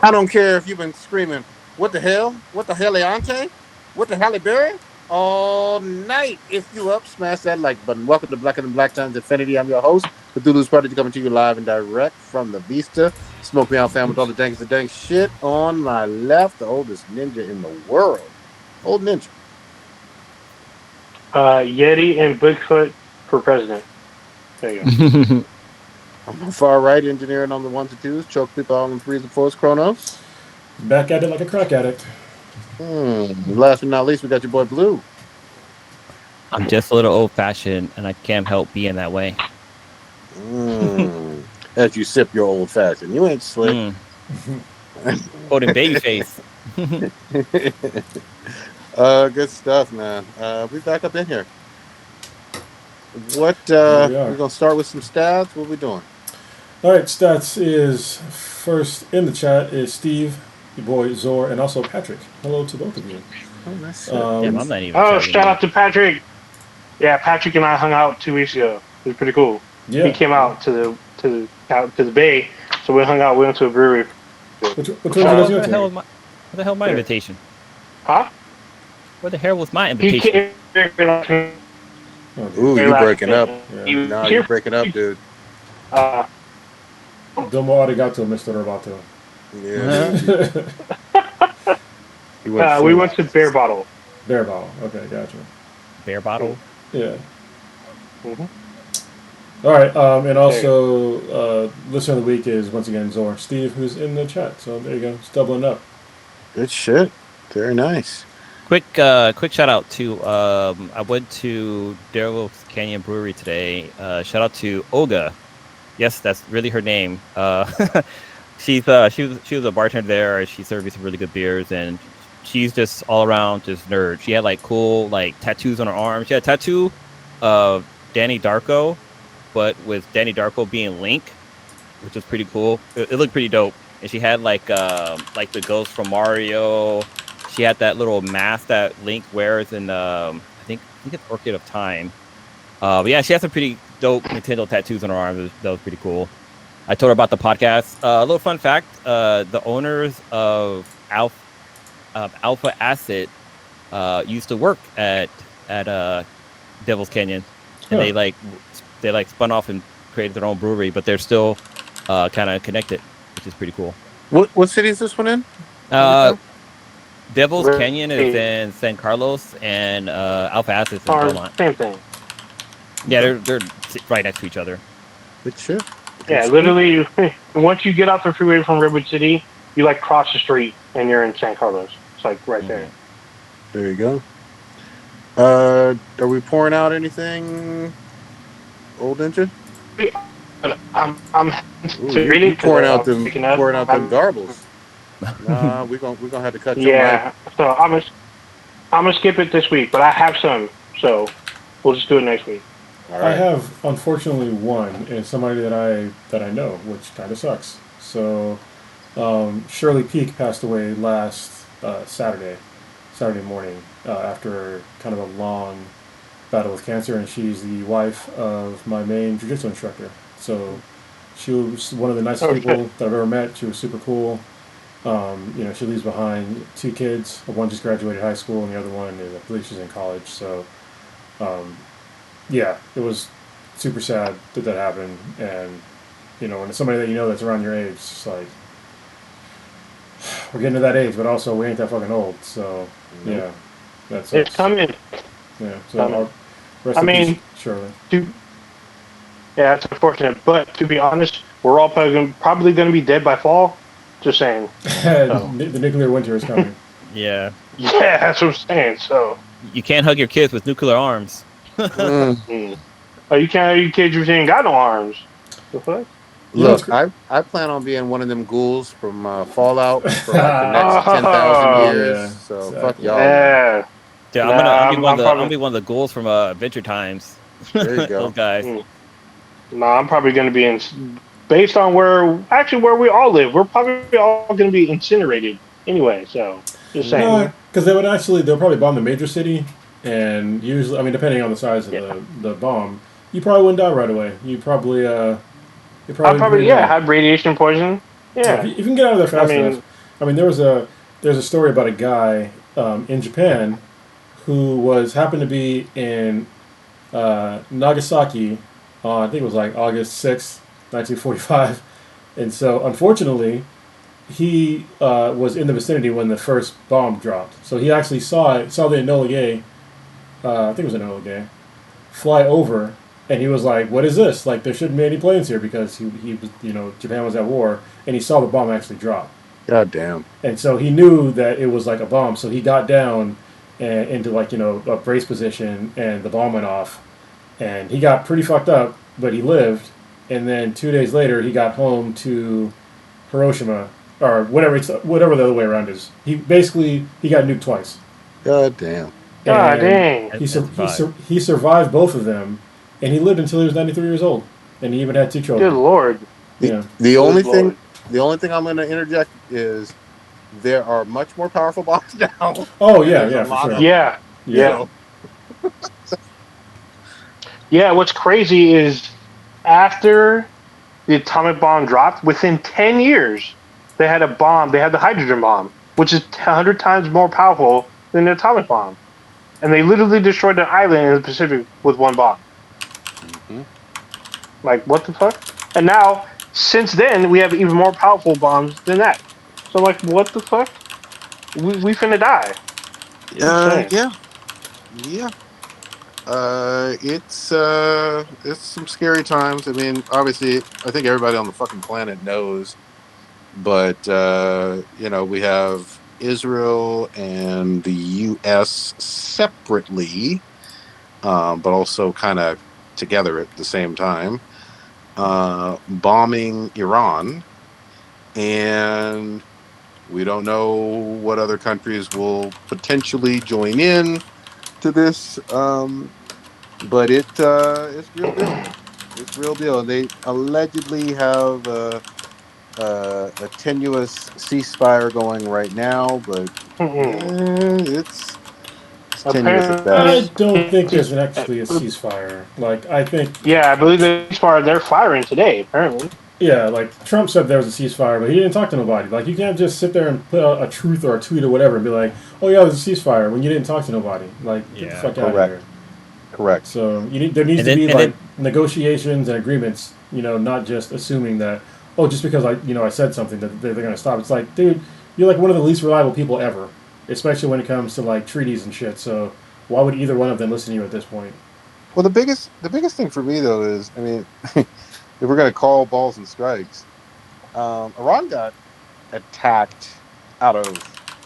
I don't care if you've been screaming, what the hell? What the heliante? What the Halle Berry? All night. If you up, smash that like button. Welcome to Black and Black Times Infinity. I'm your host, Cthulhu's Prodigy, coming to you live and direct from the Vista. Smoke me out, fam, with all the dankest of dank shit. On my left, the oldest ninja in the world. Old ninja. Yeti and Bigfoot for president. There you go. On my far right, engineering on the ones and twos, choke people out on the threes and fours, Chronos. Back at it like a crack addict. Last but not least, we got your boy Blue. I'm just a little old-fashioned, and I can't help being that way. As you sip your old fashioned. You ain't slick. Holding baby face. Good stuff, man. We back up in here. What we're gonna start with some stats. What we doing? All right, stats is first in the chat is Steve, your boy Zor, and also Patrick. Hello to both of you. Oh, nice. Damn, I'm not even. Shout out to Patrick. Yeah, Patrick and I hung out 2 weeks ago. It was pretty cool. Yeah. He came out to the bay, so we hung out. We went to a brewery. Which What the hell was my invitation? Huh? What the hell was my He invitation? came. Ooh, you breaking up? Yeah. Nah, you're breaking up, dude. Domo arigato, Mr. Roboto. Yeah. We went to Bear Bottle. Bear bottle. Okay, gotcha. Bear bottle. Yeah. Mm-hmm. All right, and also listener of the week is once again Zor, Steve, who's in the chat. So there you go, it's doubling up. Good shit. Very nice. Quick shout out to I went to Devil's Canyon Brewery today. Shout out to Olga. Yes, that's really her name. She was a bartender there. She served me some really good beers, and she's just all around just nerd. She had like cool like tattoos on her arm. She had a tattoo of Danny Darko, but with Danny Darko being Link, which was pretty cool. It looked pretty dope. And she had like the ghost from Mario. She had that little mask that Link wears in I think it's Orchid of Time. But yeah, she had some pretty dope Nintendo tattoos on her arm. That was pretty cool. I told her about the podcast. A little fun fact: the owners of Alpha Acid used to work at Devil's Canyon, and they spun off and created their own brewery, but they're still kind of connected, which is pretty cool. What city is this one in? Devil's Canyon is in San Carlos, and Alpha Acid is in Belmont. Same thing. Yeah, they're right next to each other. Good shit. Yeah, literally, once you get off the freeway from Redwood City, you like cross the street and you're in San Carlos. It's like right there. There you go. Are we pouring out anything, old ninja? I'm you pouring out them garbles. Nah, we're gonna have to cut your mic. So I'm gonna skip it this week, but I have some, so we'll just do it next week. All right. I have unfortunately one, and it's somebody that I know, which kind of sucks. So Shirley Peak passed away last Saturday morning after kind of a long battle with cancer, and she's the wife of my main jiu-jitsu instructor. So she was one of the nicest people that I've ever met. She was super cool. She leaves behind 2 kids. One just graduated high school, and the other one is, I believe she's in college. So, yeah, it was super sad that happened. And, when it's somebody that you know that's around your age, it's just like, we're getting to that age, but also we ain't that fucking old. So, yeah, that's it's coming. Yeah, so rest in peace, Shirley. Yeah, it's unfortunate, but to be honest, we're all probably going to be dead by fall. Just saying. The nuclear winter is coming. Yeah. Yeah, that's what I'm saying. So you can't hug your kids with nuclear arms. Oh, you can't hug your kids if you ain't got no arms. The fuck? Look, I plan on being one of them ghouls from Fallout for like the next 10,000 years. Yeah, so exactly. fuck y'all. Yeah. Yeah, I'm gonna be one of the ghouls from Adventure Times. There you go. Those guys. No, I'm probably going to be based on where we all live. We're probably all going to be incinerated anyway. So just saying. Because they'll probably bomb the major city, and usually, I mean, depending on the size of the bomb, you probably wouldn't die right away. I'd probably have radiation poisoning. Yeah. If you can get out of there fast I mean- enough. I mean, there's a story about a guy in Japan who happened to be in Nagasaki on, I think it was like August 6th, 1945, and so unfortunately he was in the vicinity when the first bomb dropped. So he actually saw the Enola Gay, I think it was Enola Gay, fly over, and he was like, "What is this? Like, there shouldn't be any planes here," because he was, Japan was at war, and he saw the bomb actually drop. God damn. And so he knew that it was like a bomb. So he got down and into like a brace position, and the bomb went off, and he got pretty fucked up, but he lived. And then 2 days later, he got home to Hiroshima or whatever the other way around is. He got nuked twice. God damn. God And dang. he survived both of them, and he lived until he was 93 years old, and he even had 2 children. Good Lord. Yeah. The only Lord. thing I'm going to interject is there are much more powerful bombs now. Oh yeah, There's a yeah, for lot sure. of- Yeah. Yeah. Yeah, what's crazy is after the atomic bomb dropped, within 10 years, they had the hydrogen bomb, which is 100 times more powerful than the atomic bomb. And they literally destroyed an island in the Pacific with one bomb. Mhm. Like, what the fuck? And now, since then, we have even more powerful bombs than that. So, like, what the fuck? We finna die. Insane. Yeah. It's some scary times. I mean, obviously, I think everybody on the fucking planet knows, but we have Israel and the U.S. separately, but also kind of together at the same time, bombing Iran, and we don't know what other countries will potentially join in to this, but it's real deal. It's real deal. They allegedly have a tenuous ceasefire going right now, but it's tenuous at I best. don't think there's actually a ceasefire. Like, I think, Yeah, I believe they're firing today, apparently. yeah, like Trump said there was a ceasefire, but he didn't talk to nobody. Like, you can't just sit there and put out a truth or a tweet or whatever and be like, "Oh yeah, there's a ceasefire," when you didn't talk to nobody. Like, get the Yeah. fuck out of Correct. here. Correct. So there needs And to then- be and like negotiations and agreements. Not just assuming that just because I said something that they're gonna stop. It's like, dude, you're like one of the least reliable people ever, especially when it comes to like treaties and shit. So why would either one of them listen to you at this point? Well, the biggest thing for me though is, I mean, if we're gonna call balls and strikes, Iran got attacked out of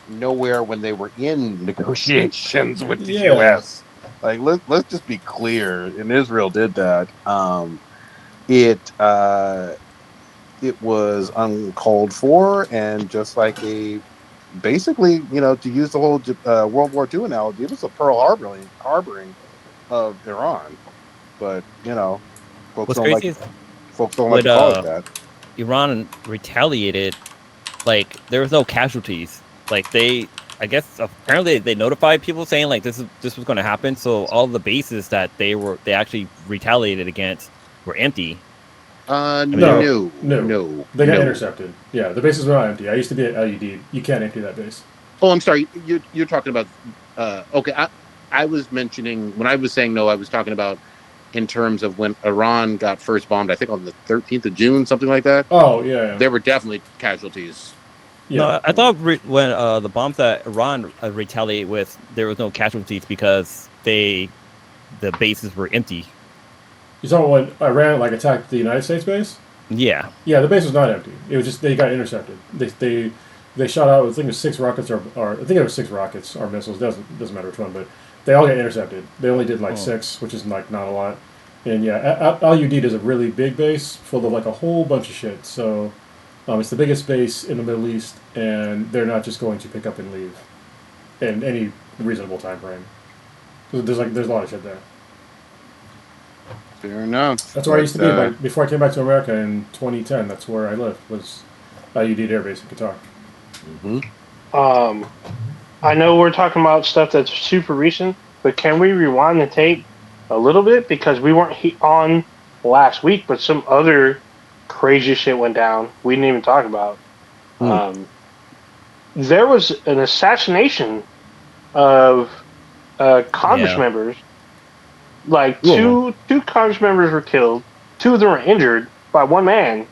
nowhere when they were in negotiations with the Yeah. U.S. Like, let's just be clear, and Israel did that. It was uncalled for, and just like basically, to use the whole World War II analogy, it was a Pearl harboring of Iran. But folks What's don't crazy like is folks don't like when to call it that. Iran retaliated, like there was no casualties. Like I guess apparently they notified people saying like this was going to happen. So all the bases that they actually retaliated against were empty. No. They got intercepted. Yeah, the bases were not empty. I used to be at LUD. You can't empty that base. Oh, I'm sorry. You're talking about. Okay, I was mentioning when I was saying no. I was talking about in terms of when Iran got first bombed. I think on the 13th of June, something like that. Oh yeah. There were definitely casualties. Yeah. No, I thought when the bombs that Iran retaliated with, there was no casualties because the bases were empty. You saw when Iran attacked the United States base? Yeah. Yeah, the base was not empty. It was just they got intercepted. They shot out, I think it was 6 rockets or I think it was 6 rockets or missiles. Doesn't matter which one, but they all got intercepted. They only did 6, which is not a lot. And yeah, LUD is a really big base full of a whole bunch of shit. So it's the biggest base in the Middle East, and they're not just going to pick up and leave in any reasonable time frame. There's a lot of shit there. Fair enough. That's where I used to be. Like, before I came back to America in 2010, that's where I lived, was LUD Air Base in Qatar. Mm-hmm. I know we're talking about stuff that's super recent, but can we rewind the tape a little bit? Because we weren't on last week, but some other crazy shit went down. We didn't even talk about. There was an assassination of Congress Yeah. members. Like Yeah. two Congress members were killed. 2 of them were injured by one man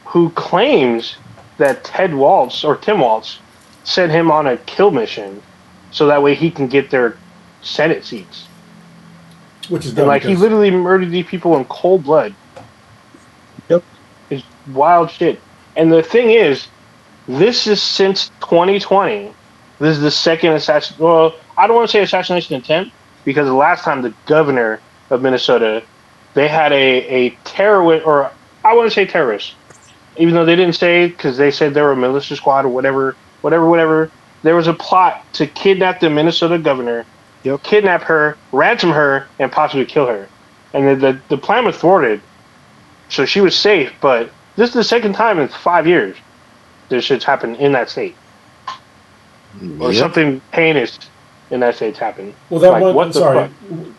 who claims that Tim Waltz sent him on a kill mission so that way he can get their Senate seats. Which is And dumb like he because literally murdered these people in cold blood. Yep. It's wild shit. And the thing is, this is since 2020. This is the second assassination. Well, I don't want to say assassination attempt because the last time the governor of Minnesota, they had a terrorist, or I want to say terrorist, even though they didn't say because they said they were a militia squad or whatever. There was a plot to kidnap the Minnesota governor, Yep. kidnap her, ransom her, and possibly kill her. And the plan was thwarted, so she was safe. But this is the second time in 5 years this shit's happened in that state, or Yep. something heinous in that state's happened. well, that Like, one. what the Sorry,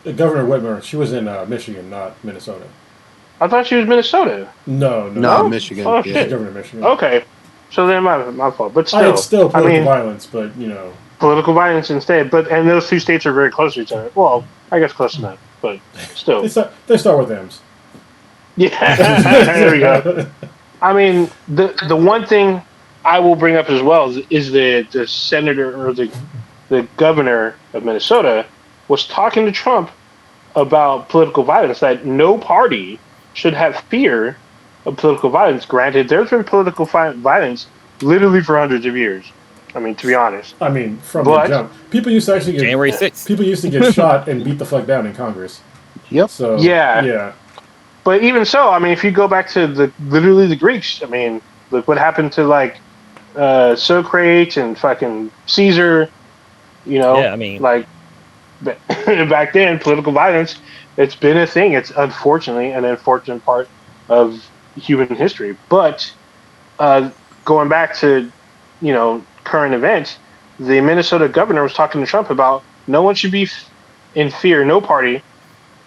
fuck? Governor Whitmer. She was in Michigan, not Minnesota. I thought she was Minnesota. No, No, Oh? Michigan. Oh, Yeah. She's shit. Governor of Michigan. Okay, so then my fault. But still, It's still I political mean, violence, but you know, political violence instead. But and those 2 states are very close to each other. Well, I guess close enough, but still. they start with M's. Yeah, there we go. I mean, the one thing I will bring up as well is the senator or the governor of Minnesota was talking to Trump about political violence, that no party should have fear of political violence. Granted, there's been political violence literally for hundreds of years. I mean, to be honest. I mean, from But- the jump, people used to actually get January 6th. people used to get shot and beat the fuck down in Congress. Yep. So Yeah. But even so, I mean, if you go back to literally the Greeks, I mean, look what happened to like Socrates and fucking Caesar. You know, Yeah, I mean- like back then, political violence. It's been a thing. It's unfortunately an unfortunate part of human history. But going back to current events, the Minnesota governor was talking to Trump about no one should be in fear. No party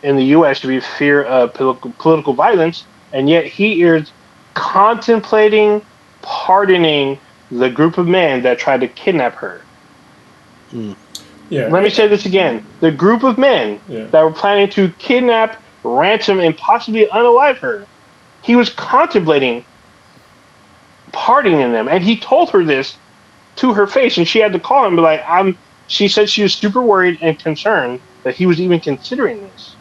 in the U.S. should be in fear of political violence, and yet he is contemplating pardoning the group of men that tried to kidnap her. yeah. Let me say this again. The group of men Yeah. that were planning to kidnap, ransom, and possibly unalive her, he was contemplating pardoning them. And he told her this to her face, and she had to call him and be like, she said she was super worried and concerned that he was even considering this.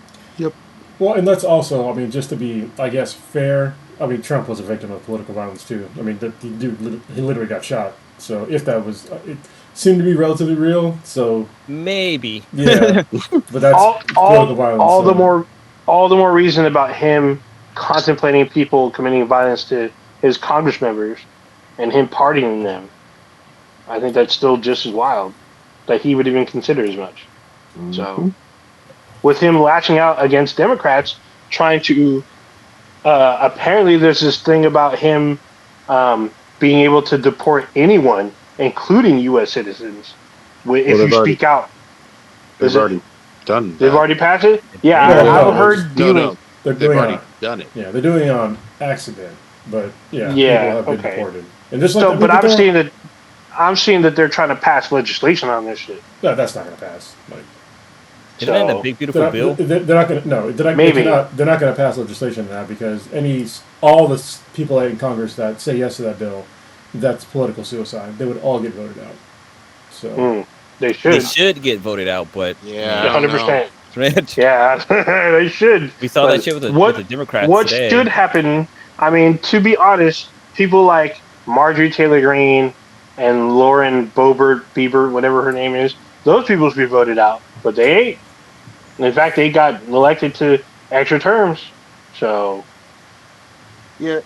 Well, and that's also, I mean, just to be, I guess, fair. I mean, Trump was a victim of political violence too. I mean, the dude, he literally got shot. So if that was, it seemed to be relatively real. So Maybe. yeah, but that's political violence. all so. the more reason about him contemplating people committing violence to his Congress members and him pardoning them. I think that's still just as wild that he would even consider as much. Mm-hmm. So, with him lashing out against Democrats, trying to apparently there's this thing about him being able to deport anyone, including U.S. citizens, if you speak out. They've already done that. They've already passed it? Yeah, No, I've heard No, They're they've doing already it. done it. Yeah, they're doing it on accident. But yeah, Yeah, people have been okay. deported. And just like So, the but people I'm seeing that they're trying to pass legislation on this shit. no, that's not going to pass. Like, Isn't that So- the big beautiful bill? They're not going to. No, Maybe. they're not going to pass legislation on that because all the people in Congress that say yes to that bill, that's political suicide. They would all get voted out. So They They should. should get voted out, but Yeah, I don't know. 100%. Yeah, they should. we saw But that shit with what- the Democrats What today. should happen? I mean, to be honest, people like Marjorie Taylor Greene and Lauren Bieber, whatever her name is, those people should be voted out, but they ain't. In fact, they got elected to extra terms. So Yeah,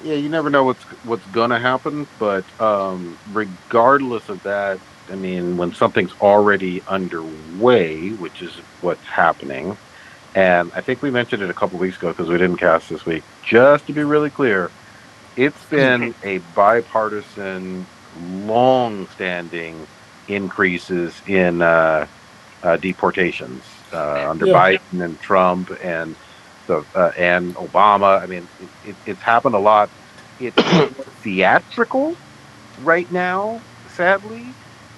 you never know what's gonna happen, but regardless of that, I mean, when something's already underway, which is what's happening, and I think we mentioned it a couple weeks ago because we didn't cast this week. Just to be really clear, it's been a bipartisan, long-standing increases in deportations under Yeah. Biden and Trump, and So and Obama. I mean, it's happened a lot. It's more theatrical right now, sadly.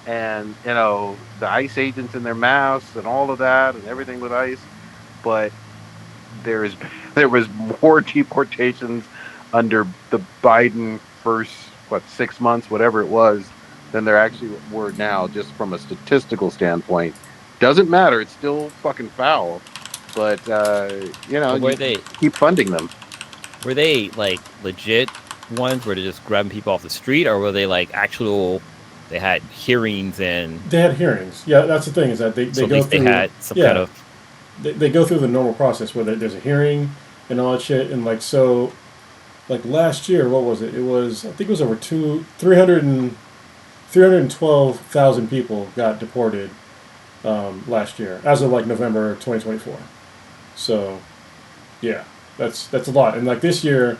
And the ICE agents in their masks and all of that and everything with ICE. But there is there was more deportations under the Biden first 6 months, whatever it was, than there actually were now, just from a statistical standpoint. Doesn't matter; it's still fucking foul. But But you keep funding them. were they like legit ones where they're just grabbing people off the street, or were they like actual? They had hearings and They had hearings. Yeah, that's the thing is that they so at go least through. they had some Yeah, kind of they go through the normal process where there's a hearing and all that shit. And like so, like last year, what was it? It was I think it was over 312,000 people got deported last year as of like November 2024. So yeah, that's a lot. And like this year,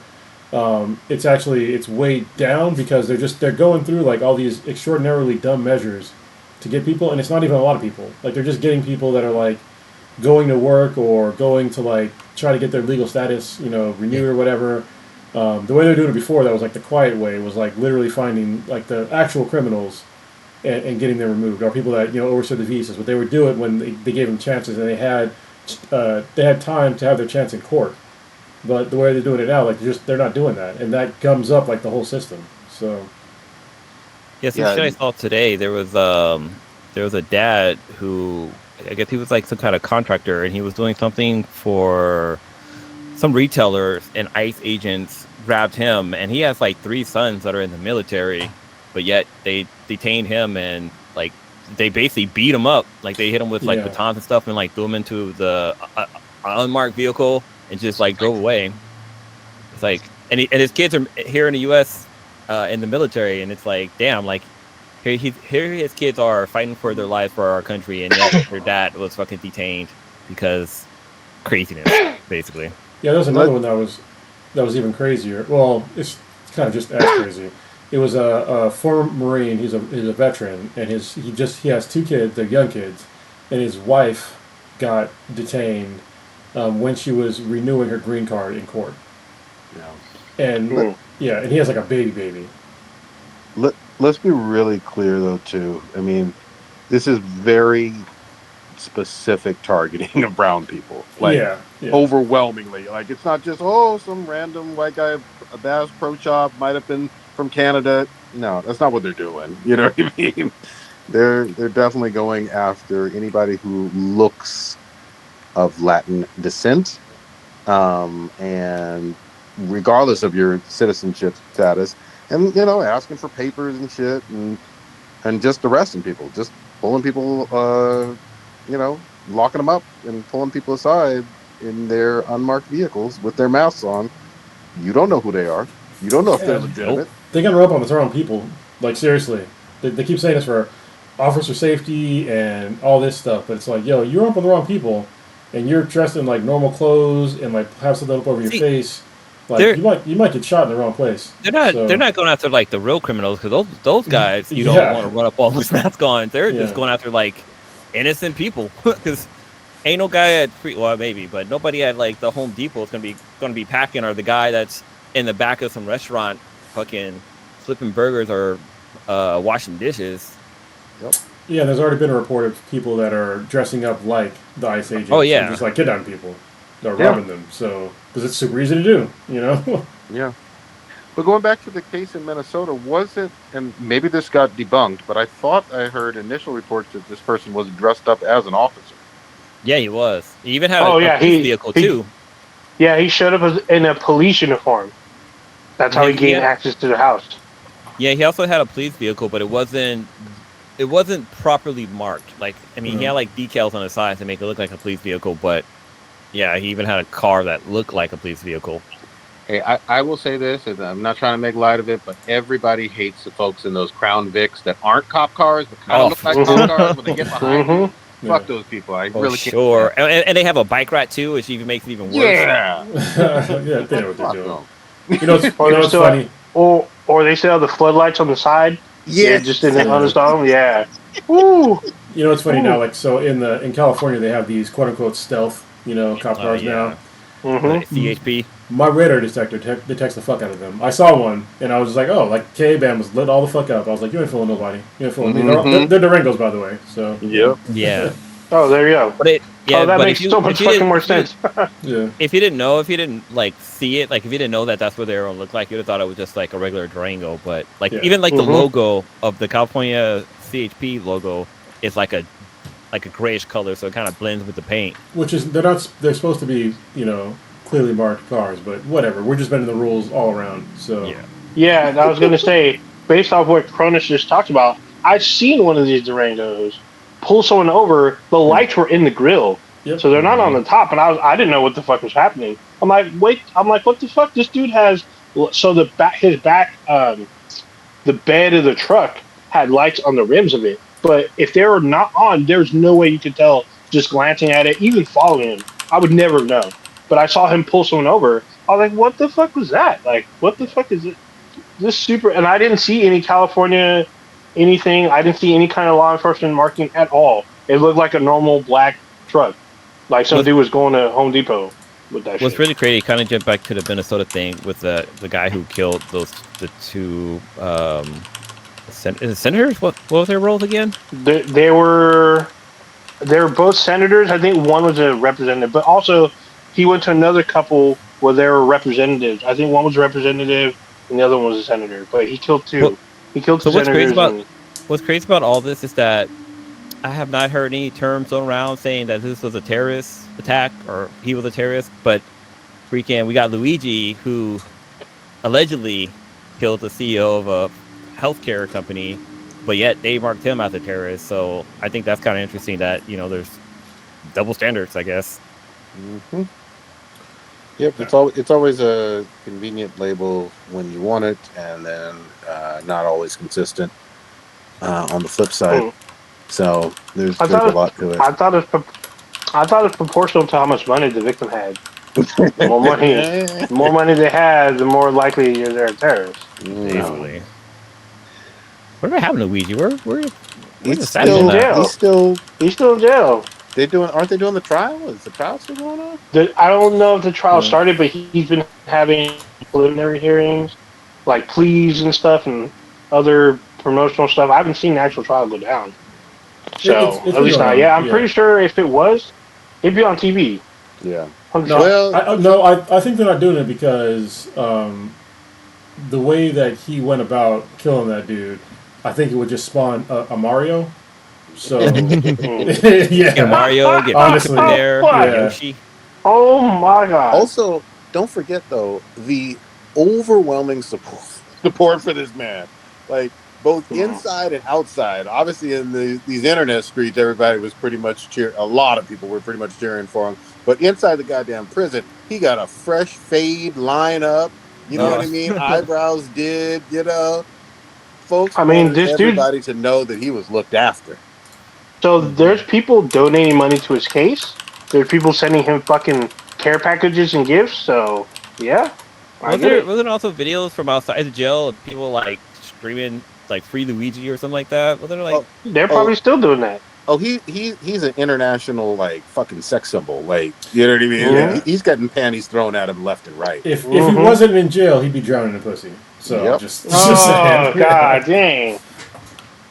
it's way down because they're going through like all these extraordinarily dumb measures to get people, and it's not even a lot of people. Like they're just getting people that are like going to work or going to like try to get their legal status, renewed or whatever. The way they're doing it before, that was like the quiet way, was like literally finding like the actual criminals and getting them removed, or people that overstood the visas. But they would do it when they gave them chances and they had time to have their chance in court. But the way they're doing it now, like they're not doing that, and that gums up like the whole system. So yeah. Some shit I saw today. There was a dad who I guess he was like some kind of contractor, and he was doing something for some retailer, and ICE agents grabbed him, and he has like 3 sons that are in the military, but yet they detained him and like they basically beat him up, like they hit him with like batons and stuff, and like threw him into the unmarked vehicle and just like drove away. It's like, and his kids are here in the U.S. In the military, and it's like, damn, like here his kids are fighting for their lives for our country, and yet their dad was fucking detained because craziness, basically. yeah, there's another one that was even crazier. Well, it's kind of just as crazy. It was a former Marine. He's a veteran, and he has 2 kids. They're young kids, and his wife got detained when she was renewing her green card in court. Yeah. And and he has like a baby. Let's be really clear though too. I mean, this is very specific targeting of brown people. Like overwhelmingly. Like it's not just some random white guy, a Bass Pro Shop might have been from Canada. No, that's not what they're doing. You know what I mean? They're definitely going after anybody who looks of Latin descent, and regardless of your citizenship status, and asking for papers and shit, and just arresting people, just pulling people, locking them up and pulling people aside in their unmarked vehicles with their masks on. You don't know who they are. You don't know if they're legitimate. They got to up on the wrong people. Like seriously, they keep saying this for officer safety and all this stuff, but it's like, you're up on the wrong people. And you're dressed in like normal clothes and like have something up over your face, like you might get shot in the wrong place. They're not going after like the real criminals, because those guys you don't want to run up all those masks on. They're just going after like innocent people, because ain't no guy at maybe, but nobody at like the Home Depot is gonna be packing, or the guy that's in the back of some restaurant fucking flipping burgers or washing dishes. Yep. Yeah, there's already been a report of people that are dressing up like the ICE agents. Oh, yeah. And just like kidnapping people. They're robbing them. So, because it's super easy to do, Yeah. But going back to the case in Minnesota, was it, and maybe this got debunked, but I thought I heard initial reports that this person was dressed up as an officer. Yeah, he was. He even had a police vehicle, too. Yeah, he showed up in a police uniform. That's how he gained access to the house. Yeah, he also had a police vehicle, but it wasn't properly marked. Like, I mean, he had like decals on the sides to make it look like a police vehicle, but yeah, he even had a car that looked like a police vehicle. Hey, I will say this, and I'm not trying to make light of it, but everybody hates the folks in those Crown Vics that aren't cop cars, but kind of look like cop cars when they get behind you. Fuck those people. I really can't. Sure. And they have a bike rat too, which even makes it even worse. Yeah. Yeah, they know what they're doing. It's funny. Or they still have the floodlights on the side. Yeah, just in the thunderstorm. Yeah. Woo. You know, it's funny now. Like, so in California, they have these quote unquote stealth, cop cars now. CHP. My radar detector detects the fuck out of them. I saw one, and I was just like, oh, like K-Bam was lit all the fuck up. I was like, you ain't fooling nobody. You ain't fooling me. They're Durangos, by the way. So Yep. Yeah. Oh, there you go. But that but makes if you, so much fucking more sense. yeah. If you didn't know, if you didn't like see it, like if you didn't know that that's what they were look like, you'd have thought it was just like a regular Durango. But like even like the logo of the California CHP logo is like a grayish color, so it kind of blends with the paint. Which is they're supposed to be clearly marked cars, but whatever. We're just bending the rules all around. So yeah. I was gonna say, based off what Cronus just talked about, I've seen one of these Durangos pull someone over. The lights were in the grill, so they're not on the top, and I didn't know what the fuck was happening. I'm like, wait, what the fuck? This dude has the bed of the truck had lights on the rims of it, but if they were not on, there's no way you could tell just glancing at it, even following him. I would never know. But I saw him pull someone over. I was like, what the fuck was that? Like, what the fuck is it? This super... And I didn't see any California anything. I didn't see any kind of law enforcement marking at all. It looked like a normal black truck. Like some dude was going to Home Depot with that shit. What's really crazy, kind of jump back to the Minnesota thing with the guy who killed the two senators. What was their roles again? They were both senators. I think one was a representative, but also he went to another couple where they were representatives. I think one was a representative and the other one was a senator. But he killed two. Well, he killed two senators. senators. What's crazy about all this is that I have not heard any terms thrown around saying that this was a terrorist attack or he was a terrorist. But freaking, we got Luigi, who allegedly killed the CEO of a healthcare company, but yet they marked him as a terrorist. So I think that's kind of interesting that there's double standards, I guess. Mm-hmm. Yep, it's always a convenient label when you want it, and then not always consistent on the flip side. So there's a lot to it. I thought it was proportional to how much money the victim had. The more money they had, the more likely they're a terrorist. Basically. What happened to Luigi? He's still in jail. He's still in jail. Aren't they doing the trial? Is the trial still going on? I don't know if the trial started, but he's been having preliminary hearings, like pleas and stuff, and other promotional stuff. I haven't seen the actual trial go down. So it's at least not. Yeah, I'm pretty sure if it was, it'd be on TV. Yeah. I think they're not doing it because the way that he went about killing that dude, I think it would just spawn a Mario. So get Mario, get honestly there, Yoshi. Oh my god! Also, don't forget though the overwhelming support for this man, like both inside and outside. Obviously, in these internet streets, everybody was pretty much cheering. A lot of people were pretty much cheering for him. But inside the goddamn prison, he got a fresh fade lineup. You know what I mean? Eyebrows did, folks. I mean, this everybody to know that he was looked after. So there's people donating money to his case. There's people sending him fucking care packages and gifts. So yeah, wasn't also videos from outside the jail of people like screaming like "Free Luigi" or something like that? Wasn't there they're probably still doing that. Oh, he's an international like fucking sex symbol. Like, you know what I mean? Yeah. He's getting panties thrown at him left and right. If he wasn't in jail, he'd be drowning in pussy. So just saying. God dang.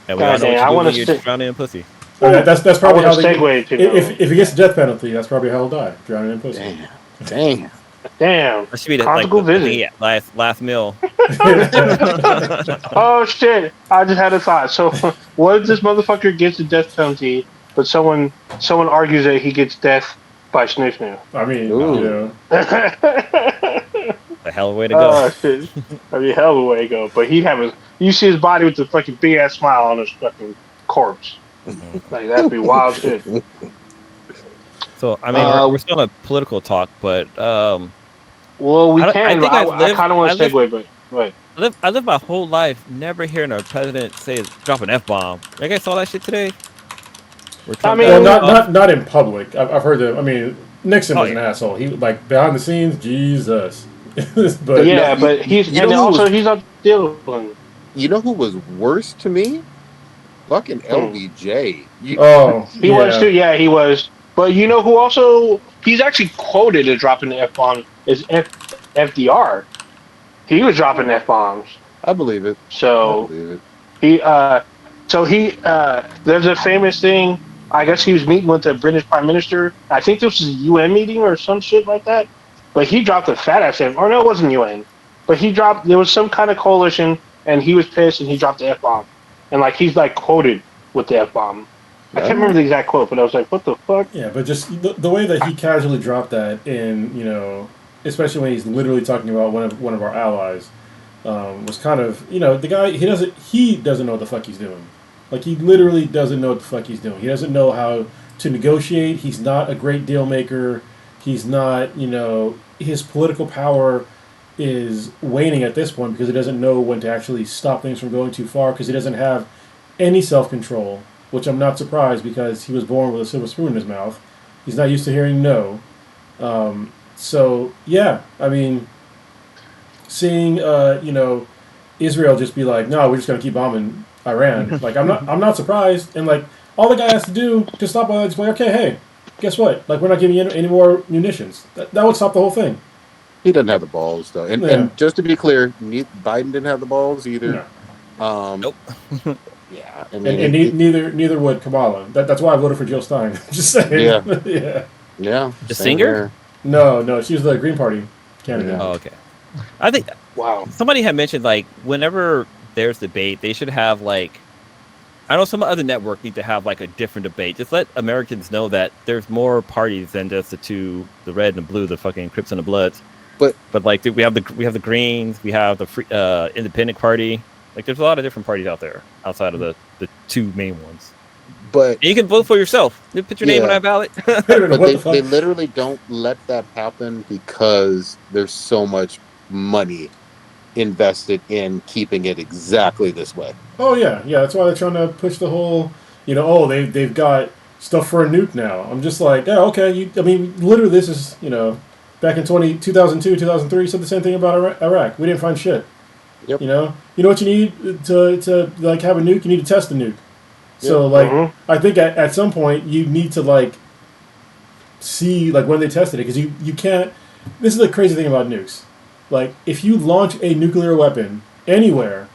And we all know what you do when you're drowning in pussy. That's probably how they segue to if he gets the death penalty, that's probably how he'll die, drowning in pussy. Damn. That should be last meal. Oh shit! I just had a thought. So, what if this motherfucker gets the death penalty, but someone argues that he gets death by snoo? I mean, a hell of a way to go. Oh shit! That'd be a hell of a way to go. But you see his body with the fucking big ass smile on his fucking corpse. Like that'd be wild shit. So I mean, we're still on a political talk, but well, we can. I kind of want to segue, but wait. I lived my whole life never hearing a president drop an F-bomb. You guys saw that shit today? Not in public. I've heard that. I mean, Nixon was an asshole. He like behind the scenes, Jesus. but but he's not the other one. You know who was worse to me? Fucking LBJ. He was too. Yeah, he was. But you know who also he's actually quoted as dropping the F-bomb as FDR. He was dropping F-bombs. I believe it. So I believe it. There's a famous thing. I guess he was meeting with the British Prime Minister. I think this was a UN meeting or some shit like that. But he dropped a fat ass F. Or no, it wasn't UN. But there was some kind of coalition, and he was pissed, and he dropped the F-bomb. And like he's like quoted with the F-bomb. I can't remember the exact quote, but I was like, what the fuck? Yeah, but just the way that he casually dropped that in, especially when he's literally talking about one of our allies, was kind of, the guy, he doesn't know what the fuck he's doing. Like, he literally doesn't know what the fuck he's doing. He doesn't know how to negotiate. He's not a great deal maker. He's not, his political power is waning at this point because he doesn't know when to actually stop things from going too far because he doesn't have any self-control, which I'm not surprised because he was born with a silver spoon in his mouth. He's not used to hearing no. So, yeah, I mean, seeing, Israel just be like, no, we're just going to keep bombing Iran. Like, I'm not surprised. And, like, all the guy has to do to stop all that is like, okay, hey, guess what? Like, we're not giving you any more munitions. That would stop the whole thing. He doesn't have the balls, though. And just to be clear, Biden didn't have the balls either. No. Nope. Yeah. I mean, neither would Kamala. That's why I voted for Jill Stein. Just saying. Yeah. Yeah. The singer? No, she was the Green Party candidate. Yeah. Oh, okay. I think somebody had mentioned, like, whenever there's debate, they should have, like, I know some other network need to have, like, a different debate. Just let Americans know that there's more parties than just the red and the blue, the fucking Crips and the Bloods. But like, we have the Greens, we have the free, Independent Party. Like, there's a lot of different parties out there outside of the two main ones. But and you can vote for yourself. You put your name on that ballot. But they literally don't let that happen because there's so much money invested in keeping it exactly this way. Oh yeah. That's why they're trying to push the whole, they've got stuff for a nuke now. I'm just like, yeah, okay. Literally, this is, back in 2002, 2003, said the same thing about Iraq. We didn't find shit. Yep. You know what you need to like have a nuke? You need to test the nuke. So like, I think at some point you need to like see like when they tested it because you can't. This is the crazy thing about nukes. Like if you launch a nuclear weapon anywhere,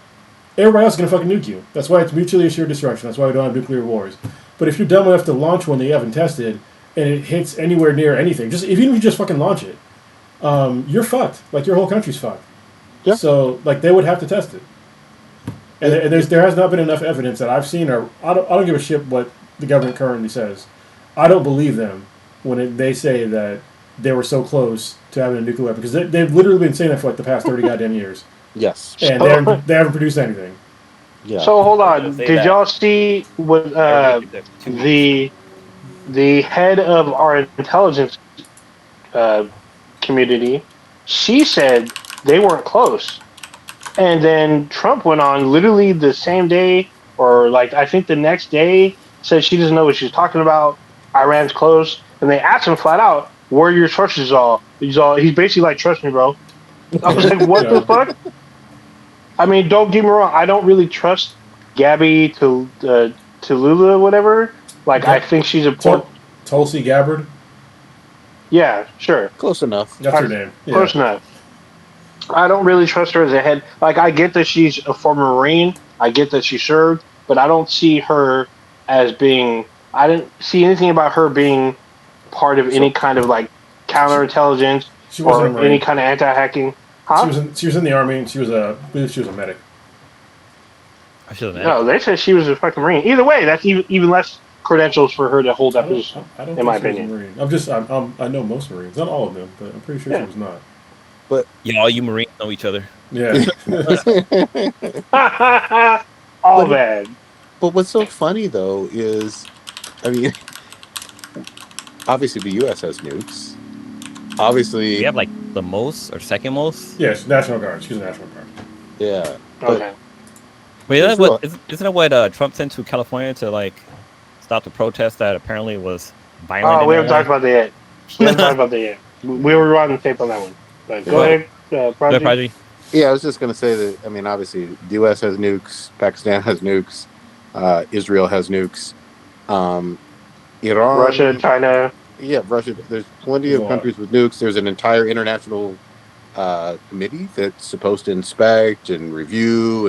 everybody else is gonna fucking nuke you. That's why it's mutually assured destruction. That's why we don't have nuclear wars. But if you're dumb enough to launch one that you haven't tested and it hits anywhere near anything, even if you just fucking launch it, you're fucked. Like your whole country's fucked. Yeah. So like they would have to test it. And there has not been enough evidence that I've seen, or I don't give a shit what the government currently says. I don't believe them when they say that they were so close to having a nuclear weapon because they've literally been saying that for like the past 30 goddamn years. Yes, and they haven't produced anything. Yeah. So hold on, did y'all see what the head of our intelligence community? She said they weren't close. And then Trump went on literally the same day, or like I think the next day, said she doesn't know what she's talking about. Iran's close, and they asked him flat out, "Where are your sources?" He's basically like, "Trust me, bro." I was like, "What the fuck?" I mean, don't get me wrong. I don't really trust Gabby Tallulah or whatever. Like, I think she's important. Tulsi Gabbard. Yeah, sure. Close enough. That's her name. Yeah. Close enough. I don't really trust her as a head. Like, I get that she's a former Marine. I get that she served, but I don't see her as being. I didn't see anything about her being part of any kind of like counterintelligence or any kind of anti-hacking. Huh? She was in the army, and I believe she was a medic. No, they said she was a fucking Marine. Either way, that's even less credentials for her to hold that position. In my opinion, I know most Marines, not all of them, but I'm pretty sure she was not. But all you Marines know each other. Yeah. All bad. But what's so funny though is, I mean, obviously the U.S. has nukes. Obviously, we have like the most or second most. Yes, National Guard. She's a National Guard. Yeah. Okay. Wait, isn't that what Trump sent to California to like stop the protest that apparently was violent? Oh, we haven't talked about that yet. We were on the tape on that one. But go ahead, Prodigy. Yeah, I was just going to say that, I mean, obviously, the U.S. has nukes, Pakistan has nukes, Israel has nukes, Iran... Russia, China. Yeah, Russia. There's plenty There's a of lot. countries with nukes. There's an entire international committee that's supposed to inspect and review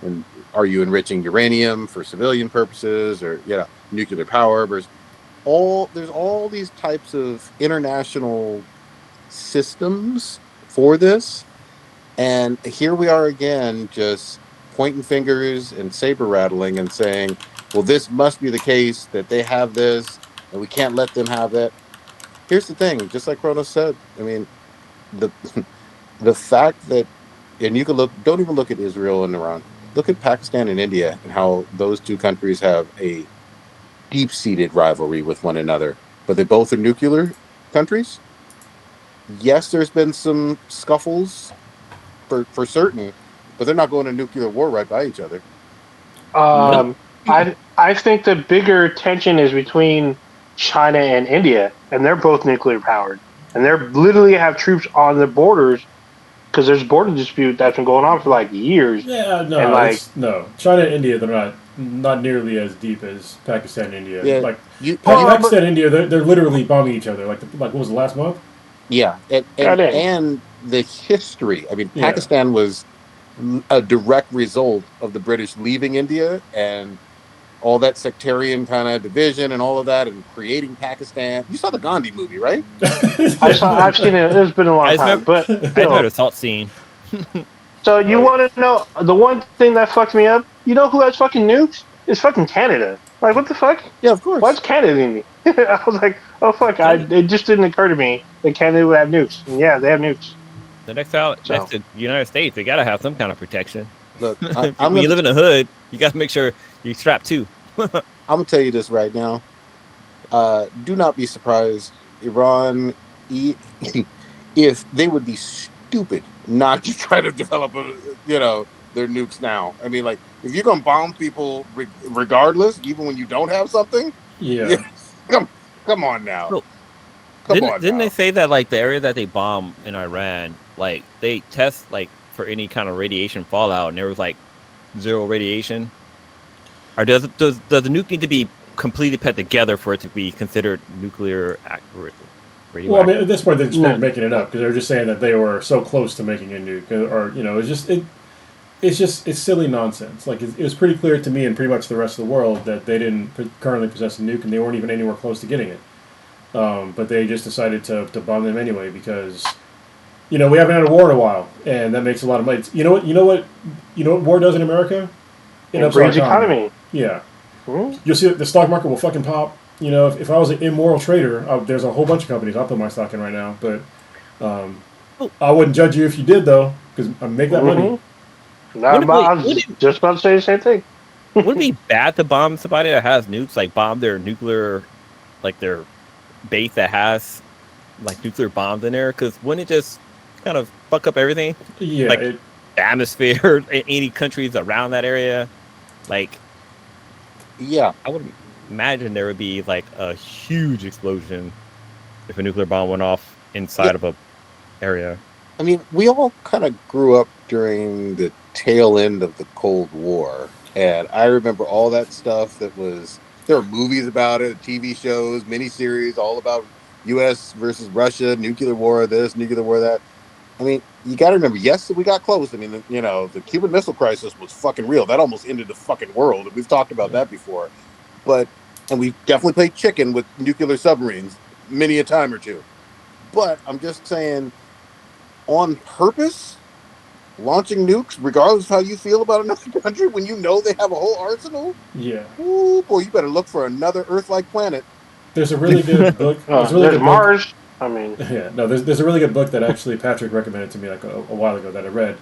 and are you enriching uranium for civilian purposes or nuclear power. There's all these types of international systems for this, and here we are again, just pointing fingers and saber rattling and saying, well, this must be the case that they have this and we can't let them have that. Here's the thing, just like Kronos said, I mean, the the fact that, and you can don't even look at Israel and Iran, look at Pakistan and India and how those two countries have a deep-seated rivalry with one another, but they both are nuclear countries. Yes, there's been some scuffles for certain, but they're not going to nuclear war right by each other. No. I think the bigger tension is between China and India, and they're both nuclear powered, and they're literally have troops on the borders because there's a border dispute that's been going on for like years. Yeah, no, And, like- no. China and India, they're not nearly as deep as Pakistan and India. Yeah, Like Well, Pakistan and India, they're literally bombing each other. Like what was the last month? yeah, and the history. I mean, Yeah. Pakistan was a direct result of the British leaving India and all that sectarian kind of division and all of that and creating Pakistan. You saw the Gandhi movie, right? I've seen it. It's been a long I time, remember- but I know still. the salt scene. So you want to know the one thing that fucked me up? You know who has fucking nukes? It's fucking Canada. Like, what the fuck? Yeah, of course. Why's Canada in me? I was like, oh fuck! It just didn't occur to me that Canada would have nukes. And yeah, they have nukes. The next to the United States, they gotta have some kind of protection. Look, When you live in the hood, you gotta make sure you're strapped too. I'm gonna tell you this right now. Do not be surprised, Iran, if they would be stupid not to try to develop their nukes now. I mean, like, if you're gonna bomb people regardless, even when you don't have something, Yeah. come on now. Well, Come Didn't on they now. say that like the area that they bomb in Iran, like they test like for any kind of radiation fallout, and there was like zero radiation? Or does the nuke need to be completely put together for it to be considered nuclear radioactive? Well, I mean, at this point, they're just No. making it up because they're just saying that they were so close to making a nuke, or it's silly nonsense. Like it was pretty clear to me and pretty much the rest of the world that they didn't currently possess a nuke, and they weren't even anywhere close to getting it. But they just decided to bomb them anyway because, we haven't had a war in a while, and that makes a lot of money. You know what war does in America? It It ups our brings economy. Yeah. Hmm? You'll see that the stock market will fucking pop. If I was an immoral trader, there's a whole bunch of companies I'll put my stock in right now. But I wouldn't judge you if you did, though, because I make that money. I was just about to say the same thing. Wouldn't it be bad to bomb somebody that has nukes, like bomb their nuclear, like their base that has like nuclear bombs in there? Because wouldn't it just kind of fuck up everything? Yeah. Like, the atmosphere in any countries around that area? Like, Yeah, I would imagine there would be like a huge explosion if a nuclear bomb went off inside of a area. I mean, we all kind of grew up during the tail end of the Cold War, and I remember all that stuff there were movies about it, TV shows, miniseries, all about U.S. versus Russia, nuclear war this, nuclear war that. I mean, you got to remember, yes, we got close. I mean, the Cuban Missile Crisis was fucking real. That almost ended the fucking world. We've talked about that before. And we definitely played chicken with nuclear submarines many a time or two. But I'm just saying, on purpose, launching nukes, regardless of how you feel about another country, when you know they have a whole arsenal, Yeah. ooh, boy, you better look for another Earth-like planet. There's a really good book. There's Book. Mars. I mean, Yeah, no, there's a really good book that actually Patrick recommended to me like a while ago that I read.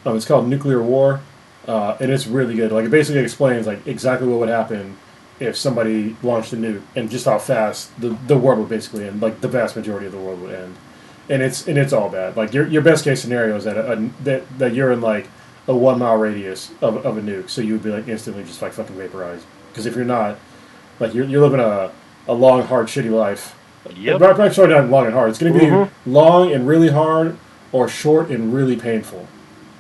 It's called Nuclear War, and it's really good. Like it basically explains like exactly what would happen if somebody launched a nuke and just how fast the world would basically end. Like the vast majority of the world would end, and it's all bad. Like your best case scenario is that you're in like a 1 mile radius of a nuke, so you would be like instantly just like fucking vaporized. Because if you're not, like you're living a long, hard, shitty life. Yep. Probably short and long and hard. It's going to be long and really hard, or short and really painful.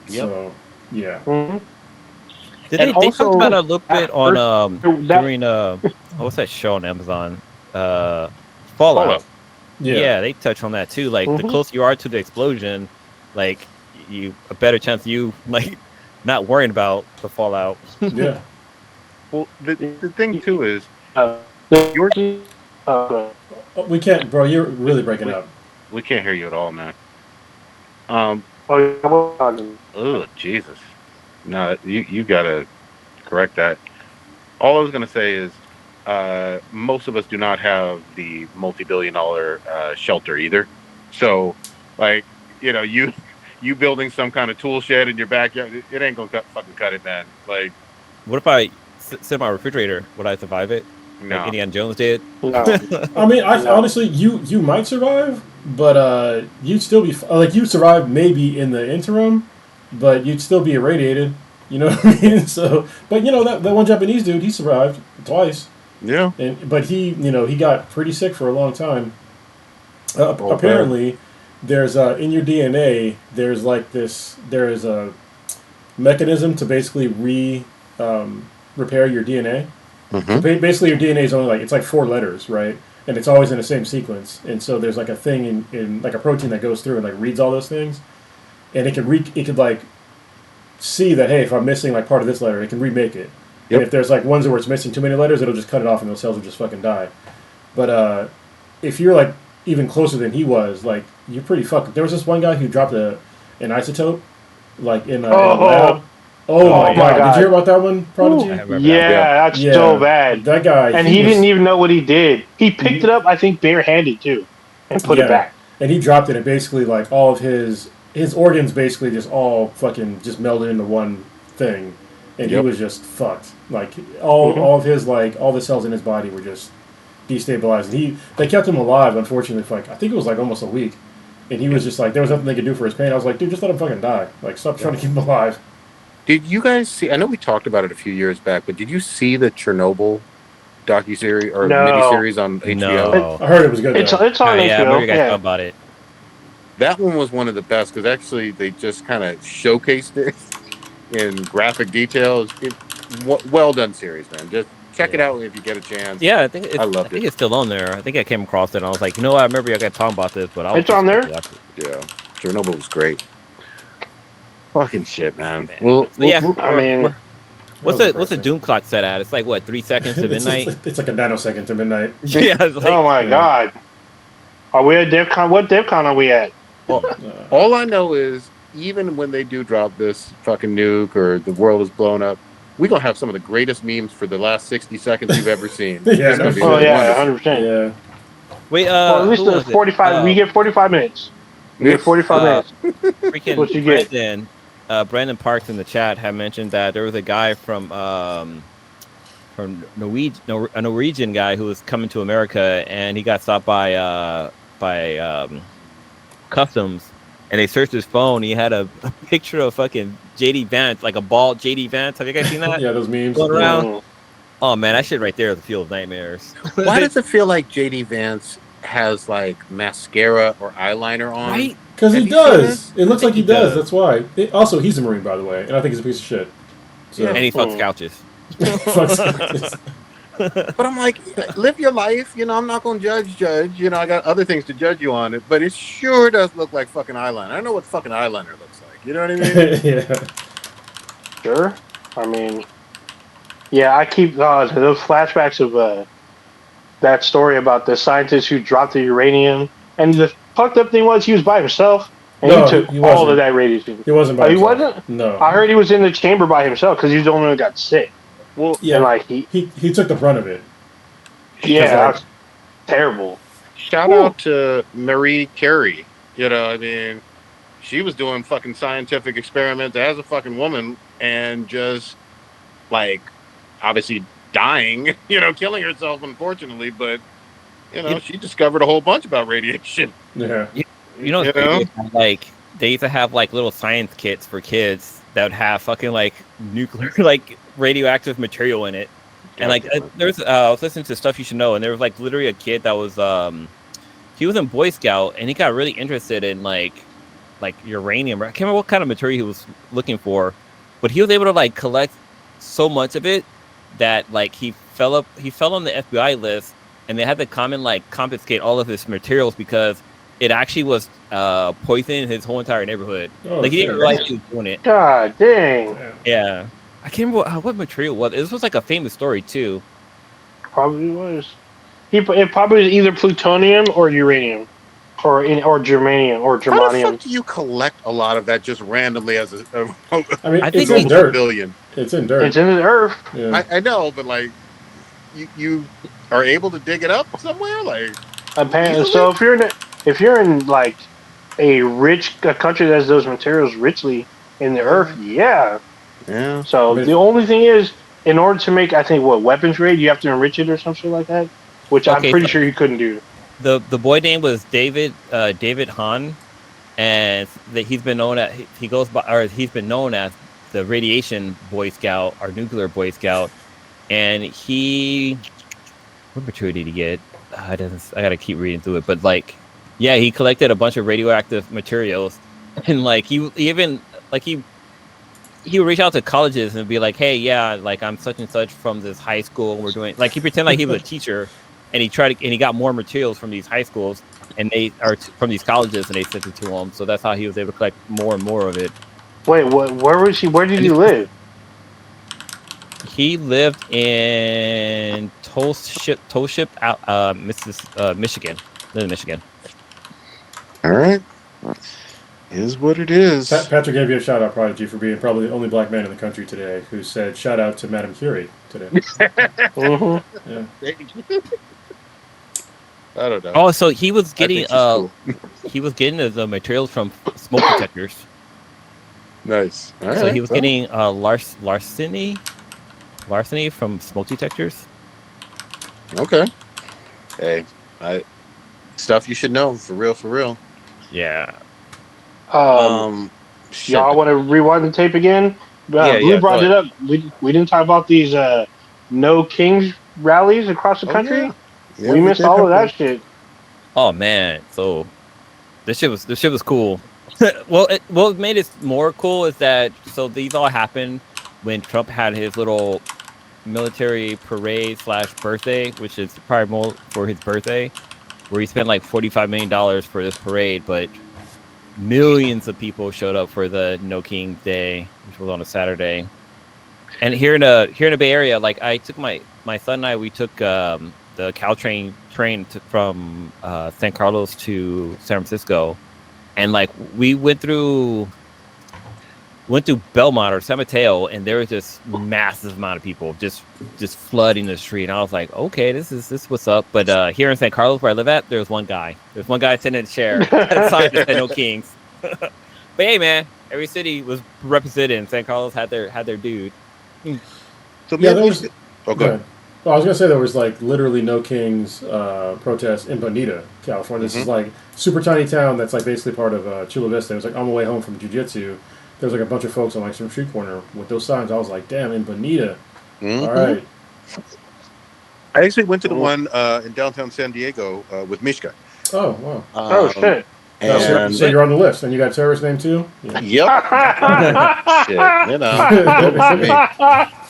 Yep. So, yeah. Did And they also, talk about a little bit on that- during what's that show on Amazon? Fallout. Yeah, they touch on that too. Like the closer you are to the explosion, like a better chance of you like not worrying about the fallout. Yeah. Well, the thing too is Your We can't, bro. You're really breaking up. we can't hear you at all, man. Oh Jesus! No, you gotta correct that. All I was gonna say is, most of us do not have the multi-billion-dollar shelter either. So, like, you building some kind of tool shed in your backyard, it ain't gonna fucking cut it, man. Like, What if I sit in my refrigerator? Would I survive it? no. Like Indiana Jones did? No. I mean, honestly, you might survive, but you'd still be like you'd survive maybe in the interim, but you'd still be irradiated. You know what I mean? So, but that one Japanese dude, he survived twice. Yeah. But he got pretty sick for a long time. Apparently, there's in your DNA, there's a mechanism to basically repair your DNA. Mm-hmm. Basically, your DNA is only it's like 4 letters, right? And it's always in the same sequence. And so there's like a thing in like a protein that goes through and like reads all those things, and it could like see that, hey, if I'm missing like part of this letter, it can remake it. Yep. And if there's like ones where it's missing too many letters, it'll just cut it off and those cells will just fucking die. But if you're like even closer than he was, like you're pretty fucked. There was this one guy who dropped an isotope like in a lab. Oh my god! Did you hear about that one, Prodigy? That's so bad. That guy, and he didn't even know what he did. He picked it up, I think, barehanded too, and put it back. And he dropped it, and basically, like all of his organs, basically just all fucking just melded into one thing, and he was just fucked. Like all of his all the cells in his body were just destabilized. And they kept him alive, unfortunately, for I think it was like almost a week, and he was just like there was nothing they could do for his pain. I was like, dude, just let him fucking die. Like, stop trying to keep him alive. Did you guys see? I know we talked about it a few years back, but did you see the Chernobyl docuseries or miniseries on HBO? No. I heard it was good. It's on HBO. I remember you guys talking about it. That one was one of the best because actually they just kind of showcased it in graphic detail. Well done series, man. Just check it out if you get a chance. Yeah, I think I loved it. It's still on there. I think I came across it and I was like, I remember you guys talking about this, but it's on there. Yeah, Chernobyl was great. Fucking shit, man. What's the doom clock set at? It's like what, 3 seconds to midnight? It's like a nanosecond to midnight. Yeah. Oh my god. Are we at DEFCON? What DEFCON are we at? Well, all I know is even when they do drop this fucking nuke or the world is blown up, we're gonna have some of the greatest memes for the last 60 seconds you've ever seen. 100%. Yeah. Wait, at least the 45. We get 45 minutes. We get 45 minutes. Freaking what you get? Brandon Parks in the chat had mentioned that there was a guy from Norwegian, a Norwegian guy who was coming to America, and he got stopped by customs, and they searched his phone. He had a picture of fucking JD Vance, like a bald JD Vance. Have you guys seen that? Yeah, those memes going around. Oh man, that shit right there is the field of nightmares. Why does it feel like JD Vance has like mascara or eyeliner on? Right? Because he does. It looks like he does. That's why. Also, he's a Marine, by the way, and I think he's a piece of shit. So. And he fucks couches. But I'm like, live your life. I'm not going to judge. I got other things to judge you on it. But it sure does look like fucking eyeliner. I know what fucking eyeliner looks like. You know what I mean? Yeah. Sure. I mean, yeah, I keep those flashbacks of that story about the scientist who dropped the uranium. And the fucked up thing was he was by himself. And he took all of that radiation. He wasn't by himself. He wasn't? No. I heard he was in the chamber by himself because he was the only one who got sick. Well, yeah, and like he took the brunt of it. Yeah, that's terrible. Shout out to Marie Curie. I mean, she was doing fucking scientific experiments as a fucking woman and just like obviously dying, killing herself unfortunately, but she discovered a whole bunch about radiation. Yeah. Like they used to have like little science kits for kids that would have fucking like nuclear like radioactive material in it. And like there's I was listening to Stuff You Should Know, and there was like literally a kid that was he was in Boy Scout and he got really interested in like uranium. I can't remember what kind of material he was looking for, but he was able to like collect so much of it that like he fell on the FBI list and they had to come and like confiscate all of his materials because it actually was poisoning his whole entire neighborhood. Oh, like he didn't shit. realize he was doing it. God dang. Damn. Yeah, I can't remember what material it was. This was like a famous story too. Probably was. It probably was either plutonium or uranium, or germanium or How the germanium. fuck do you collect a lot of that just randomly as I mean, I it's think in dirt. billion? It's in dirt. It's in the earth. Yeah. I know, but like, you are able to dig it up somewhere, like. Apparently, so if you're in like a country that has those materials richly in the earth, yeah. Yeah. So the only thing is, in order to make, I think, weapons grade, you have to enrich it or something like that, which I'm pretty sure you couldn't do. The boy name was David Hahn, and he's been known he's been known as the radiation Boy Scout or nuclear Boy Scout, and what material did he get? I gotta keep reading through it, but like, yeah, he collected a bunch of radioactive materials, and like he even like he would reach out to colleges and be like, hey, yeah, like I'm such and such from this high school. We're doing like he pretended like he was a teacher, and he got more materials from these high schools, and they are from these colleges, and they sent it to him. So that's how he was able to collect more and more of it. Wait, where was he? Where did he live? He lived in Michigan. Lived in Michigan. All right. Is what it is. Patrick gave you a shout out, Prodigy, for being probably the only black man in the country today who said shout out to Madame Curie today. Mm-hmm. Yeah. I don't know. Oh, so he was getting cool. he was getting the materials from smoke detectors. Nice. All So right, he was getting larceny from smoke detectors. Okay. Hey, stuff you should know for real. Yeah. Shit. Y'all want to rewind the tape again? Blue brought it up. We didn't talk about these No Kings rallies across the country. Yeah, we missed all of that shit. Oh man, so this shit was cool. What made it more cool is that these all happened when Trump had his little military parade / birthday, which is probably more for his birthday, where he spent like $45 million for this parade, but millions of people showed up for the No King Day, which was on a Saturday. And here in the Bay Area, like I took my son and I, we took the Caltrain train from San Carlos to San Francisco, and like we went through Belmont or San Mateo, and there was this massive amount of people just flooding the street. And I was like, okay, this is what's up. But here in San Carlos, where I live at, there's one guy sitting in a chair. That sign just said No Kings. But hey, man, every city was represented, and San Carlos had their dude. So Yeah, there was. Oh, go ahead. Well, I was gonna say there was like literally No Kings protest in Bonita, California. This is like super tiny town that's like basically part of Chula Vista. It was like on the way home from jiu-jitsu. There was like a bunch of folks on like some street corner with those signs. I was like, damn, in Bonita. All right. I actually went to the one in downtown San Diego with Mishka. Oh, wow. Oh shit. And So you're on the list, and you got a terrorist name too? Yeah. Yep. Shit, you know.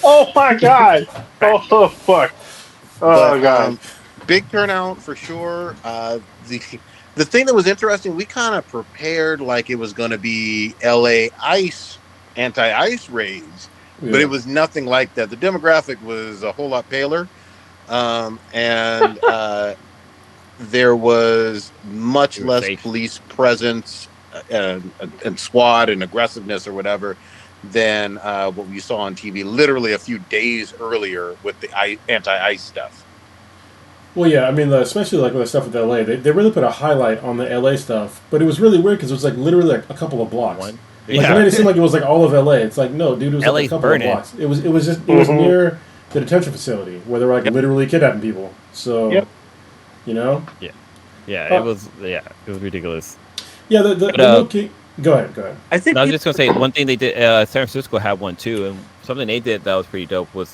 Oh my god. Oh fuck. Oh god. Big turnout for sure. The thing that was interesting, we kind of prepared like it was going to be LA anti-ice raids, but it was nothing like that. The demographic was a whole lot paler, and there was much less police presence and SWAT and aggressiveness or whatever than what we saw on TV literally a few days earlier with the anti-ice stuff. Well, yeah, I mean, especially like with the stuff with LA, they really put a highlight on the LA stuff, but it was really weird because it was like literally like a couple of blocks. Like, it made it seem like it was like all of LA. It's like, no, dude, it was like a couple of blocks. It was near the detention facility where they were like literally kidnapping people. So, you know, it was ridiculous. Yeah, the go ahead. I was just gonna say one thing they did. San Francisco had one too, and something they did that was pretty dope was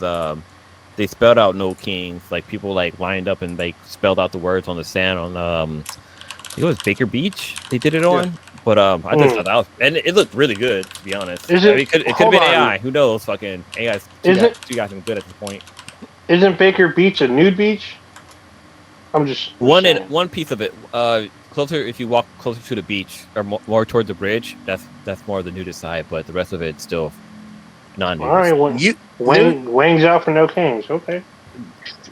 they spelled out No Kings. Like people like lined up and like spelled out the words on the sand on I think it was Baker Beach. They did it on, but I just thought that was, and it looked really good to be honest. It could have been AI. Who knows? Fucking AI's too goddamn good at this point. Isn't Baker Beach a nude beach? I'm just One saying. one piece of it. Closer if you walk closer to the beach or more towards the bridge. That's more of the nudist side, but the rest of it's still non-nudist. All right, well, You wings out for no kings. Okay.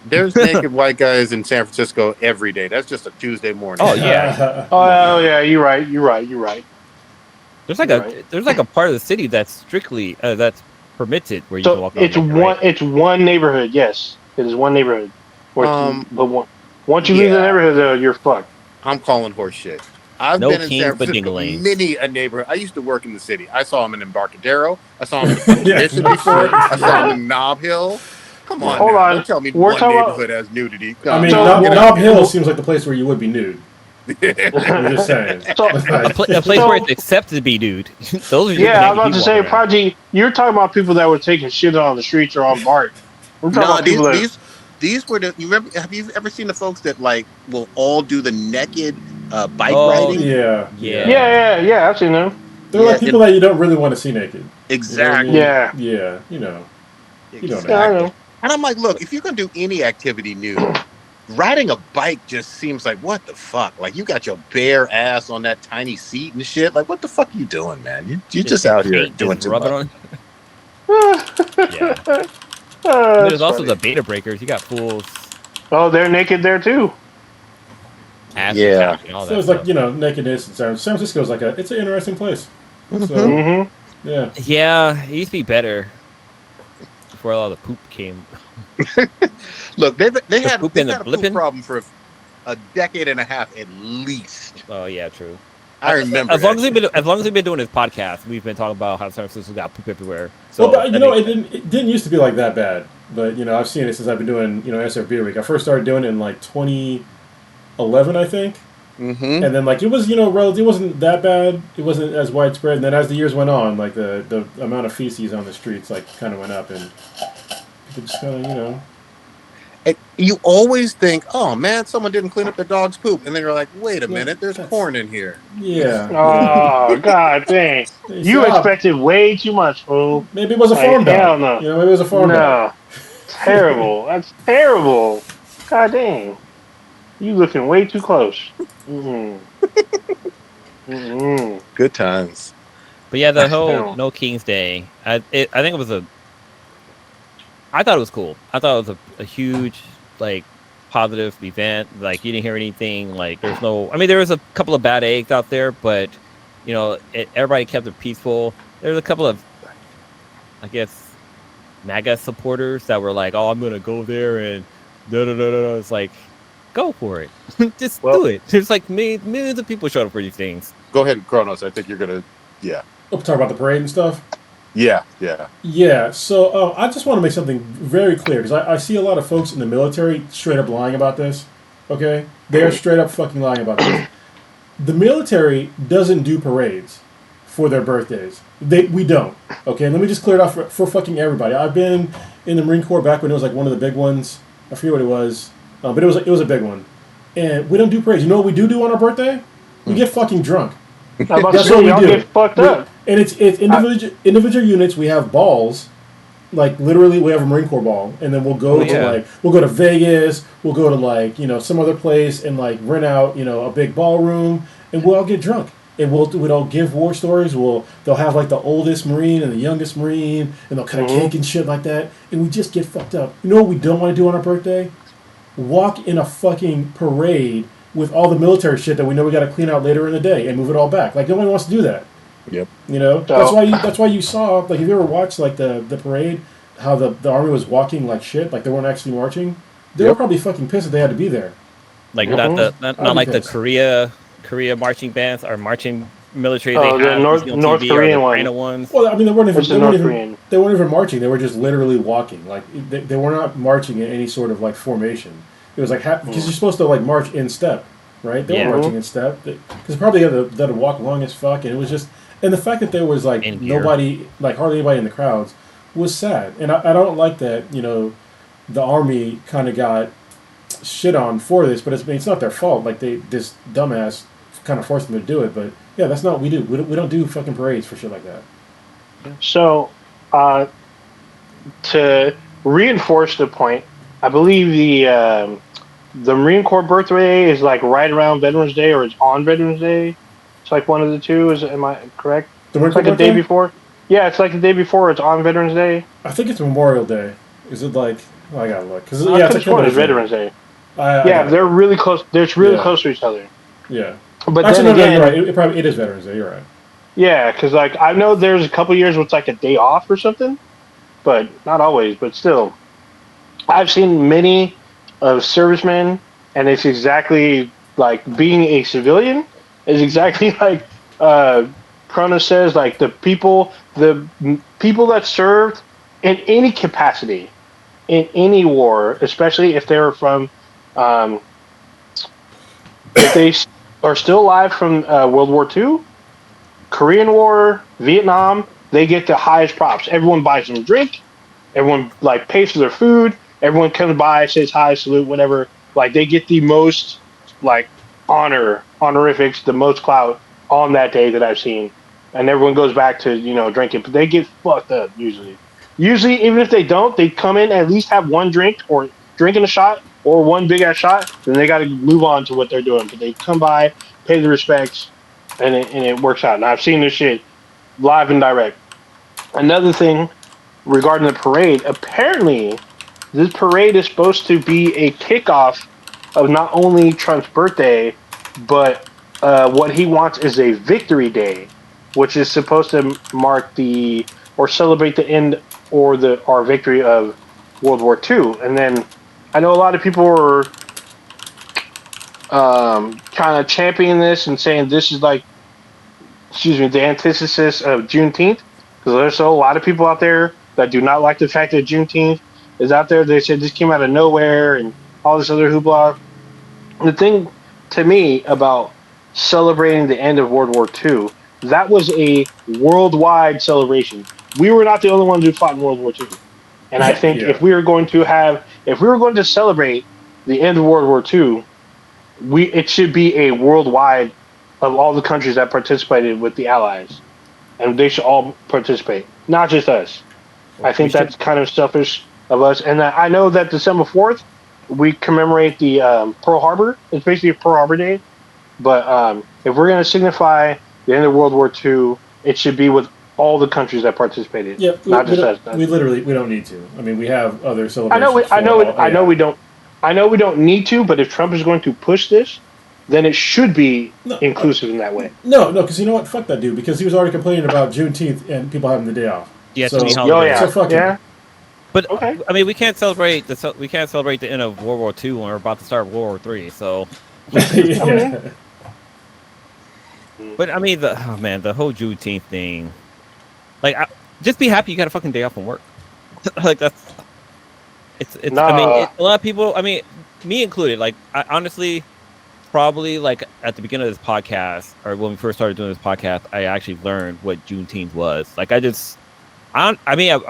there's naked white guys in San Francisco every day. That's just a Tuesday morning. Oh yeah, Oh yeah, you're right. there's like You're a right. there's like a part of the city that's strictly that's permitted where you can So walk around it's naked, one. right? It's one neighborhood. Yes, it is one neighborhood. But once you leave the Yeah, neighborhood, though, you're fucked. I'm calling horse shit. I've No been in kings San but Francisco, dingleings. many a neighborhood. I used to work in the city. I saw him in Embarcadero. I saw him in the First Yeah, Mission no before. shit. I saw him in Nob Hill. Come on Hold now. on. Don't tell me We're one talking about- neighborhood has nudity. I mean, So- Nob Hill seems like the place where you would be nude. I'm just saying. So- A place So- where it's accepted to be nude. Those are just Yeah, I was naked about to people say, walking around. Prodigy. You're talking about people that were taking shit on the streets or on BART. We're talking No, about people that. these were the. You remember? Have you ever seen the folks that like will all do the naked bike Oh, riding? Yeah. Yeah. I've seen them. They're like people that you don't really want to see naked. Exactly. You know what I mean? Yeah, you know. You don't know. Yeah, I know. And I'm like, look, if you're gonna do any activity nude, riding a bike just seems like what the fuck? Like you got your bare ass on that tiny seat and shit. Like what the fuck you doing, man? You just out here Paint, doing just too rub it much. on. Yeah. That's There's also funny. the beta breakers. You got fools, Oh, they're naked there too. ass Yeah. and all that So it's stuff. like, you know, nakedness. San Francisco is like it's an interesting place. So, Mm-hmm. yeah. Yeah, it used to be better before all the poop came. Look, they had poop they and the had a poop blipping? problem for a decade and a half at least. Oh yeah, true. I remember. As long as that we've been doing this podcast, we've been talking about how San Francisco got poop everywhere. So Well, but, you I know, think- it didn't used to be like that bad. But, you know, I've seen it since I've been doing, you know, SF Beer Week. I first started doing it in like 2011, I think. Mm-hmm. And then, like, it was, you know, it wasn't that bad. It wasn't as widespread. And then as the years went on, like, the amount of feces on the streets, like, kind of went up. And people just kind of, you know. And you always think, oh man, someone didn't clean up their dog's poop, and then you're like, wait a Yeah, minute, there's that's- corn in here. Yeah. Oh God dang! Hey, You stop. expected way too much, fool. Maybe it was a Like, farm dog. hell no. You know, maybe it was a farm dog. No, terrible. That's terrible. God dang! You looking way too close. Mm. Mm. Good times. But yeah, the whole Yeah. No King's Day. I think it was I thought it was cool. I thought it was a huge like positive event. Like you didn't hear anything. Like there's no. I mean, there was a couple of bad eggs out there, but you know, everybody kept it peaceful. There was a couple of, I guess, MAGA supporters that were like, "Oh, I'm gonna go there and da da da da." It's like, go for it. Just Well- do it. There's like millions of people showing up for these things. Go ahead, Kronos. I think you're gonna. Yeah. Oh, talk about the parade and stuff. Yeah. Yeah, so I just want to make something very clear because I see a lot of folks in the military straight up lying about this. Okay, they are straight up fucking lying about this. The military doesn't do parades for their birthdays. We don't. Okay, let me just clear it off for fucking everybody. I've been in the Marine Corps back when it was like one of the big ones. I forget what it was, but it was a big one. And we don't do parades. You know what we do on our birthday? We get fucking drunk. I'm about to That's say, what we y'all do. get fucked up. And it's individual units. We have balls, like literally we have a Marine Corps ball, and then we'll go we'll go to Vegas, we'll go to like, you know, some other place and like rent out, you know, a big ballroom, and we'll all get drunk. And we'll all give war stories. They'll have like the oldest Marine and the youngest Marine, and they'll cut a cake and shit like that, and we just get fucked up. You know what we don't want to do on our birthday? Walk in a fucking parade with all the military shit that we know we got to clean out later in the day and move it all back. Like nobody wants to do that. Yep. You know, that's why you saw, like, if you ever watched like the parade, how the army was walking like shit, like they weren't actually marching. They were probably fucking pissed that they had to be there. Like Mhm. not I'd be like the pissed. Korea marching bands or marching military. Oh, they the have North on North TV or Korean the one. China ones. Well, I mean, they weren't It's the North Korean. they weren't even marching. They were just literally walking. Like they were not marching in any sort of like formation. It was like because you're supposed to like march in step, right? They Yeah. were marching in step because probably had to walk long as fuck, and it was just. And the fact that there was like In gear. nobody, like hardly anybody in the crowds, was sad. And I don't like that, you know, the army kind of got shit on for this, but it's not their fault. Like this dumbass kind of forced them to do it. But yeah, that's not what we do. We don't do fucking parades for shit like that. So, to reinforce the point, I believe the Marine Corps birthday is like right around Veterans Day, or it's on Veterans Day. It's like one of the two. Am I correct? The Marine It's Corps like a day birthday? before. Yeah, it's like the day before. It's on Veterans Day. I think it's Memorial Day. Is it like? Oh, I gotta look. Cause I yeah, could it's have like sworn it's Veterans Veterans Day. Day. I Yeah, got they're it. really close. They're really Yeah, close to each other. yeah. But Actually, then no, again, you're right. It is Veterans Day. You're right. yeah, because like I know there's a couple years where it's like a day off or something, but not always. But still, I've seen many of servicemen, and it's exactly like being a civilian is exactly like uh, Cronus says. Like the people that served in any capacity in any war, especially if they're from, um, if they are still alive from World War II, Korean War, Vietnam, they get the highest props. Everyone buys them a drink. Everyone like pays for their food. Everyone comes by, says hi, salute, whatever. Like they get the most like honorifics, the most clout on that day that I've seen. And everyone goes back to drinking, but they get fucked up usually. Usually, even if they don't, they come in at least have one drink or drinking a shot or one big ass shot. Then they got to move on to what they're doing. But they come by, pay the respects, and it works out. And I've seen this shit live and direct. Another thing regarding the parade, apparently this parade is supposed to be a kickoff of not only Trump's birthday, but what he wants is a victory day, which is supposed to mark or celebrate the end or our victory of World War II. And then I know a lot of people are trying to champion this and saying this is like, excuse me, the antithesis of Juneteenth, because there's a lot of people out there that do not like the fact that Juneteenth is out there. They said this came out of nowhere and all this other hoopla. The thing to me about celebrating the end of World War II, that was a worldwide celebration. We were not the only ones who fought in World War II. And I think Yeah. if we were going to celebrate the end of World War II, it should be a worldwide of all the countries that participated with the Allies, and they should all participate, not just us. I think that's kind of selfish of us. And I know that December 4th we commemorate the Pearl Harbor. It's basically Pearl Harbor Day. But if we're going to signify the end of World War II, it should be with all the countries that participated, Yeah, not just us. we don't need to. I mean, we have other I celebrations. know. I know yeah. we don't. I know we don't need to. But if Trump is going to push this, then it should be inclusive in that way. No, because you know what? Fuck that dude. Because he was already complaining about Juneteenth and people having the day off. Yeah, so, too many Oh holidays. yeah, So fuck him. yeah. But Okay. I mean, we can't celebrate the end of World War II when we're about to start World War III. So, yeah. but I mean, the whole Juneteenth thing, like, just be happy you got a fucking day off from work. Like that's it's. Nah. I mean, a lot of people. I mean, me included. Like, I honestly, probably like at the beginning of this podcast or when we first started doing this podcast, I actually learned what Juneteenth was. Like, I'm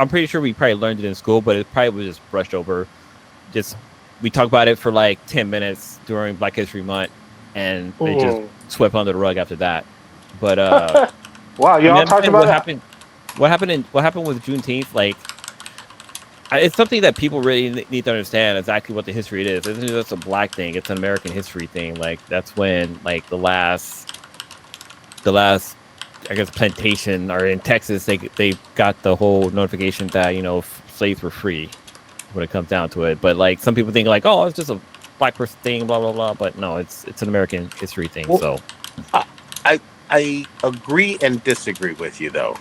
pretty sure we probably learned it in school, but it probably was just brushed over. Just we talked about it for like 10 minutes during Black History Month, and it just swept under the rug after that. But wow, y'all talked about what happened with Juneteenth? Like, it's something that people really need to understand exactly what the history it is. It's not just a black thing; it's an American history thing. Like, that's when like the last I guess plantation or in Texas they got the whole notification that slaves were free when it comes down to it. But like some people think like, oh, it's just a black person thing, blah blah blah. But no, it's an American history thing. Well, So I agree and disagree with you though.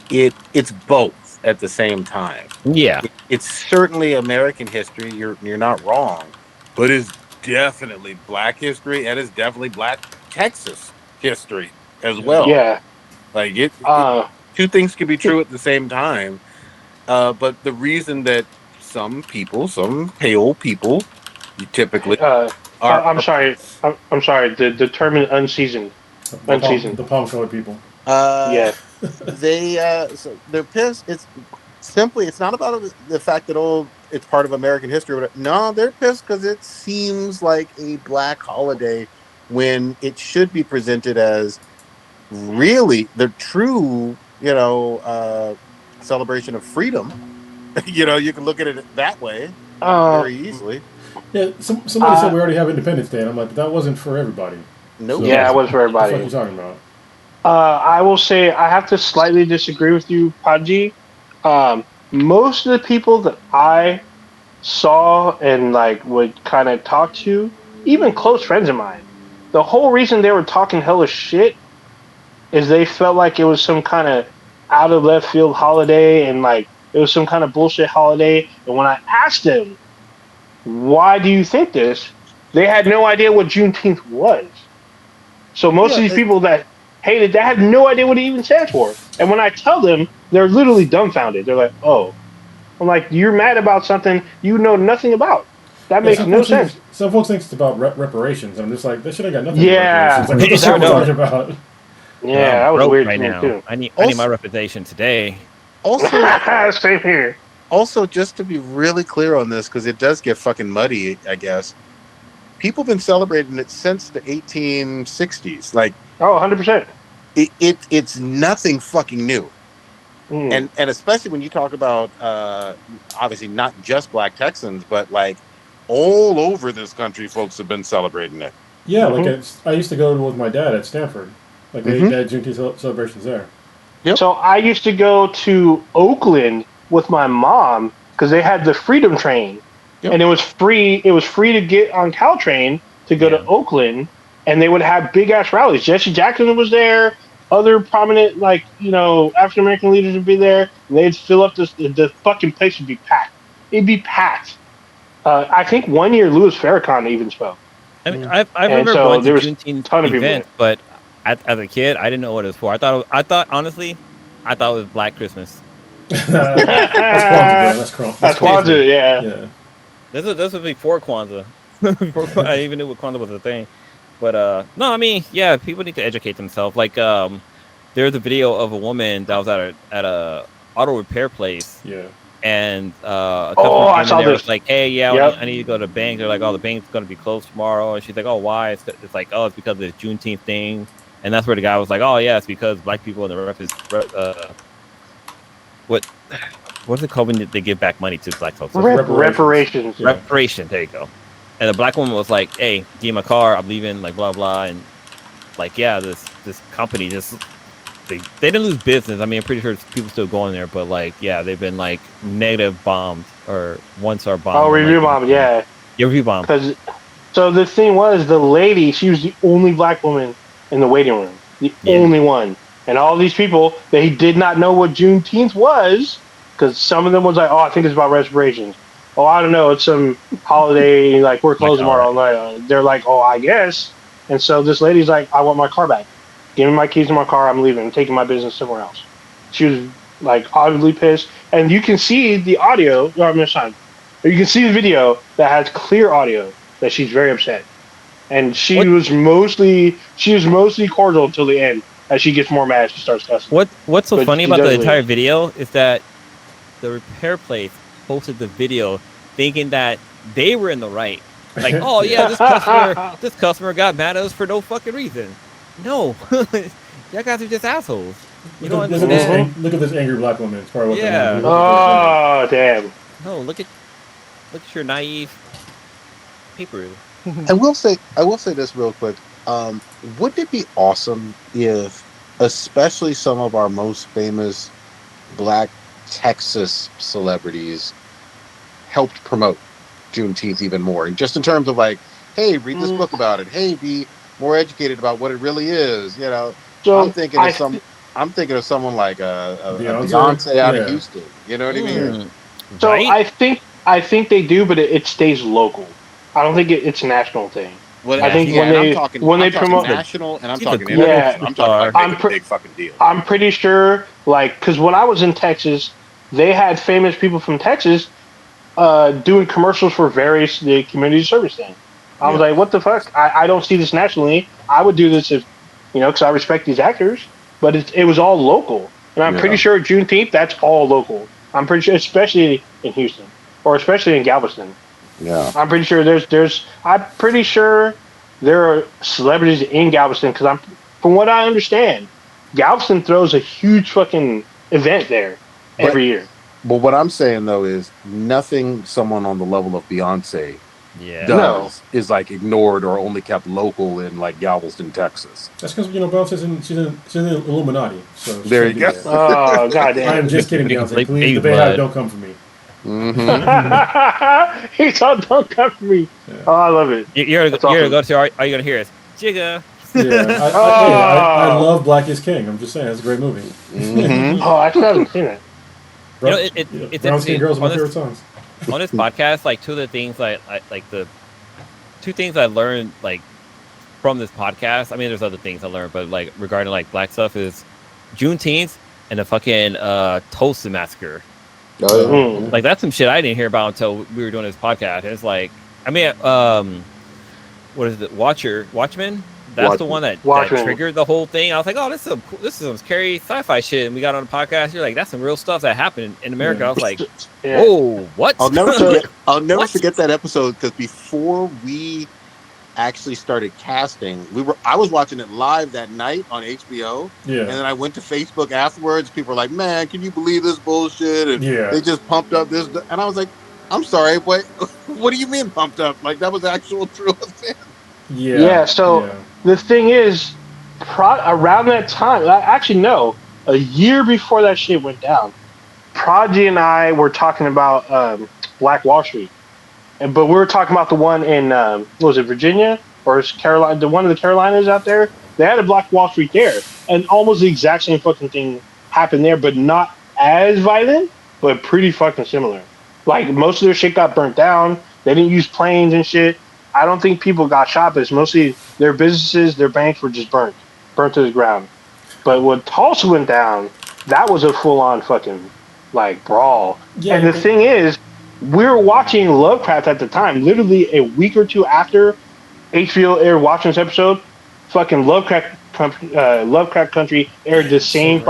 It's both at the same time. yeah, It's certainly American history. You're not wrong, but it's definitely Black history, and it's definitely Black Texas history as well. Yeah. Like two things can be true at the same time. But the reason that some pale people, you typically I'm sorry. I'm sorry. The term is unseasoned. Unseasoned. The palm colored people. Yeah. so they're pissed. It's not about the fact that it's part of American history. No, they're pissed because it seems like a black holiday when it should be presented as really the true, celebration of freedom. You can look at it that way very easily. Yeah, somebody said we already have Independence Day, and I'm like, but that wasn't for everybody. Nope. So, Yeah, it was for what the fuck are everybody. you talking about? I will say I have to slightly disagree with you, Prodigy. Most of the people that I saw and like would kind of talk to, even close friends of mine, the whole reason they were talking hella shit is they felt like it was some kind of out of left field holiday and like it was some kind of bullshit holiday. And when I asked them, why do you think this? They had no idea what Juneteenth was. So most Yeah, of these people that hated that had no idea what it even stands for. And when I tell them, they're literally dumbfounded. They're like, "Oh," I'm like, "You're mad about something you know nothing about. That Yeah, makes no sense." some folks think it's about reparations. I'm just like, that should have got nothing to do with Yeah, reparations. Like, what the Sure fuck was don't. talking about? yeah, I'm that was broke weird right to me now. too. I need my Also, representation today. also, Same here. also, just to be really clear on this, because it does get fucking muddy, I guess. People have been celebrating it since the 1860s. Like Oh, 100%. it's nothing fucking new. Mm. And especially when you talk about obviously not just Black Texans, but like all over this country, folks have been celebrating it. Yeah, like Hmm. I used to go with my dad at Stanford. Like Mm-hmm. they had Juneteenth celebrations there. Yep. So I used to go to Oakland with my mom because they had the Freedom Train, Yep. and it was free. It was free to get on Caltrain to go to Yeah. Oakland, and they would have big ass rallies. Jesse Jackson was there. Other prominent, like African American leaders would be there. And they'd fill up the fucking place would be packed. It'd be packed. I think one year Louis Farrakhan even spoke, I mean, Mm. I and remember so going to there was a Juneteenth ton of people there. events, but as a kid, I didn't know what it was for. I thought honestly, I thought it was Black Christmas. That's Kwanzaa, bro. That's That's Kwanzaa. Kwanzaa, yeah. Yeah. This was before Kwanzaa. Before I even knew what Kwanzaa was a thing. But no, I mean, yeah, people need to educate themselves. Like there's a video of a woman that was at a auto repair place, Yeah. and a Oh, customer I came in saw there this. was like, "Hey, yeah, Yep. I need to go to the bank." They're like, "Oh, the bank's gonna be closed tomorrow," and she's like, "Oh, why?" It's like, "Oh, it's because of the Juneteenth thing," and that's where the guy was like, "Oh, yeah, it's because Black people in the what's it called when they give back money to Black folks? Reparations. Yeah. Reparation. There you go." And the Black woman was like, "Hey, give me my car. I'm leaving." Like blah blah, and like yeah, this company just they didn't lose business. I mean, I'm pretty sure people still going there, but like yeah, they've been like negative bombed or 1-star bombed. Oh, on, review like, bomb, yeah. Yeah, review bomb. Because so the thing was, the lady, she was the only Black woman in the waiting room, the only one, and all these people, they did not know what Juneteenth was, because some of them was like, "Oh, I think it's about reparations." Oh, I don't know, it's some holiday, like we're closed tomorrow night. They're like, "Oh, I guess." And so this lady's like, "I want my car back. Give me my keys to my car. I'm leaving. I'm taking my business somewhere else." She was like audibly pissed, and you can see the audio. Or I'm sorry, you can see the video that has clear audio that she's very upset, and she was mostly cordial until the end. As she gets more mad, she starts cussing. What's so But funny she about does the leave. entire video is that the repair place posted the video thinking that they were in the right. Like, oh yeah, this customer got mad at us for no fucking reason. No, y'all guys are just assholes. You don't understand. Look at this angry Black woman. It's probably what Yeah. they mean. Oh damn! No, look at your naive paper. I will say this real quick. Wouldn't it be awesome if, especially some of our most famous Black Texas celebrities, helped promote Juneteenth even more, just in terms of like, hey, read this book about it. Hey, be more educated about what it really is. You know, So I'm thinking of someone like a Beyonce out of Houston. You know what I mean? So Right? I think they do, but it stays local. I don't think it's a national thing. Well, I think when they promote national and I'm He's a talking global international, I'm talking like make a big fucking deal. I'm pretty sure, like, because when I was in Texas, they had famous people from Texas doing commercials for the community service thing. I was like, what the fuck? I don't see this nationally. I would do this if, because I respect these actors, but it was all local. And I'm pretty sure Juneteenth, that's all local. I'm pretty sure, especially in Houston or especially in Galveston. Yeah. I'm pretty sure there are celebrities in Galveston because from what I understand, Galveston throws a huge fucking event there every year. But what I'm saying though is nothing someone on the level of Beyonce Yeah. does is like ignored or only kept local in like Galveston, Texas. That's because Beyonce she's in the Illuminati, so she There can't you do go. that. Oh, I goddamn. am just kidding, Making Beyonce. Please, the baby Bay Hive blood. don't come for me. Mm-hmm. He's all don't come for me. Yeah. Oh, I love it. You're That's gonna awesome. go to. Are you gonna hear us? Jigga. Yeah, I Oh. love Black is King. I'm just saying, it's a great movie. Mm-hmm. Oh, I still haven't seen it. You know, Brown it's Skin interesting. Girls are my On favorite this, songs. on this podcast, like two of the things I like the two things I learned like from this podcast. I mean, there's other things I learned, but like regarding like black stuff is Juneteenth and the fucking Tulsa massacre. Oh, yeah. Like that's some shit I didn't hear about until we were doing this podcast. And it's like, I mean, what is it? Watchmen. That's the one that triggered the whole thing. I was like, oh, this is some scary sci-fi shit. And we got on the podcast. You're like, that's some real stuff that happened in America. Yeah. I was like, Yeah. whoa, what? I'll never forget. I'll never What? forget that episode because before we actually started casting, I was watching it live that night on HBO, Yeah. and then I went to Facebook afterwards. People were like, "Man, can you believe this bullshit?" And Yeah. they just pumped up this, and I was like, "I'm sorry, what? What do you mean pumped up? Like that was actual true event." Yeah. Yeah, so the thing is, around that time, actually, no, a year before that shit went down, Prodigy and I were talking about Black Wall Street. But we were talking about the one in, what was it, Virginia? Or Carolina? The one of the Carolinas out there? They had a Black Wall Street there. And almost the exact same fucking thing happened there, but not as violent, but pretty fucking similar. Like, most of their shit got burnt down. They didn't use planes and shit. I don't think people got shot, but it's mostly their businesses, their banks were just burnt to the ground. But when Tulsa went down, that was a full-on fucking, like, brawl. Yeah, and the thing is, we were watching Lovecraft at the time. Literally a week or two after HBO aired watching this episode, fucking Lovecraft Country aired the same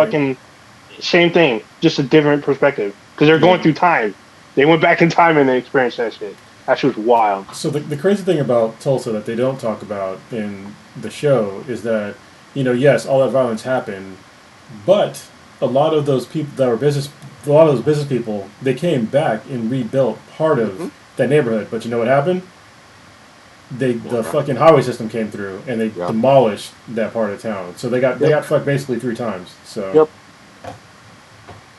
same thing, just a different perspective. Because they're going through time. They went back in time and they experienced that shit. That shit was wild. So the crazy thing about Tulsa that they don't talk about in the show is that, yes, all that violence happened, but a lot of those people that were a lot of those business people, they came back and rebuilt part of that neighborhood. But you know what happened? The fucking highway system came through and they demolished that part of town. So they got fucked basically 3 times. So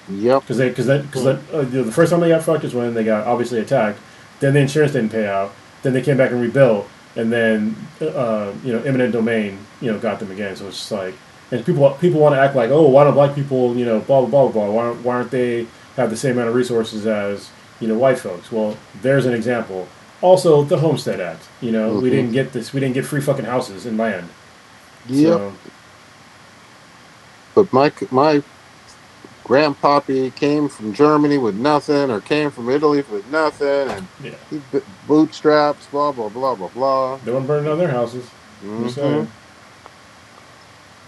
because the first time they got fucked is when they got obviously attacked. Then the insurance didn't pay out. Then they came back and rebuilt, and then eminent domain got them again. So it's just like, and people want to act like, oh, why don't black people blah blah blah blah, why aren't they have the same amount of resources as white folks? Well, there's an example. Also, the Homestead Act. We didn't get free fucking houses and land. Yep. So, but my grandpappy came from Germany with nothing, or came from Italy with nothing, and he bootstraps, blah blah blah blah blah. They weren't burning down their houses.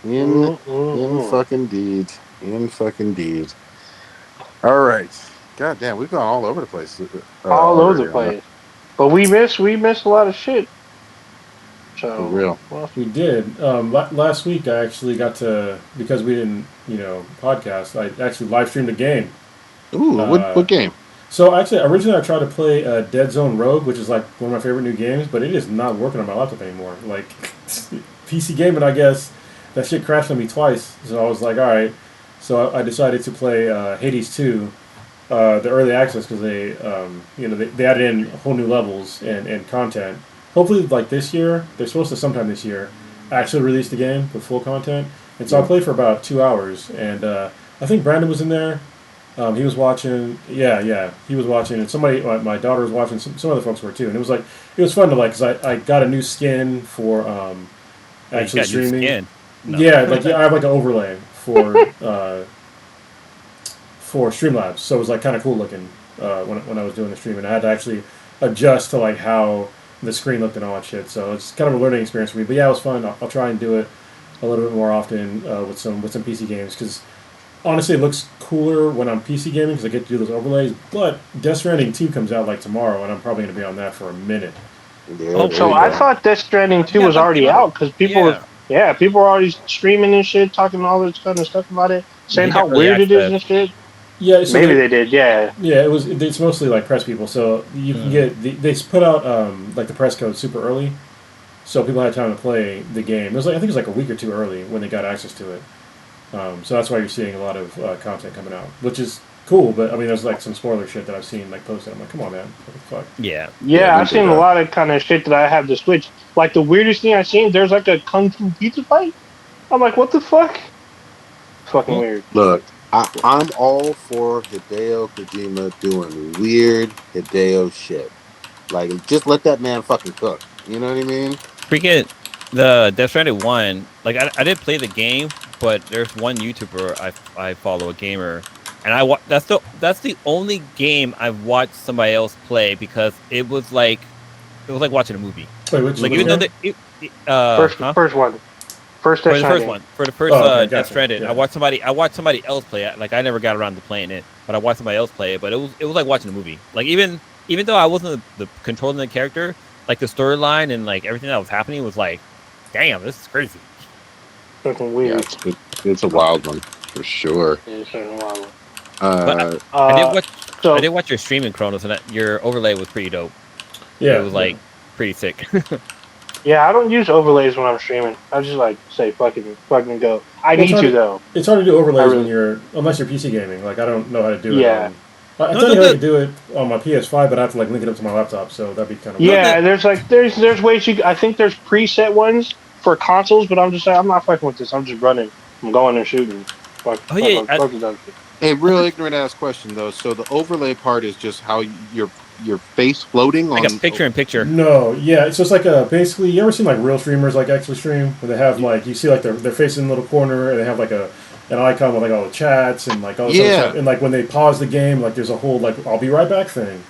In fucking deeds. In fucking deeds. All right. God damn, we've gone all over the place. All over the place. But we missed a lot of shit. So, for real. Well, we did. Last week I actually got to, because we didn't, podcast, I actually live streamed a game. Ooh, what game? So actually, originally I tried to play Dead Zone Rogue, which is like one of my favorite new games, but it is not working on my laptop anymore. Like, PC gaming, I guess, that shit crashed on me twice. So I was like, all right. So I decided to play Hades 2, the early access, because they added in whole new levels and content. Hopefully, like this year, they're supposed to sometime this year actually release the game with full content. And so I played for about 2 hours, and I think Brandon was in there. He was watching. Yeah, he was watching, and somebody, my daughter was watching. Some other folks were too, and it was fun to because I got a new skin for actually streaming. New skin? No. Yeah, I have like an overlay for Streamlabs, so it was like kind of cool looking when I was doing the stream, and I had to actually adjust to like how the screen looked and all that shit. So it's kind of a learning experience for me. But yeah, it was fun. I'll try and do it a little bit more often with some PC games, because honestly, it looks cooler when I'm PC gaming because I get to do those overlays. But Death Stranding 2 comes out like tomorrow, and I'm probably going to be on that for a minute. Yeah, so I thought Death Stranding 2 was already out because people were already streaming and shit, talking all this kind of stuff about it, saying how weird it is and shit. Yeah, so Maybe they did. Yeah. Yeah, it's mostly like press people. So you can get they put out like the press code super early, so people had time to play the game. It was like I think it was like a week or two early when they got access to it. So that's why you're seeing a lot of content coming out, which is cool. But I mean, there's like some spoiler shit that I've seen like posted. I'm like, come on, man, what the fuck? Yeah. Yeah, don't I've do seen a that. lot of kind of shit that I have to switch. Like the weirdest thing I've seen, there's like a kung fu pizza fight. I'm like, what the fuck? Fucking Well, weird. Look, I'm all for Hideo Kojima doing weird Hideo shit. Like, just let that man fucking cook. You know what I mean? freaking the Death Stranding 1. Like I did play the game, but there's one YouTuber I follow, a gamer, and that's the only game I've watched somebody else play because it was like watching a movie. Wait, which Like which even though game? First one. First for Death the first Stranding. one, for the first Oh, okay, Death gotcha. Stranding, Yeah. I watched somebody else play it. Like I never got around to playing it, but I watched somebody else play it. But it was like watching a movie. Like even though I wasn't the controlling the character, like the storyline and like everything that was happening was like, damn, this is crazy. Fucking Yeah, weird. it's a wild one for sure. Yeah, it's fucking wild. But I So did watch your streaming, Chronos, and your overlay was pretty dope. Yeah, It was like pretty sick. yeah, I don't use overlays when I'm streaming. I just like say fucking go. I Well, need to though. it's hard to do overlays really- when you're unless you're PC gaming. Like I don't know how to do it. Yeah. I No, tell you no, how no. to do it on my PS5, but I have to like link it up to my laptop, so that'd be kind of Yeah, there's ways I think there's preset ones for consoles, but I'm just saying I'm not fucking with this. I'm just running. I'm going and shooting. Fuck, Oh, yeah, fuck the dumb shit. A real ignorant ass question though. So the overlay part is just how your face floating on like a picture in picture. No, yeah, it's just like a basically. You ever seen like real streamers like Extra Stream where they have like you see like their face in the little corner and they have like an icon with like all the chats and like all this other Yeah. stuff. And like when they pause the game, like there's a whole like I'll be right back thing.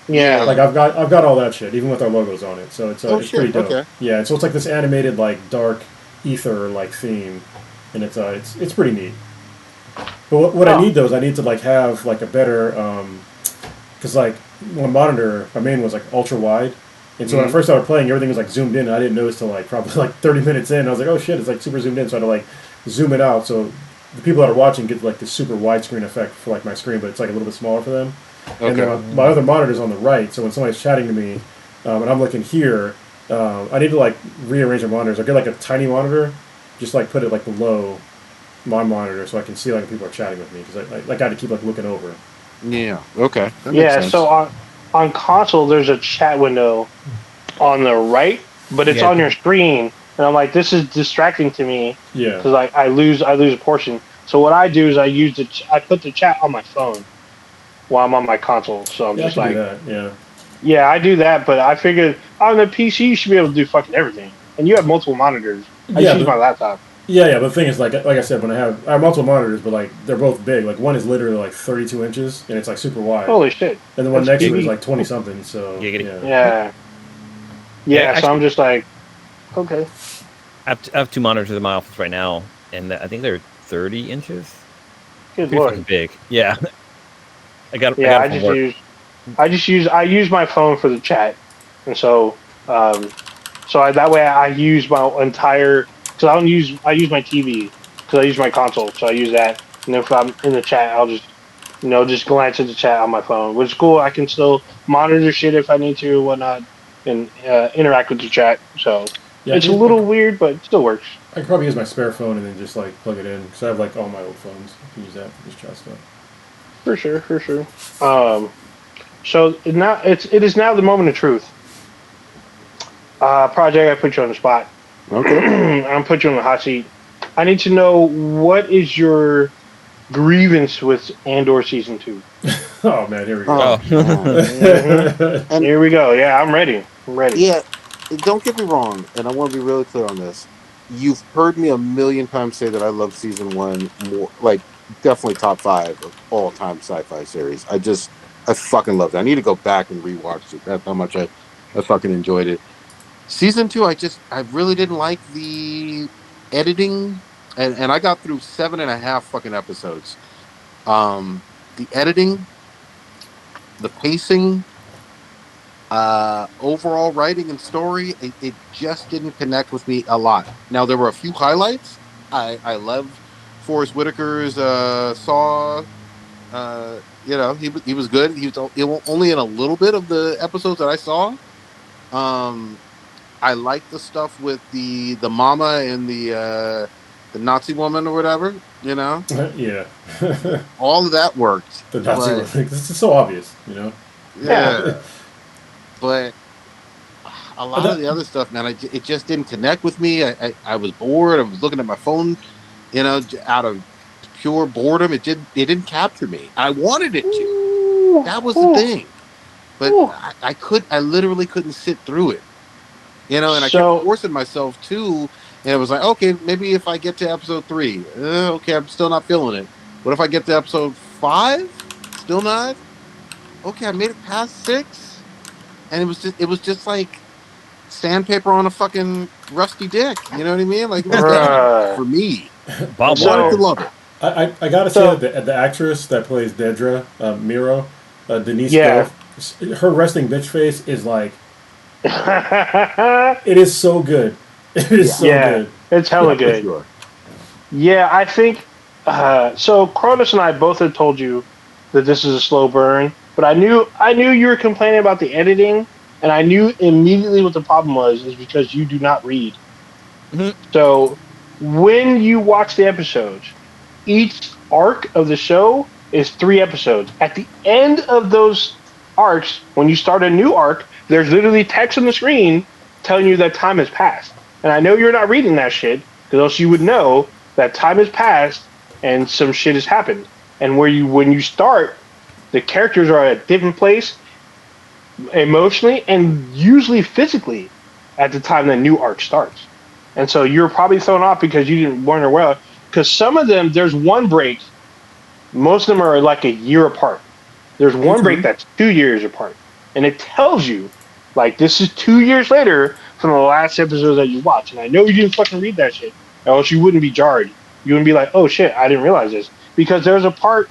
Yeah, Like I've got all that shit, even with our logos on it. So it's Oh, it's shit, pretty dope. okay. Yeah, so it's like this animated like dark ether like theme, and it's pretty neat. But what I need though is I need to like have like a better because like my monitor, my main was like ultra wide, and so when I first started playing, everything was like zoomed in. And I didn't notice till like probably like 30 minutes in. I was like, oh shit, it's like super zoomed in. So I had to like zoom it out so the people that are watching get like this super widescreen effect for like my screen, but it's like a little bit smaller for them. And Okay. then my other monitor's on the right, so when somebody's chatting to me and I'm looking here, I need to like rearrange the monitors. I get like a tiny monitor, just like put it like below my monitor so I can see like when people are chatting with me because I got to keep like looking over. Yeah. Okay. That makes yeah. sense. So on console, there's a chat window on the right, but it's Yeah. on your screen, and I'm like, this is distracting to me Yeah. because I lose a portion. So what I do is I put the chat on my phone while I'm on my console. So I'm Yeah, I just can like, do that. Yeah. yeah, I do that, but I figured on the PC you should be able to do fucking everything, and you have multiple monitors. I Yeah, just use but- my laptop. Yeah, but the thing is, like I said, when I have multiple monitors, but like they're both big. Like one is literally like 32 inches, and it's like super wide, Holy shit! and the one that's next to it TV. is like 20 something. So Giggity. Yeah, Yeah, so I'm just like, okay. I have two monitors in my office right now, and I think they're 30 inches. Good Pretty lord. fucking big. Yeah. Yeah, I got it from work. I use my phone for the chat, and so that way I use my entire because I use my TV because I use my console, so I use that. And if I'm in the chat, I'll just just glance at the chat on my phone, which is cool. I can still monitor shit if I need to or whatnot, and interact with the chat. So yeah, it's a little weird, but it still works. I could probably use my spare phone and then just like plug it in because I have like all my old phones. I can use that for just chat stuff. For sure. So it is now the moment of truth. Project, I put you on the spot. Okay. I'm put you on the hot seat. I need to know what is your grievance with Andor season 2. Oh man, here we go. Oh, Oh. And- Here we go. Yeah, I'm ready. Yeah, don't get me wrong, and I want to be really clear on this. You've heard me a million times say that I love season 1 more, like definitely top 5 of all time sci-fi series. I fucking loved it. I need to go back and rewatch it. That's how much I fucking enjoyed it. Season 2, I really didn't like the editing, and I got through 7.5 fucking episodes. The editing, the pacing, overall writing and story, it just didn't connect with me a lot. Now there were a few highlights. I loved Forrest Whitaker's Saw he was good. He was only in a little bit of the episodes that I saw. I like the stuff with the mama and the Nazi woman or whatever. Yeah. All of that worked. The Nazi But was like, this is so obvious, you know? Yeah. yeah, but a lot of That, the other stuff, man, it just didn't connect with me. I was bored. I was looking at my phone, out of pure boredom. It didn't capture me. I wanted it to. Ooh, That was the ooh, thing. But ooh. I literally couldn't sit through it. And I kept So, forcing myself to, and it was like, okay, maybe if I get to episode 3, okay, I'm still not feeling it. What if I get to episode 5? Still not? Okay, I made it past 6, and it was just like sandpaper on a fucking rusty dick. You know what I mean? Like, it was done bruh. for me. I Bomb wanted water. to So, love it. I gotta say so, that the actress that plays Dedra, Miro, Denise yeah. Gough, her resting bitch face is like, it is so good. It is Yeah, so Yeah, good. it's yeah, hella for good. sure. Yeah, I think so. Cronus and I both had told you that this is a slow burn, but I knew you were complaining about the editing, and I knew immediately what the problem was is because you do not read. Mhm. So when you watch the episodes, each arc of the show is 3 episodes. At the end of those arcs, when you start a new arc, there's literally text on the screen telling you that time has passed. And I know you're not reading that shit, because else you would know that time has passed and some shit has happened. And when you start, the characters are at a different place emotionally and usually physically at the time the new arc starts. And so you're probably thrown off because you didn't weren't aware. Because some of them, there's one break. Most of them are like a year apart. There's one break Mm-hmm. that's 2 years apart, and it tells you like this is 2 years later from the last episode that you watched. And I know you didn't fucking read that shit, or else you wouldn't be jarred. You wouldn't be like, "Oh shit, I didn't realize this." Because there's a part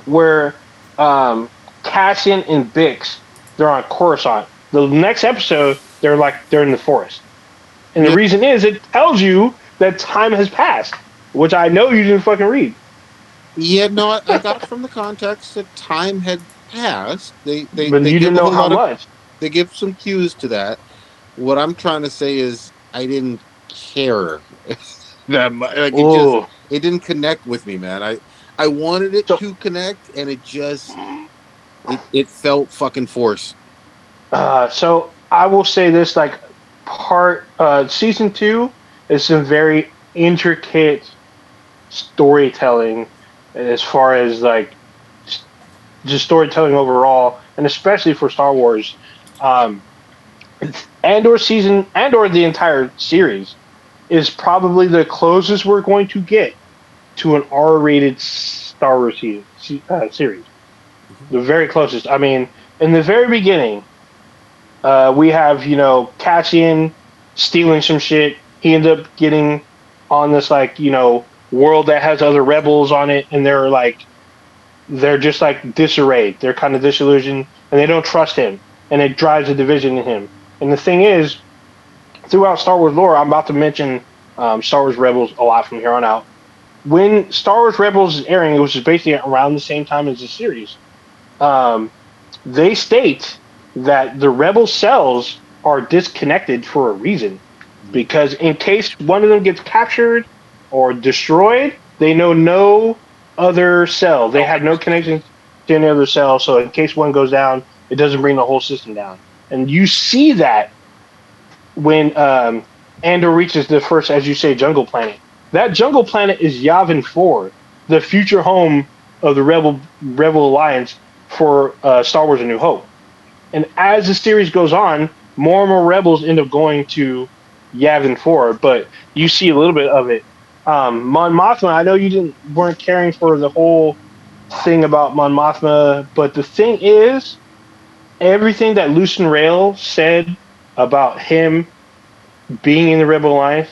where Cassian and Bix they're on Coruscant. The next episode, they're in the forest, and the Yeah, reason is it tells you that time has passed, which I know you didn't fucking read. yeah. No, I got from the context that time had passed. But They you give didn't a know whole how lot of much. they give some cues to that. What I'm trying to say is I didn't care that much. Like, Oh, it didn't connect with me, man. I wanted it so to connect, and it felt fucking forced. so I will say this: like season 2 is some very intricate storytelling as far as like just storytelling overall, and especially for Star Wars. Um, Andor, the entire series, is probably the closest we're going to get to an R-rated Star Wars series. The very closest. I mean, in the very beginning, we have Cassian stealing some shit. He ends up getting on this world that has other rebels on it, and they're just like disarrayed. They're kind of disillusioned, and they don't trust him, and it drives a division in him. And the thing is, throughout Star Wars lore, I'm about to mention Star Wars Rebels a lot from here on out. When Star Wars Rebels is airing, which is basically around the same time as the series, um, they state that the Rebel cells are disconnected for a reason. Because in case one of them gets captured or destroyed, they know no other cell. They have no connection to any other cell. So in case one goes down, it doesn't bring the whole system down. And you see that when Andor reaches the first, as you say, jungle planet. That jungle planet is Yavin 4, the future home of the Rebel Alliance for Star Wars: A New Hope. And as the series goes on, more and more rebels end up going to Yavin 4, but you see a little bit of it. Mon Mothma, I know you weren't caring for the whole thing about Mon Mothma, but the thing is, everything that Lucien Rail said about him being in the Rebel Alliance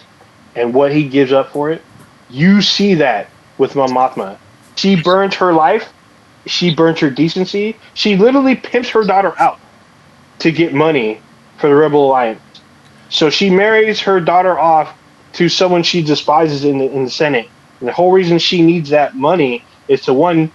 and what he gives up for it, you see that with Mon Mothma. She burns her life. She burns her decency. She literally pimps her daughter out to get money for the Rebel Alliance. So she marries her daughter off to someone she despises in the Senate. And the whole reason she needs that money is to one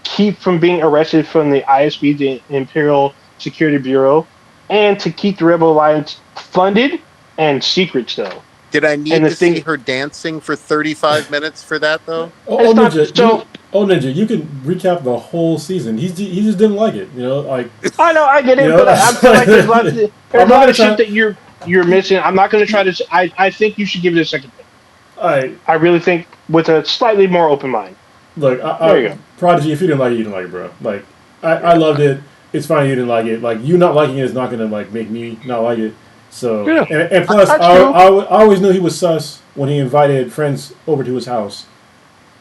keep from being arrested from the ISB, the Imperial Security Bureau, and to keep the Rebel Alliance funded and secret still. Did I And need the to see thing, her dancing for 35 minutes for that though? it's not so. Ninja, you can recap the whole season. He just didn't like it. Like I know, I get it, You know, but I feel like there's a I'm not lot gonna of shit that you're missing. I'm not going to try to. I think you should give it a second. I really think with a slightly more open mind. Look, There you go. Prodigy, if you didn't like it, you didn't like it, bro. Like, I loved it. It's fine you didn't like it. Like, you not liking it is not gonna like make me not like it. So, Yeah. and plus, That's I true. always knew he was sus when he invited friends over to his house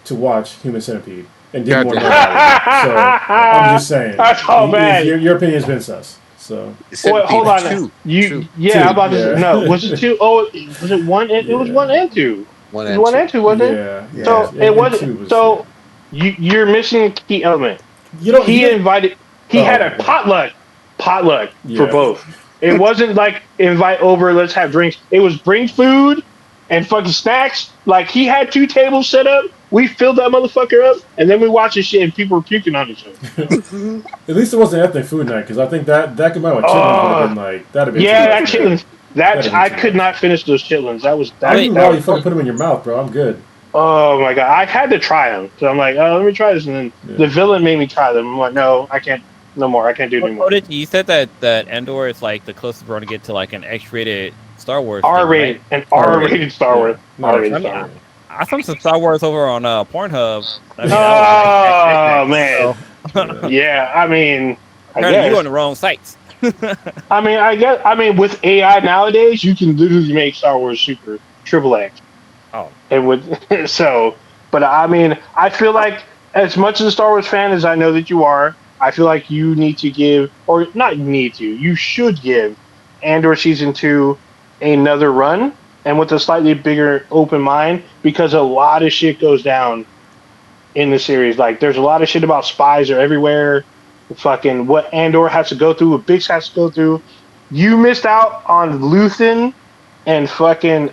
to watch Human Centipede and didn't want to know about it. So, I'm just saying. That's all bad. Your opinion's been sus. So, Wait, hold on. Two. I'm about to say, Yeah. no. Was it two? Oh, was it one? It was Yeah. 1 and 2. One It was and 1 two. and 2, wasn't it? yeah. So yeah. it And wasn't. two was- So you're missing a key element. you don't. He you don't- invited. He had a yeah. potluck Yeah. for both. It wasn't like invite over, let's have drinks. It was bring food and fucking snacks. Like he had 2 tables set up. We filled that motherfucker up, and then we watched this shit, and people were puking on each other. At least it wasn't ethnic food night because I think that combined with chitlins would have been like that'd have been Yeah, too that much, man. chitlins. That That'd I be too could much. not finish those chitlins. That was I that. didn't know you fucking put them in your mouth, bro. I'm good. Oh my god, I had to try them. So I'm like, oh, let me try this, and then Yeah. the villain made me try them. I'm like, no, I can't, no more. I can't do it anymore. You said that Andor is like the closest we're gonna get to like an X-rated Star Wars. thing, R-rated, right? an R-rated Star Wars. Yeah. R-rated I mean, Star Wars. I saw some Star Wars over on Pornhub. I mean, Oh man, Yeah. yeah. I mean, I apparently you guess. on the wrong sites. I mean, with AI nowadays, you can literally make Star Wars Super Triple X. Oh, And with so, but I mean, I feel like as much as a Star Wars fan as I know that you are, I feel like you need to give, or not need to, you should give Andor season 2 another run, and with a slightly bigger open mind, because a lot of shit goes down in the series. Like, there's a lot of shit about spies are everywhere. Fucking what Andor has to go through, what Bix has to go through. You missed out on Luthen and fucking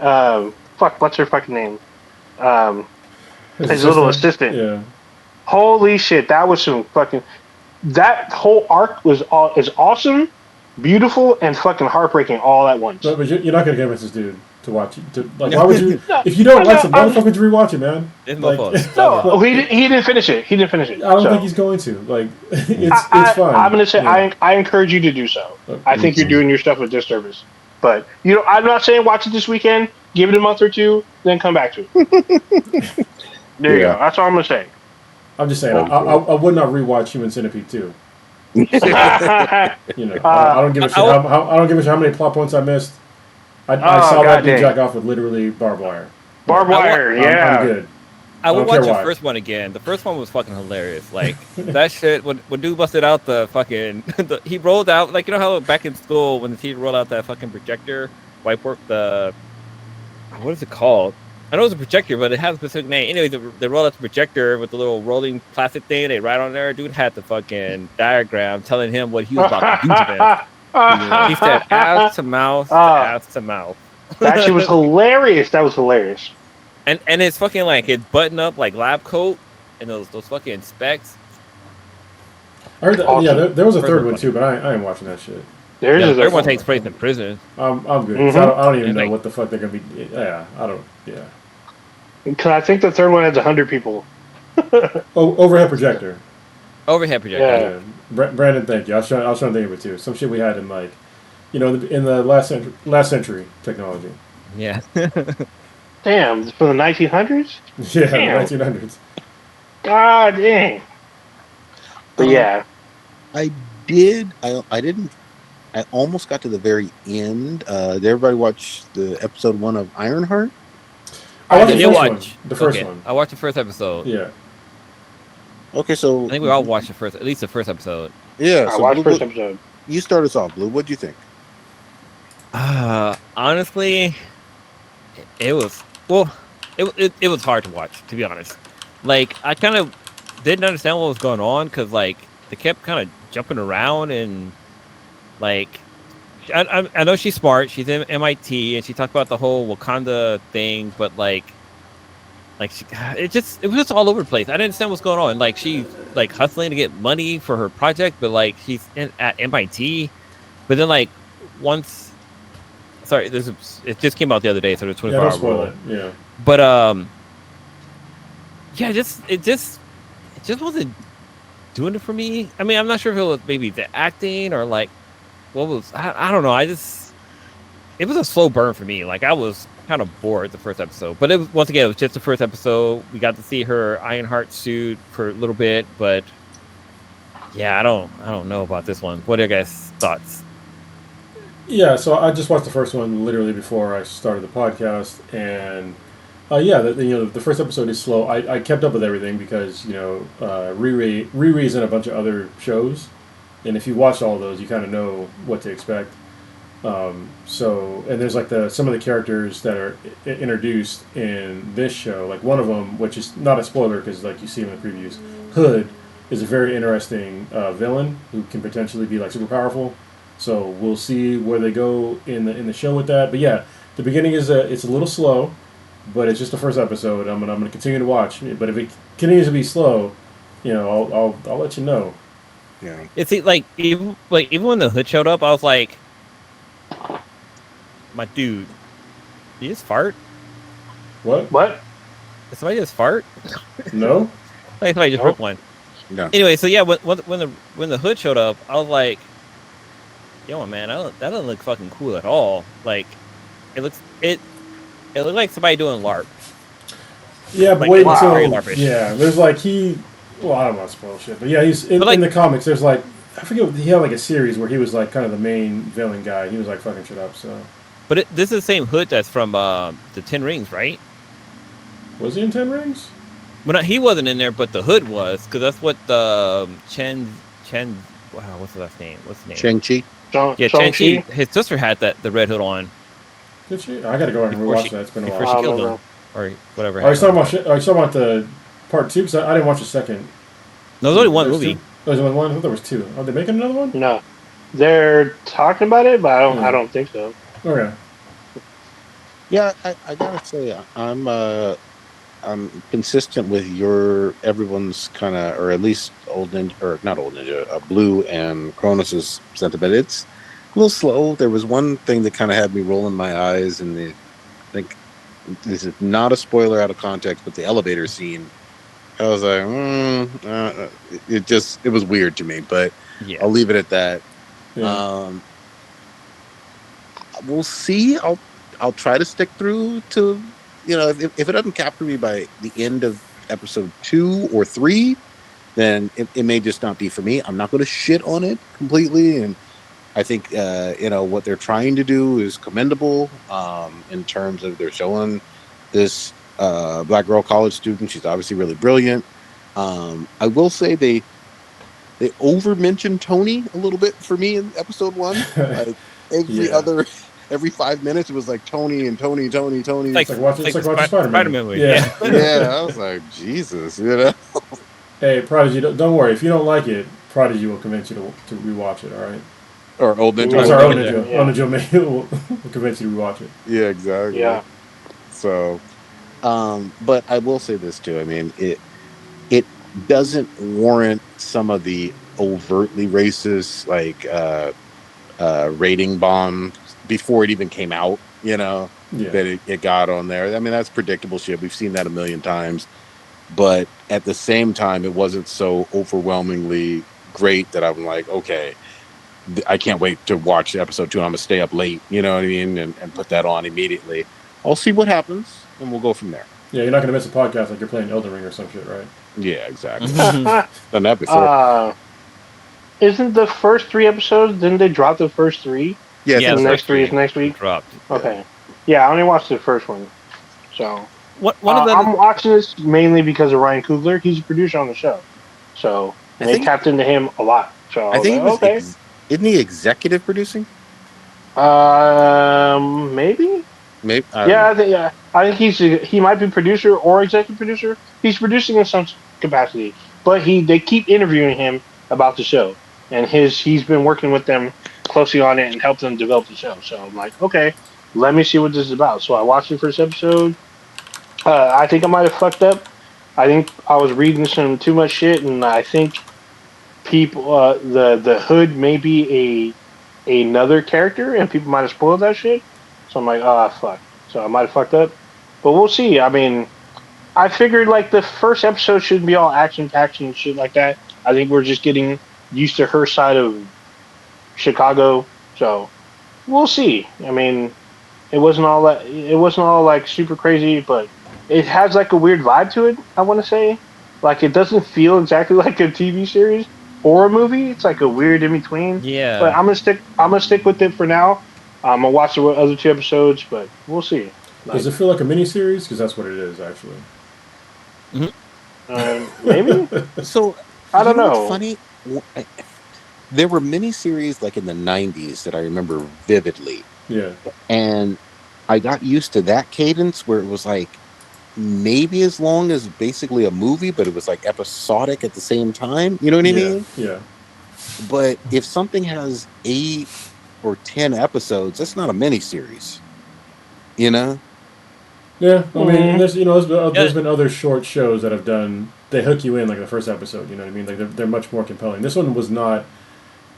what's her fucking name? His little assistant. Yeah. Holy shit, that was some fucking. That whole arc is awesome, beautiful, and fucking heartbreaking all at once. But you're not gonna convince this dude to watch it. Why would you? If you don't like something, why the fuck would you rewatch it, man? it's my fault. No, he didn't finish it. He didn't finish it. I don't So, think he's going to. Like, it's fine. I'm gonna say Yeah. I encourage you to do so. I think you're doing your stuff a disservice. But I'm not saying watch it this weekend. Give it a month or two, then come back to it. There you go. That's all I'm gonna say. I'm just saying. I would not rewatch Human Centipede 2. I don't give a shit. I don't give a shit how many plot points I missed. I saw that dude jack off with literally barbed wire. Barbed wire, yeah. I'm good. I would don't care watch the why. first one again. The first one was fucking hilarious. Like that shit when dude busted out the fucking he rolled out like you know how back in school when the teacher rolled out that fucking projector whiteboard what is it called? I know it's a projector, but it has a specific name. Anyway, they roll out the projector with the little rolling plastic thing. They write on there. Dude had the fucking diagram telling him what he was about to do to them. He said ass to mouth, ass to mouth. That shit was hilarious. That was hilarious. And it's fucking like his button up like lab coat and those fucking specs. I heard that, Awesome. yeah, there was a First third one. one too, but I ain't watching that shit. There's Yeah, a everyone takes place in prison. I'm good. Mhm. I don't even And, know like- what the fuck they're gonna be. Yeah, I don't. Yeah. because I think the third one has 100 people. Oh, overhead projector. Overhead projector. Yeah. Brandon, thank you. I was trying to think of it too. Some shit we had in like, in the last century technology. Yeah. Damn, from the 1900s. Yeah, Damn. the 1900s. God dang. But yeah, I didn't. I almost got to the very end. Did everybody watch the episode 1 of Ironheart? I watched did the you first watch one. The first okay, one. I watched the first episode. Yeah. Okay, so I think we all watched at least the first episode. yeah. I So watched Blue, first episode. you start us off, Blue. What do you think? Honestly, it was it was hard to watch, to be honest. Like I kind of didn't understand what was going on because like they kept kind of jumping around and like I know she's smart. She's in MIT and she talked about the whole Wakanda thing, but like Like it was just all over the place. I didn't understand what's going on. Like she's like hustling to get money for her project, but like she's at MIT. But then like once, sorry, it just came out the other day, so the 24-hour rule. Yeah. But yeah, it just wasn't doing it for me. I mean, I'm not sure if it was maybe the acting or like what was I don't know. It was a slow burn for me. Like I was kind of bored the first episode, but it was just the first episode. We got to see her Ironheart suit for a little bit, but yeah, I don't know about this one. What are your guys' thoughts? Yeah, so I just watched the first one literally before I started the podcast, and the first episode is slow. I kept up with everything because Riri's in a bunch of other shows, and if you watch all of those, you kind of know what to expect. And there's like some of the characters that are introduced in this show. Like one of them, which is not a spoiler because like you see him in the previews, Hood is a very interesting villain who can potentially be like super powerful. So we'll see where they go in the show with that. But yeah, the beginning it's a little slow, but it's just the first episode. I'm gonna continue to watch. But if it continues to be slow, I'll let you know. Yeah. It's like even when the Hood showed up, I was like, my dude, did you just fart? What? Did somebody just fart? No. Like somebody just ripped one. No. Anyway, so yeah, when the Hood showed up, I was like, yo, man, that doesn't look fucking cool at all. Like, it looked like somebody doing LARP. Yeah, but like, wait very until LARPish. yeah. There's like I don't want to spoil shit, but yeah, he's in the comics. There's like I forget, he had like a series where he was like kind of the main villain guy. He was like fucking shit up. So, but this is the same Hood that's from the 10 Rings, right? Was he in 10 Rings? Well, he wasn't in there, but the Hood was, because that's what the Chen. Wow, what's the last name? What's the name? Shang-Chi. Yeah, Shang-Chi. His sister had the red hood on. Did she? I gotta go ahead and rewatch that. It's been a while. Before she killed him, or whatever. Are you talking about the part 2? Because I didn't watch the second. No, there's only one movie. There's only one. I thought there was 2. Are they making another one? No, they're talking about it, but I don't think so. Okay. Yeah, I gotta say I'm consistent with everyone's kind of, or at least Blue and Cronus's sentiment. It's a little slow. There was one thing that kind of had me rolling my eyes, and I think this is not a spoiler out of context, but the elevator scene. I was like, it was weird to me, but yeah. I'll leave it at that. Yeah. We'll see. I'll try to stick through to, if it doesn't capture me by the end of episode 2 or 3, then it may just not be for me. I'm not going to shit on it completely, and I think what they're trying to do is commendable in terms of they're showing this black girl college student. She's obviously really brilliant. I will say they over mentioned Tony a little bit for me in episode 1. Like every 5 minutes it was like Tony and Tony. Like watching Spider-Man movie. Yeah. Yeah, I was like, Jesus, Hey, Prodigy, don't worry. If you don't like it, Prodigy will convince you to rewatch it, all right? Or Old Ninja. Old Ninja will convince you to rewatch it. Yeah, exactly. Yeah. So, but I will say this too. I mean, it doesn't warrant some of the overtly racist, like, rating bomb before it even came out, that it got on there. I mean, that's predictable shit. We've seen that a million times. But at the same time, it wasn't so overwhelmingly great that I'm like, okay, I can't wait to watch episode 2. I'm going to stay up late, you know what I mean? And put that on immediately. I'll see what happens, and we'll go from there. Yeah, you're not going to miss a podcast like you're playing Elden Ring or some shit, right? Yeah, exactly. Done that before. Isn't the first 3 episodes, didn't they drop the first 3? Yeah, the next 3 is next week? Dropped. Okay. Yeah, I only watched the first one. So I'm watching this mainly because of Ryan Coogler. He's a producer on the show. So they tapped into him a lot. So I think okay. Isn't he executive producing? Maybe. Maybe. I think he might be producer or executive producer. He's producing in some capacity, but they keep interviewing him about the show, and he's been working with them closely on it and helped them develop the show. So I'm like, okay, let me see what this is about. So I watched the first episode. I think I might have fucked up. I think I was reading some too much shit, and I think people, the hood may be another character, and people might have spoiled that shit. So I'm like, ah, fuck. So I might have fucked up, but we'll see. I mean, I figured like the first episode shouldn't be all action, and shit like that. I think we're just getting used to her side of Chicago, so we'll see. I mean, it wasn't all that. It wasn't all like super crazy, but it has like a weird vibe to it. I want to say, like it doesn't feel exactly like a TV series or a movie. It's like a weird in between. But Yeah. I'm gonna stick. I'm gonna stick with it for now. I'm gonna watch the other two episodes, but we'll see. Does Like, it feel like a miniseries? Because that's what it is, actually. maybe So, I you don't know what's know. funny? There were miniseries like in the 90s that I remember vividly. Yeah. And I got used to that cadence where it was like maybe as long as basically a movie, but it was like episodic at the same time. You know what I Yeah. mean? Yeah. But if something has 8 or 10 episodes, that's not a miniseries. You know? Yeah, I mean, Mm. there's there's Yeah. been other short shows that have done they hook you in like the first episode. You know what I mean? Like they're much more compelling. This one was not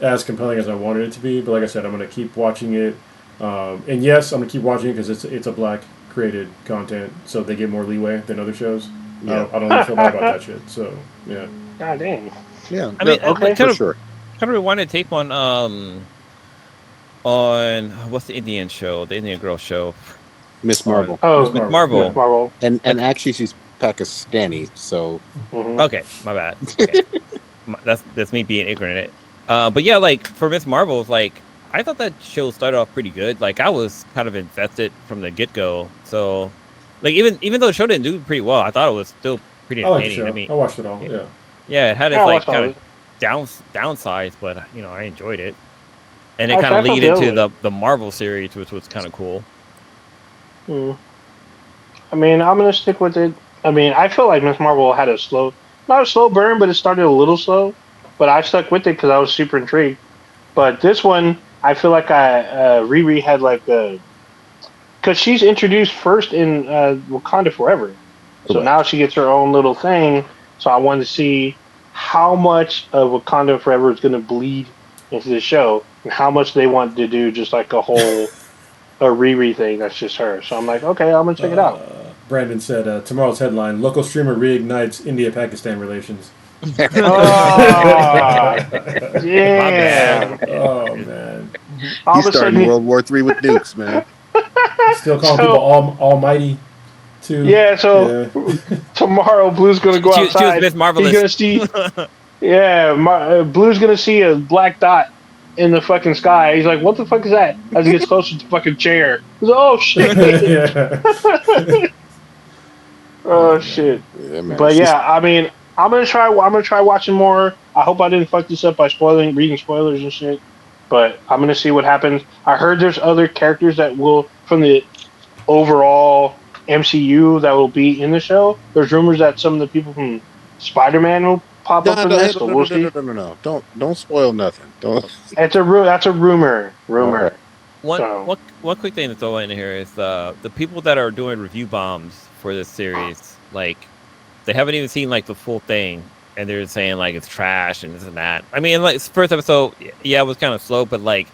as compelling as I wanted it to be, but like I said, I'm gonna keep watching it. And yes, I'm gonna keep watching it because it's a black created content, so they get more leeway than other shows. Yeah. I don't really feel bad about that shit. So yeah, God dang. Yeah. I mean, Okay. like, For sure. kind of rewind and take on what's the Indian show, the Indian girl show, Miss Marvel. Oh, Miss Marvel. Miss Marvel. And actually she's Pakistani, so Mhm. Okay, my bad. Okay. That's me being ignorant. But yeah, like for Miss Marvel, like I thought that show started off pretty good. Like I was kind of invested from the get go. So, like even though the show didn't do pretty well, I thought it was still pretty I like the entertaining. show. I mean, I watched it all. Yeah, yeah, it had its Yeah, I like watched all kind of of it. downsides, but I enjoyed it, and it I kind of felt lead the into other the Marvel series, which was kind of cool. way. I mean, I'm gonna stick with it. I mean, I feel like Miss Marvel had not a slow burn, but it started a little slow. But I stuck with it because I was super intrigued. But this one, I feel like Riri had like because she's introduced first in Wakanda Forever, so correct. now she gets her own little thing. So I wanted to see how much of Wakanda Forever is gonna bleed into the show, and how much they want to do just like a Riri thing that's just her. So I'm like, okay, I'm gonna check it out. Brandon said tomorrow's headline: local streamer reignites India-Pakistan relations. Oh, My bad. damn. Oh man, All He's of a starting sudden, World War III with nukes, man. still calling so people almighty too. yeah, so Yeah. tomorrow Blue's gonna go She was outside. Miss He's Marvelous. gonna see, yeah, Blue's gonna see a black dot in the fucking sky. He's like, "What the fuck is that?" As he gets closer to the fucking chair, he's like, "Oh shit, Yeah. oh shit." Yeah, man. But yeah, I mean, I'm gonna try. I'm gonna try watching more. I hope I didn't fuck this up by reading spoilers and shit. But I'm gonna see what happens. I heard there's other characters that will from the overall MCU that will be in the show. There's rumors that some of the people from Spider-Man will pop up in No, this, so we'll see. no. Don't spoil nothing. Don't. It's that's a rumor. All right. So One quick thing to throw in here is the people that are doing review bombs for this series, like they haven't even seen like the full thing, and they're saying like it's trash and this and that. I mean, like first episode, yeah, it was kind of slow, but like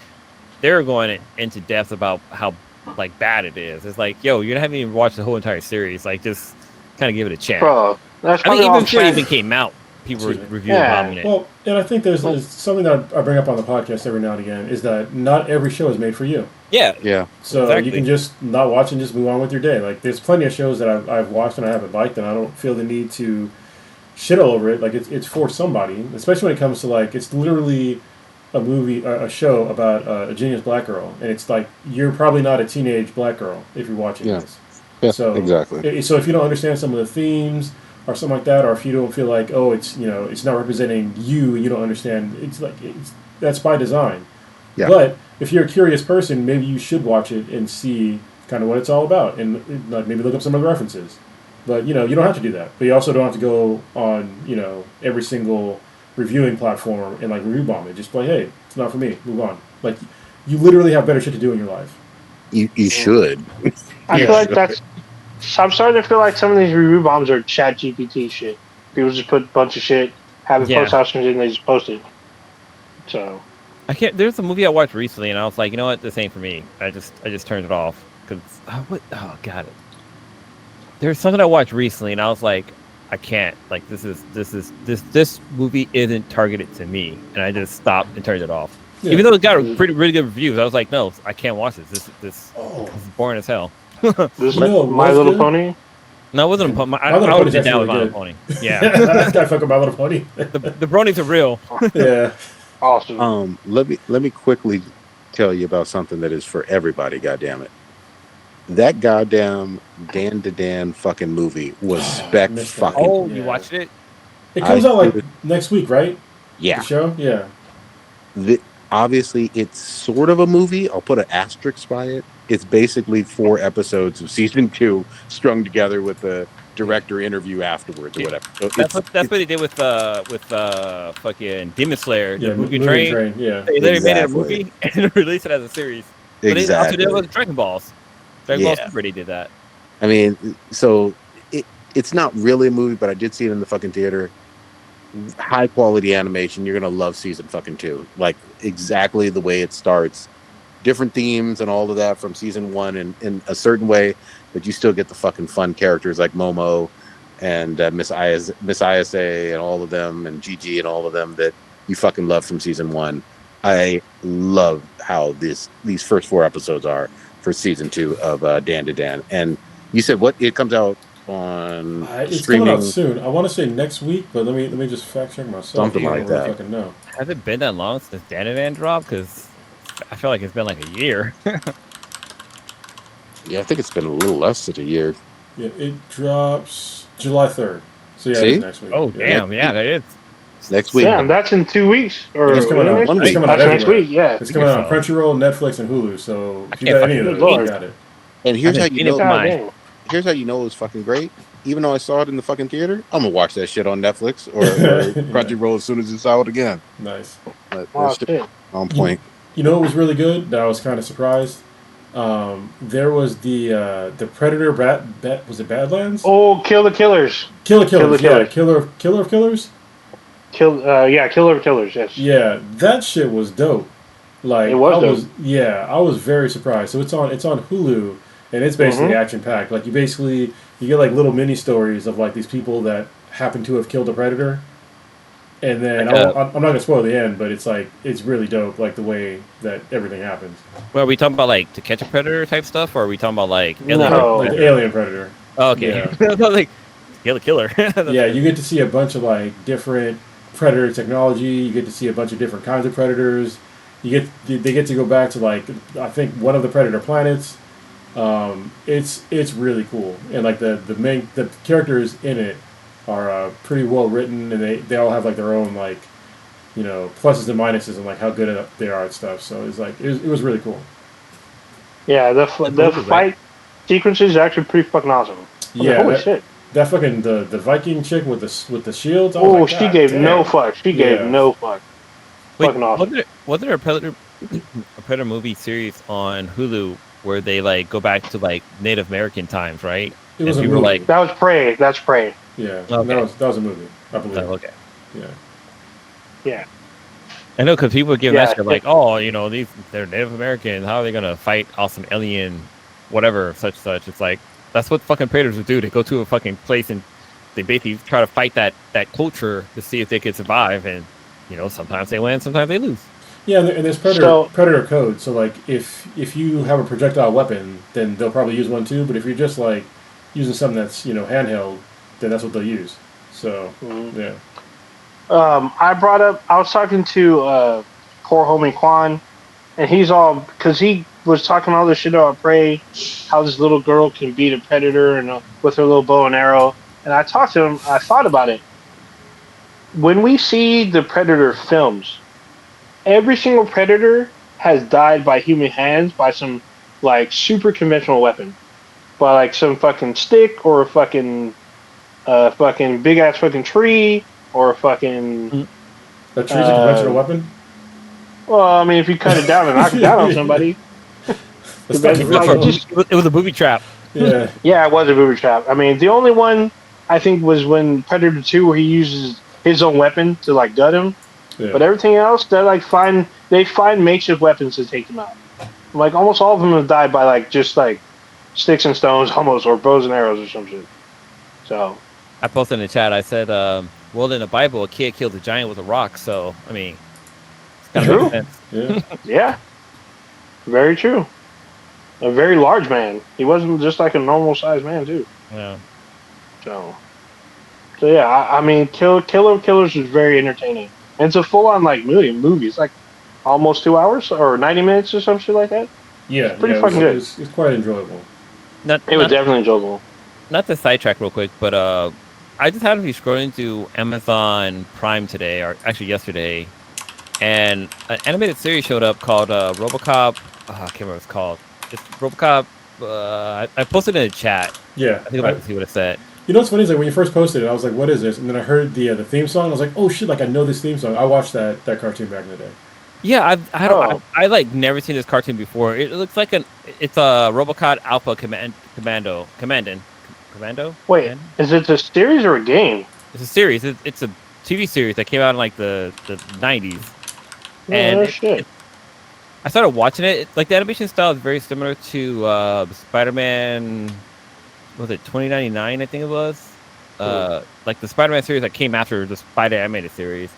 they're going into depth about how like bad it is. It's like, yo, you haven't even watched the whole entire series. Like, just kind of give it a chance. bro, that's I think probably all even I'm before it saying. even came out, people were Excuse me. reviewing Yeah. bombing it. Well, and I think there's something that I bring up on the podcast every now and again is that not every show is made for you. Yeah, Yeah. So Exactly. you can just not watch and just move on with your day. Like there's plenty of shows that I've watched and I haven't liked, and I don't feel the need to shit all over it. Like it's for somebody, especially when it comes to like it's literally a movie, a show about a genius black girl, and it's like you're probably not a teenage black girl if you're watching Yeah. this. Yeah, So exactly. So if you don't understand some of the themes or something like that, or if you don't feel like it's it's not representing you and you don't understand, that's by design. Yeah. But if you're a curious person, maybe you should watch it and see kind of what it's all about, and like maybe look up some of the references. But you don't have to do that. But you also don't have to go on every single reviewing platform and like review bomb it. Just like, hey, it's not for me. Move on. Like you literally have better shit to do in your life. You should. I Yeah. feel like So I'm starting to feel like some of these review bombs are chat GPT shit. People just put a bunch of shit, have the post options in, and they just post it. So I can't. There's a movie I watched recently, and I was like, you know what, this ain't for me. I just turned it off because oh god, there's something I watched recently, and I was like, I can't. Like this movie isn't targeted to me, and I just stopped and turned it off. Yeah. Even though it got really good reviews, I was like, no, I can't watch this. This is boring as hell. This My Little Pony. No, it wasn't a pony. I would have been down with My Little Pony. Yeah, I fuck with My Little Pony. the bronies are real. Yeah. Awesome. Let me quickly tell you about something that is for everybody. Goddamn it! That goddamn Dan to Dan fucking movie was spec fucking. Oh, you watched it? It comes out like next week, right? Yeah. The show, yeah. Obviously, it's sort of a movie. I'll put an asterisk by it. It's basically 4 episodes of season 2 strung together with the director interview afterwards or whatever. So that's what they did with fucking Demon Slayer, the movie Train. Yeah, they made it a movie and released it as a series. But they also did it with Dragon Balls. Dragon Ball Super did that. I mean, so it's not really a movie, but I did see it in the fucking theater. High quality animation. You're gonna love season fucking 2. Like exactly the way it starts. Different themes and all of that from season 1 in a certain way, but you still get the fucking fun characters like Momo and Miss Isa and all of them and Gigi and all of them that you fucking love from season 1. I love how these first 4 episodes are for season 2 of Dan to Dan. And you said what? It comes out on it's streaming coming out soon. I want to say next week, but let me just fact check myself. Something like that. Fucking know. Has it been that long since Dan to Dan dropped? Because I feel like it's been like a year. Yeah, I think it's been a little less than a year. Yeah, it drops July 3rd. So yeah, See? It's next week. Oh damn, yeah, that is. Next week. Damn, that's in 2 weeks. Or it's coming out. That's next week. Yeah, it's coming out on Crunchyroll, Netflix, and Hulu. So if you got any of those, you got it. And here's how you know. Here's how you know it was fucking great. Even though I saw it in the fucking theater, I'm gonna watch that shit on Netflix or Crunchyroll as soon as it's out again. Nice. On point. You know what was really good? That I was kind of surprised. There was the Predator. Was it Badlands? Oh, Kill the Killers. Killer of Killers. Killer of Killers. Killer of Killers. Yes. Yeah, that shit was dope. Like it was dope. I was very surprised. So it's on Hulu, and it's basically action packed. Like you get like little mini stories of like these people that happen to have killed a predator. And then I'm not gonna spoil the end, but it's really dope, like the way that everything happens. Well, are we talking about like To Catch a Predator type stuff, or are we talking about like Alien Predator? Oh, okay, yeah. Like Kill the Killer. Yeah, you get to see a bunch of like different predator technology. You get to see a bunch of different kinds of predators. They get to go back to like I think one of the predator planets. It's really cool, and like the characters in it are pretty well written, and they all have like their own like pluses and minuses and like how good they are at stuff. So it was really cool. Yeah, the fight sequences are actually pretty fucking awesome. Holy shit! That fucking the Viking chick with the shields. Oh, she gave no fuck. She gave no fuck. Wait, fucking awesome. Was there a Predator movie series on Hulu where they like go back to like Native American times, right? It was a movie. Like, that was Prey. That's Prey. Yeah, okay. that was a movie, I believe. Oh, okay. Yeah. I know because people give that shit like, oh, they're Native American. How are they gonna fight awesome alien, whatever, such? It's like that's what fucking predators would do. They go to a fucking place and they basically try to fight that culture to see if they could survive. And sometimes they win, sometimes they lose. Yeah, and there's predator code. So like if you have a projectile weapon, then they'll probably use one too. But if you're just like using something that's handheld, then that's what they'll use. So yeah. I was talking to poor homie Quan, and he's all because he was talking all this shit about Prey, how this little girl can beat a predator and with her little bow and arrow. And I talked to him. I thought about it. When we see the Predator films, every single predator has died by human hands by some like super conventional weapon, by like some fucking stick or a fucking big ass fucking tree or a fucking. A tree's a conventional weapon. Well, I mean, if you cut it down and knock it down on somebody, it was a booby trap. Yeah. Yeah, it was a booby trap. I mean, the only one I think was when Predator 2, where he uses his own weapon to like gut him. Yeah. But everything else, they find makeshift weapons to take them out. Like almost all of them have died by like just like sticks and stones, almost, or bows and arrows or some shit. So I posted in the chat. I said, well, in the Bible, a kid killed a giant with a rock. So I mean, it's kind of True. makes sense. Yeah. yeah, very true. A very large man. He wasn't just like a normal sized man too. Yeah. So yeah, I mean, Killer of Killers is very entertaining. And it's a full on like movie. It's like almost 2 hours or 90 minutes or some shit like that. Yeah. Pretty yeah, fucking good. It's quite enjoyable. It was definitely enjoyable. Not to sidetrack real quick, but I just happened to be scrolling through Amazon Prime today, or actually yesterday, and an animated series showed up called RoboCop. I can't remember what it's called. It's RoboCop. I posted it in the chat. Yeah. I think I'm about to see what it said. You know what's funny is like when you first posted it, I was like, "What is this?" And then I heard the theme song. I was like, "Oh shit! Like I know this theme song. I watched that cartoon back in the day." Yeah, I like never seen this cartoon before. It looks like it's a RoboCop Alpha Commando. Wait, is it a series or a game? It's a series. It's a TV series that came out in like the 90s. Oh, And shit. I started watching it. Like the animation style is very similar to Spider-Man. Was it 2099? I think it was. Like the Spider-Man series that came after the Spider animated series.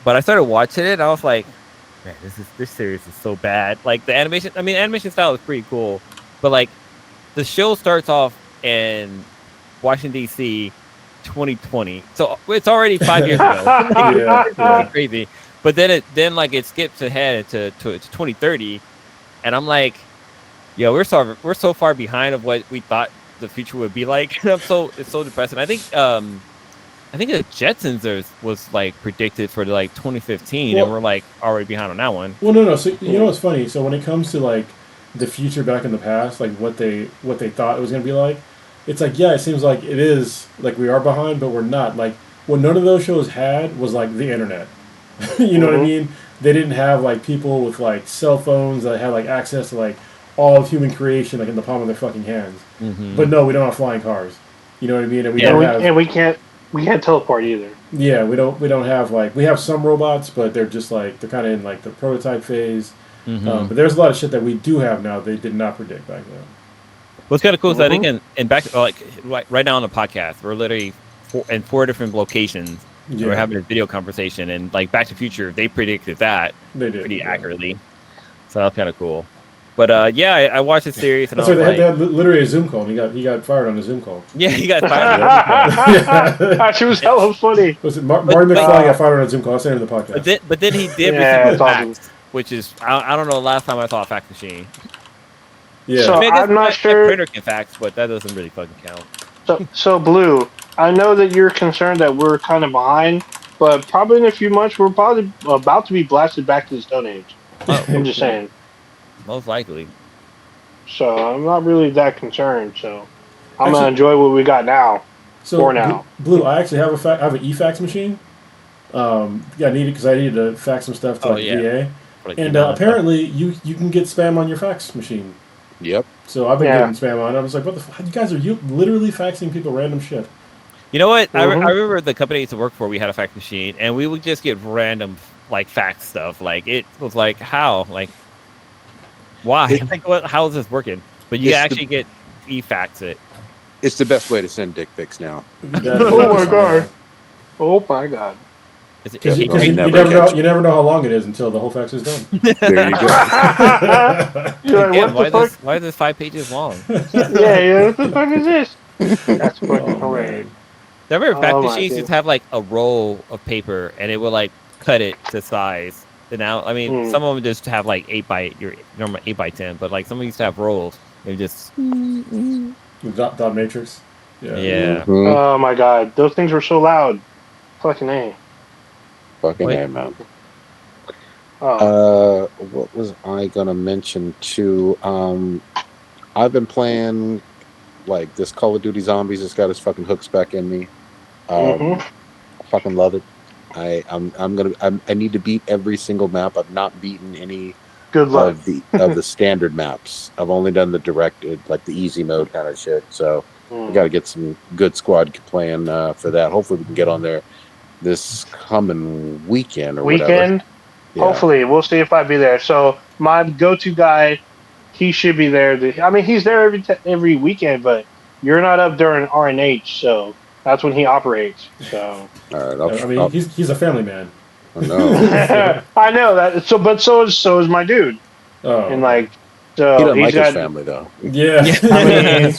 But I started watching it, and I was like, man, this series is so bad. Like the animation. I mean, animation style is pretty cool, but like the show starts off in Washington D.C. 2020, so it's already 5 years ago. Yeah. Crazy. But then it skips ahead to 2030, and I'm like, yo, we're so far behind of what we thought the future would be like. It's so depressing. I think the Jetsons was like predicted for like 2015, and we're like already behind on that one. Well, no. So you know what's funny? So when it comes to like the future back in the past, like what they thought it was gonna be like, it's like it seems like it is like we are behind, but we're not. Like what none of those shows had was like the internet. You know what I mean? They didn't have like people with like cell phones that had like access to like all of human creation like in the palm of their fucking hands. Mm-hmm. But no, we don't have flying cars. You know what I mean? And we can't teleport either. Yeah, we don't have like we have some robots, but they're just like they're kind of in like the prototype phase. Mm-hmm. But there's a lot of shit that we do have now they did not predict back then. What's kind of cool is I think in back like right now on the podcast we're literally in 4 different locations. Yeah. We're having a video conversation, and like Back to the Future, they predicted that They did pretty accurately. So that's kind of cool. But I watched the series, and that's I was right. They like, had literally a Zoom call. And he got fired on a Zoom call. yeah, he got fired. She was hella funny. Was it Marty McFly got fired on a Zoom call? I said in the podcast. But then he did receive facts, which is I don't know the last time I saw a fax machine. Yeah. So I mean, I guess I'm not my sure. printer can fax, but that doesn't really fucking count. So Blue, I know that you're concerned that we're kind of behind, but probably in a few months we're probably about to be blasted back to the Stone Age. I'm just saying. Most likely. So I'm not really that concerned. So I'm gonna enjoy what we got now. So for now. Blue, I actually have I have an e-fax machine. I needed because I needed to fax some stuff to VA, and apparently you can get spam on your fax machine. Yep. So I've been getting spam on it. I was like, what the fuck? You guys are literally faxing people random shit. You know what? I remember the company I used to work for, we had a fax machine, and we would just get random like fax stuff. Like it was like, how? Like why? How is this working? But you actually get e-fax it. It's the best way to send dick pics now. Oh my god. Oh my god. You never know how long it is until the whole fax is done. There you go. You're like, why is this 5 pages long? Yeah, what the fuck is this? That's fucking hilarious. I remember fax machines used to have like a roll of paper, and it would like cut it to size. And now, I mean, some of them just have like 8 by your normal 8 by 10, but like some of them used to have rolls. They just dot matrix. Yeah. Mm-hmm. Oh my god, those things were so loud. Fucking A. Fucking A, man. Oh. What was I gonna mention too? I've been playing like this Call of Duty Zombies. It's got its fucking hooks back in me. I fucking love it. I need to beat every single map. I've not beaten any Good luck. of the standard maps. I've only done the directed, like the easy mode kind of shit. So we got to get some good squad playing for that. Hopefully we can get on there this coming weekend or whatever. Yeah. Hopefully, we'll see if I be there. So my go-to guy, he should be there. I mean, he's there every weekend, but you're not up during RNH, so that's when he operates. So all right, I mean, he's a family man. I know. I know that. So is my dude. Oh, and like, he so doesn't he's like got his family though. yeah. I mean,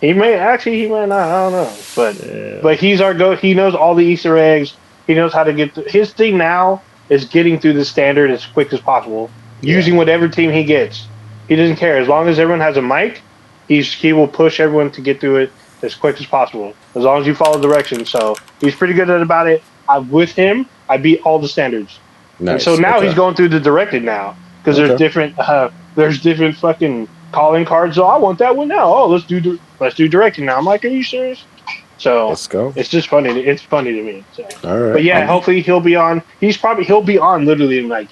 he might not. I don't know, but he's our go. He knows all the Easter eggs. He knows how to get his thing now is getting through the standard as quick as possible, using whatever team he gets. He doesn't care as long as everyone has a mic. He will push everyone to get through it as quick as possible, as long as you follow directions. So he's pretty good about it. With him, I beat all the standards. Nice. And so now he's going through the directed now because there's different fucking calling cards. So I want that one now. Oh, let's do directed now. I'm like, are you serious? So let's go. It's just funny. It's funny to me. So. All right. But yeah, hopefully he'll be on. He'll be on literally in like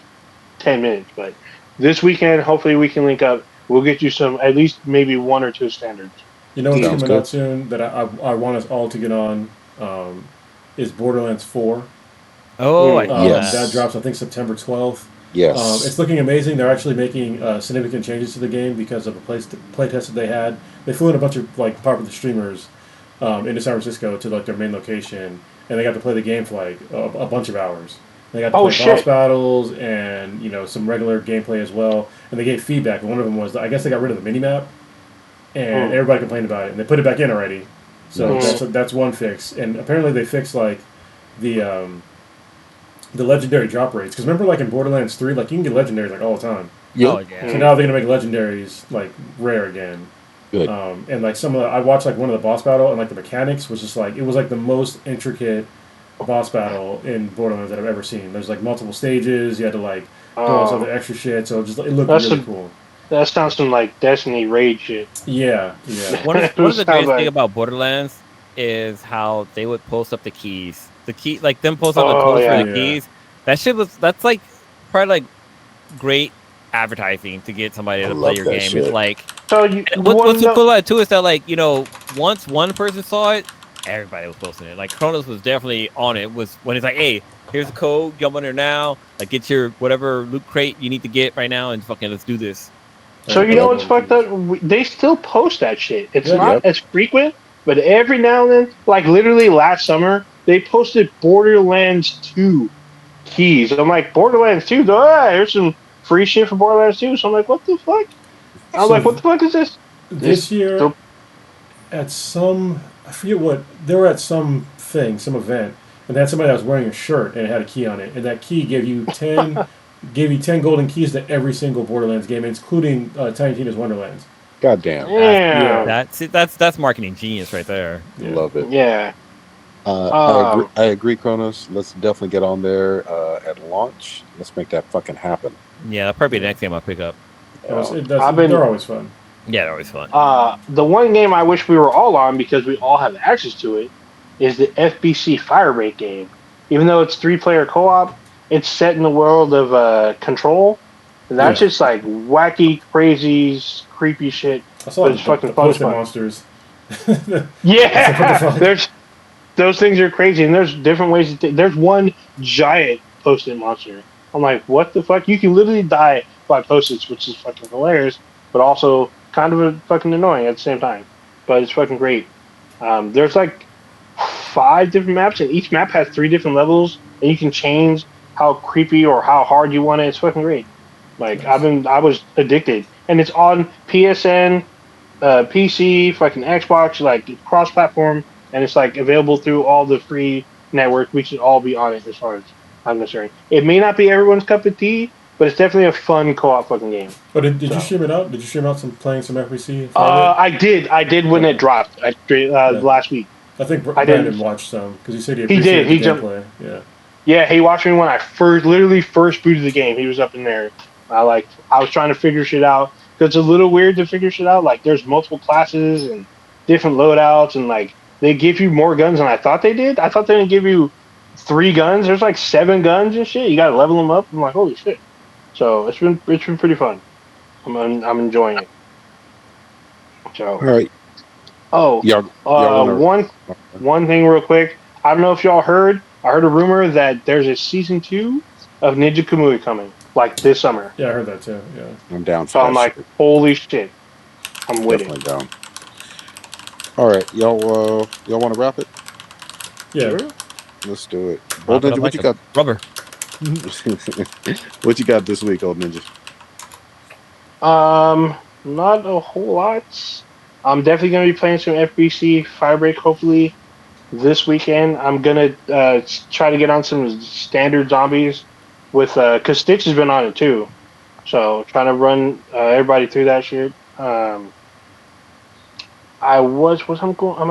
10 minutes. But this weekend, hopefully we can link up. We'll get you some, at least maybe 1 or 2 standards. You know what's coming out soon that I want us all to get on is Borderlands 4. Oh, yes. That drops, I think, September 12th. Yes. It's looking amazing. They're actually making significant changes to the game because of a playtest that they had. They flew in a bunch of like popular streamers into San Francisco to like their main location, and they got to play the game for like a bunch of hours. They got to play boss battles and some regular gameplay as well. And they gave feedback. And one of them was, I guess they got rid of the mini map, and everybody complained about it, and they put it back in already. So that's one fix. And apparently they fixed like the legendary drop rates, because remember like in Borderlands 3, like you can get legendaries like all the time. Yep. Oh, yeah. So now they're gonna make legendaries like rare again. Good. And like I watched like one of the boss battle, and like the mechanics was just like, it was like the most intricate boss battle in Borderlands that I've ever seen. There's like multiple stages. You had to like do all this other extra shit. So it looked really cool. That sounds some like Destiny raid shit. Yeah. One of the greatest things about Borderlands is how they would post up the keys. The key, like them post up the codes for the keys. That's like probably like great advertising to get somebody to play your game. Shit. It's like, so what's so cool about it too is that like once one person saw it, everybody was posting it. Like Kronos was definitely on it. Was when it's like, hey, here's the code, jump on there now. Like get your whatever loot crate you need to get right now, and fucking let's do this. So you know what's fucked up? They still post that shit. It's not as frequent, but every now and then, like literally last summer, they posted Borderlands 2 keys. I'm like, Borderlands 2? Here's some free shit for Borderlands 2. So I'm like, what the fuck? I was like, what the fuck is this? This year, at some, I forget what, they were at some event, and they had somebody that was wearing a shirt and it had a key on it, and that key gave you 10 golden keys to every single Borderlands game, including Tiny Tina's Wonderlands. Goddamn. Yeah. That's marketing genius right there. Yeah. Love it. Yeah. I agree, Kronos. Let's definitely get on there at launch. Let's make that fucking happen. Yeah, that'll probably be the next game I'll pick up. They're always fun. Yeah, they're always fun. The one game I wish we were all on because we all have access to it is the FBC Firebreak game. Even though it's 3-player co-op, it's set in the world of Control. And that's just like wacky, crazy, creepy shit. I saw it's fucking fun. Monsters. Yeah, there's those things are crazy, and there's different ways. There's one giant post-it monster. I'm like, what the fuck? You can literally die by post-its, which is fucking hilarious, but also kind of fucking annoying at the same time. But it's fucking great. There's like 5 different maps, and each map has 3 different levels, and you can change how creepy or how hard you want it. It's fucking great. Like I was addicted, and it's on PSN, PC, fucking Xbox, like cross-platform, and it's like available through all the free networks. We should all be on it as far as I'm concerned. It may not be everyone's cup of tea, but it's definitely a fun co-op fucking game. Oh, did you stream it out? Did you stream out playing some FBC? I did when it dropped. Last week. I think Brandon watched some because he said he did. He jumped. Yeah, he watched me when I first booted the game. He was up in there. I was trying to figure shit out because it's a little weird to figure shit out. Like there's multiple classes and different loadouts, and like they give you more guns than I thought they did. I thought they didn't give you 3 guns. There's like 7 guns and shit. You got to level them up. I'm like, holy shit. So it's been pretty fun. I'm enjoying it. So All right, oh, y'all want one thing real quick. I don't know if y'all heard. I heard a rumor that there's a season 2 of Ninja Kamui coming, like this summer. Yeah, I heard that too. Yeah. I'm down for So I'm that like, shit. holy shit, I'm with it. Definitely down. All right, y'all want to wrap it? Yeah. Sure. Let's do it. Wrap Old it Ninja, up what like you a got? rubber. What you got this week, Old Ninja? Not a whole lot. I'm definitely gonna be playing some FBC Firebreak. Hopefully this weekend. I'm gonna try to get on some standard zombies with because Stitch has been on it too. So trying to run everybody through that shit. Am I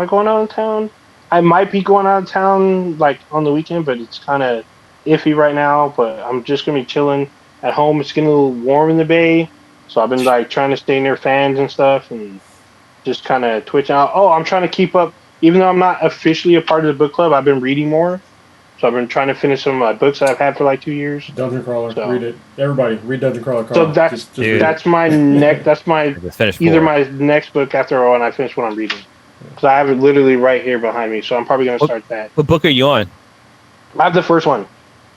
going out of town? I might be going out of town like on the weekend, but it's kind of iffy right now. But I'm just gonna be chilling at home. It's getting a little warm in the bay, so I've been like trying to stay near fans and stuff, and just kind of twitching out. Oh, I'm trying to keep up, even though I'm not officially a part of the book club. I've been reading more, so I've been trying to finish some of my books that I've had for like 2 years. Dungeon Crawler, So, read it. Everybody, read Dungeon Crawler. so Carl. that's just Dude. read that's my next. That's my I just finished either 4. my next book after when I finish what I'm reading. Because I have it literally right here behind me, so I'm probably gonna start that. What book are you on? I have the first one.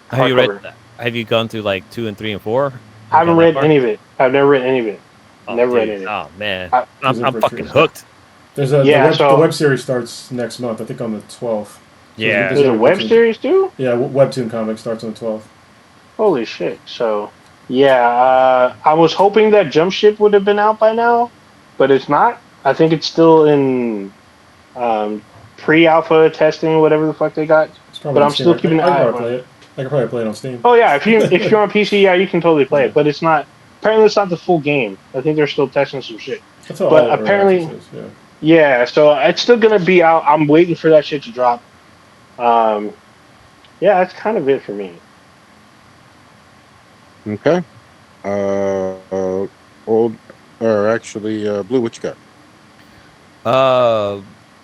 Have you hardcover. read? Have you gone through like 2 and 3 and 4? I haven't read any of it. I've never read any of it. Oh, Never read dude. any of it. Oh man, I- I'm fucking hooked. There's Yeah, the web series starts next month. I think on the 12th. So Yeah. There's a web series too? Yeah, webtoon comic starts on the 12th. Holy shit! So yeah, I was hoping that Jump Ship would have been out by now, but it's not. I think it's still in pre-alpha testing, whatever the fuck they got. It's probably But on I'm Steam. still keeping an I eye can on probably play it. it. I can probably play it on Steam. Oh yeah, if you're on PC, yeah, you can totally play Yeah. it. But it's not. Apparently, it's not the full game. I think they're still testing some shit. That's how but all apparently- Early Access is, Yeah, so it's still gonna be out. I'm waiting for that shit to drop. Yeah, that's kind of it for me. Okay. Old, or actually, Blue, what you got?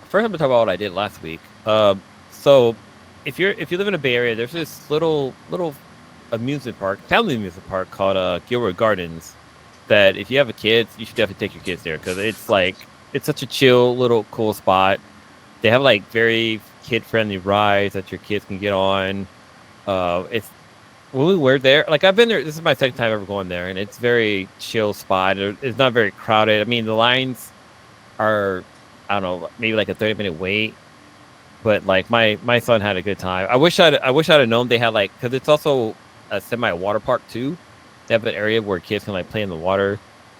First I'm gonna talk about what I did last week. So if you live in a Bay Area, there's this little amusement park, family amusement park called Gilroy Gardens. That if you have a kid, you should definitely take your kids there because it's such a chill little cool spot. They have like very kid friendly rides that your kids can get on. It's when we were there, like I've been there. This is my second time ever going there, and it's very chill spot. It's not very crowded. I mean, the lines are, I don't know, maybe like a 30-minute wait. But like my son had a good time. I wish I'd have known they had like, because it's also a semi water park too. They have an area where kids can like play in the water.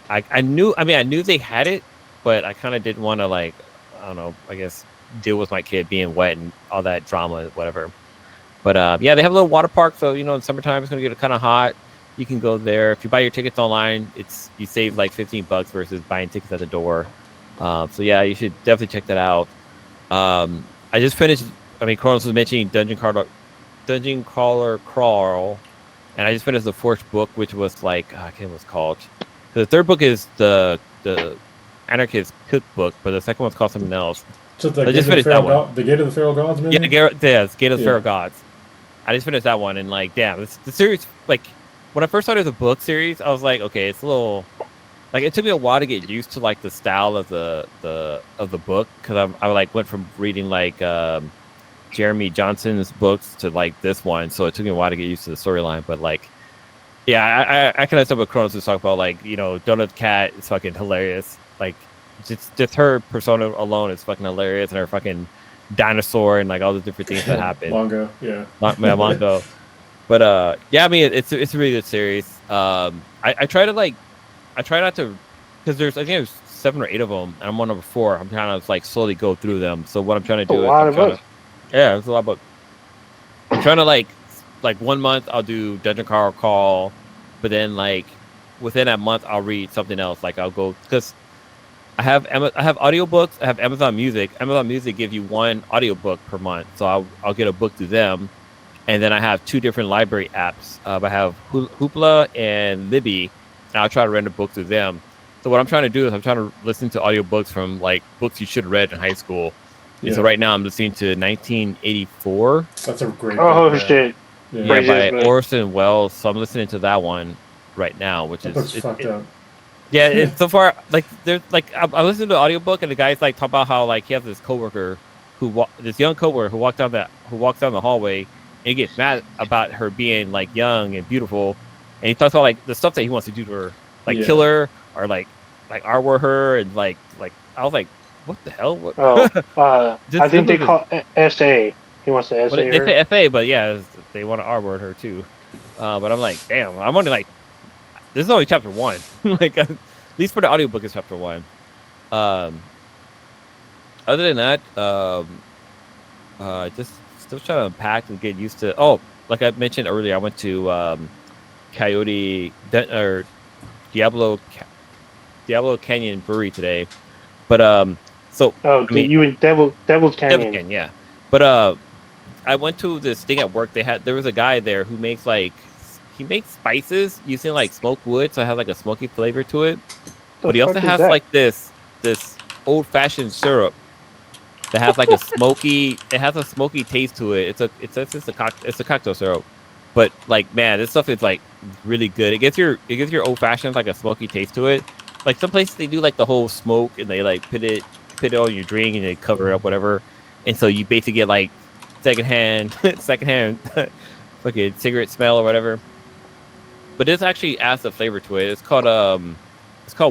I knew they had it, but I kind of didn't want to like, I don't know, I guess deal with my kid being wet and all that drama, whatever. But yeah, they have a little water park, so in summertime it's gonna get kind of hot. You can go there. If you buy your tickets online, you save like $15 versus buying tickets at the door. So yeah, you should definitely check that out. I just finished. I mean, Kronos was mentioning Dungeon Crawler Crawl, and I just finished the fourth book, which was like I can't remember what it's called. The third book is the Anarchist Cookbook, but the second one's called something else. So the I Gate just of the finished that Feral one. The Gate of the Feral Gods, maybe? Yeah, it's Gate of the Yeah. Feral Gods. I just finished that one, and like, damn, the series. Like, when I first started the book series, I was like, okay, it's a little. Like, it took me a while to get used to like the style of the book because I like went from reading like Jeremy Johnson's books to like this one, so it took me a while to get used to the storyline. But like, yeah, I kind of stuff with Kronos to talk about like Donut Cat is fucking hilarious. Like, just her persona alone is fucking hilarious, and her fucking dinosaur and like all the different things that happen. Longo, yeah. Longo. But yeah, I mean it's a really good series. I try not to, because I think there's 7 or 8 of them, and I'm on number 4. I'm trying to like slowly go through them. So what I'm trying to do yeah, it's a lot of books. I'm trying to like 1 month I'll do Dungeon Crawl, but then like within that month I'll read something else. Like I'll go, because I have audiobooks. I have Amazon Music. Amazon Music give you 1 audiobook per month, so I'll get a book through them. And then I have 2 different library apps. I have Hoopla and Libby, and I'll try to rent a book through them. So what I'm trying to do is I'm trying to listen to audiobooks from like books you should have read in high school. Yeah. And so right now I'm listening to 1984. That's a great Oh book, man. shit! Yeah. Yeah, by Crazy. Orson Welles. So I'm listening to that one. right now, which That book's fucked up. Yeah, it's so far like there's like I listened to the audiobook and the guy's like talking about how like he has this coworker this young coworker who walks down the hallway and he gets mad about her being like young and beautiful, and he talks about like the stuff that he wants to do to her, like kill her or like armor her and like I was like, what the hell? What? I think they call SA. He wants to SA they her. say FA, but yeah, they want to armor her too. But I'm like, damn, I'm only like, this is only chapter 1. Like, at least for the audiobook is chapter 1. Other than that, just still trying to unpack and get used to. Oh, like I mentioned earlier, I went to Diablo Canyon Brewery today. But so you in Devil's Canyon. Devil's Canyon, yeah. But I went to this thing at work. There was a guy there who makes he makes spices using like smoked wood, so it has like a smoky flavor to it. But he also has like this old fashioned syrup that has like a smoky taste to it. It's a cocktail syrup. But like, man, this stuff is like really good. It gives your old fashioned like a smoky taste to it. Like some places they do like the whole smoke and they like put it on your drink and they cover it up, whatever. And so you basically get like secondhand fucking cigarette smell or whatever. But this actually adds a flavor to it. It's called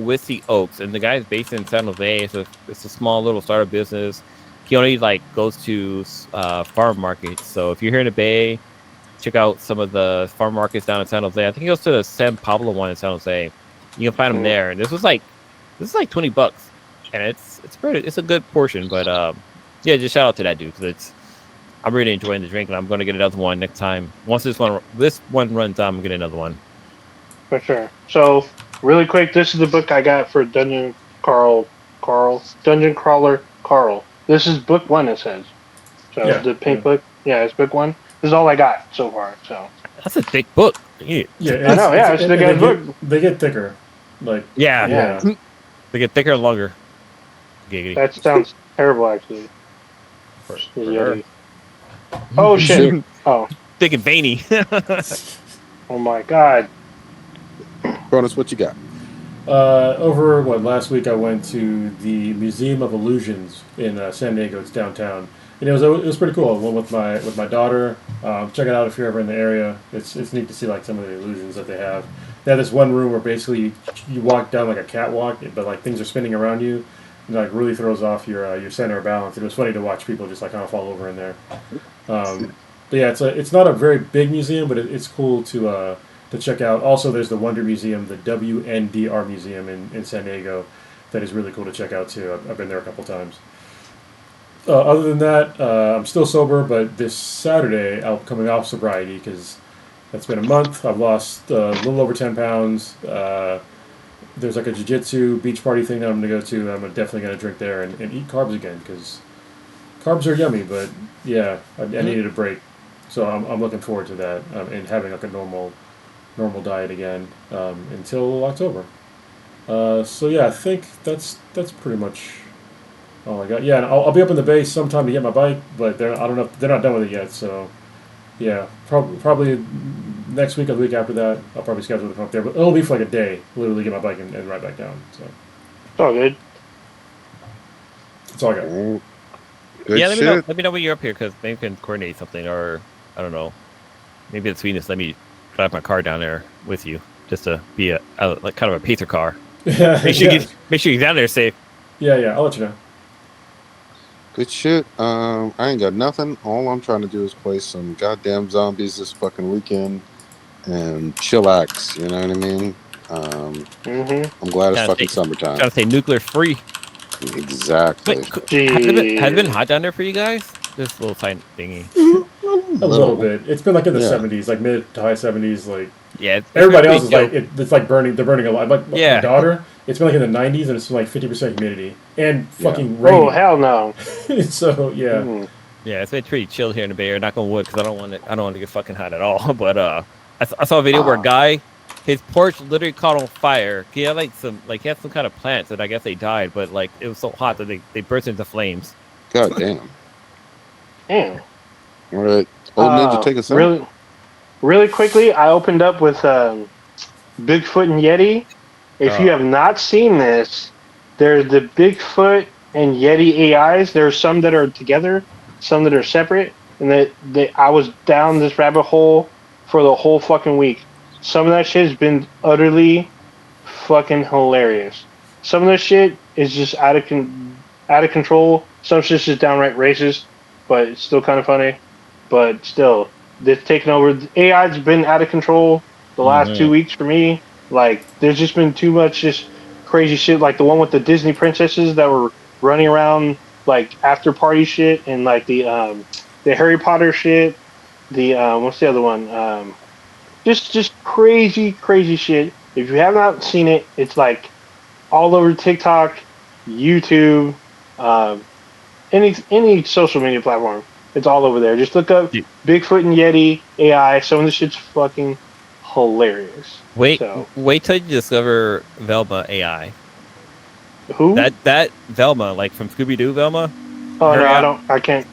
Whiskey Oaks, and the guy is based in San Jose. It's a small little startup business. He only like goes to farm markets. So if you're here in the Bay, check out some of the farm markets down in San Jose. I think he goes to the San Pablo one in San Jose. You can find him there. And this is like $20, and it's a good portion. But yeah, just shout out to that dude because I'm really enjoying the drink, and I'm going to get another one next time. Once this one runs out, I'm going to get another one. For sure. So, really quick, this is the book I got for Dungeon Crawler Carl. This is book 1, it says. So, the pink book, it's book 1. This is all I got so far. So that's a thick book. Yeah, I know. Yeah, it's a good book. They get thicker. Like yeah. They get thicker and longer. Giggity. That sounds terrible, actually. Oh shit! Oh, thick and veiny. Oh my god. Cronus, what you got? Last week I went to the Museum of Illusions in San Diego. It's downtown, and it was pretty cool. I went with my daughter. Check it out if you're ever in the area. It's neat to see like some of the illusions that they have. They have this one room where basically you walk down like a catwalk, but like things are spinning around you, and like really throws off your center of balance. It was funny to watch people just like kind of fall over in there. But yeah, it's not a very big museum, but it's cool to check out. Also, there's the Wonder Museum, the WNDR Museum in San Diego, that is really cool to check out too. I've been there a couple times. Other than that, I'm still sober, but this Saturday I'm coming off sobriety because it's been a month. I've lost a little over 10 pounds. There's like a jiu-jitsu beach party thing that I'm going to go to. I'm definitely going to drink there and eat carbs again because carbs are yummy, but yeah, I needed a break. So I'm looking forward to that and having like a normal diet again until October. So yeah, I think that's pretty much all I got. Yeah, and I'll be up in the Bay sometime to get my bike, but I don't know, they're not done with it yet. So yeah, probably next week or the week after that, I'll probably schedule to come up there. But it'll be for like a day, literally get my bike and ride back down. So it's all good. That's all I got. Good yeah, shit. let me know when you're up here because maybe we can coordinate something, or I don't know, maybe in Sweden, let me drive my car down there with you just to be like kind of a pacer car. Make sure you get down there safe. Yeah, I'll let you know. Good shit. I ain't got nothing. All I'm trying to do is play some goddamn zombies this fucking weekend and chillax. You know what I mean? I'm glad it's fucking summertime. Trying to stay nuclear free. Exactly. Wait, has it been hot down there for you guys? This little tiny thingy. A little bit. It's been like in the 70s, like mid to high 70s. Like everybody else is like it's like burning. They're burning a lot. Like my daughter, it's been like in the 90s and it's like 50% humidity and fucking rain. Oh hell no! So yeah. Yeah, it's been pretty chill here in the Bay Area. Knock on wood, because I don't want to get fucking hot at all. But I saw a video where a guy, his porch literally caught on fire. He had he had some kind of plants that I guess they died, but like it was so hot that they burst into flames. God damn. Damn. All right, old ninja, take us out. Really quickly, I opened up with Bigfoot and Yeti. If you Oh. have not seen this, there's the Bigfoot and Yeti AIs. There are some that are together, some that are separate, and I was down this rabbit hole for the whole fucking week. Some of that shit has been utterly fucking hilarious. Some of that shit is just out of control. Some shit's just downright racist, but it's still kind of funny. But still, they've taken over. The AI's been out of control the last 2 weeks for me. Like, there's just been too much just crazy shit. Like the one with the Disney princesses that were running around like after party shit, and like the Harry Potter shit. The what's the other one? Just crazy shit. If you have not seen it, it's like all over TikTok, YouTube, any social media platform. It's all over there. Just look up Bigfoot and Yeti AI. Some of the shit's fucking hilarious. Wait So, till you discover Velma AI. who? That Velma, like from Scooby Doo Velma. Oh no, I can't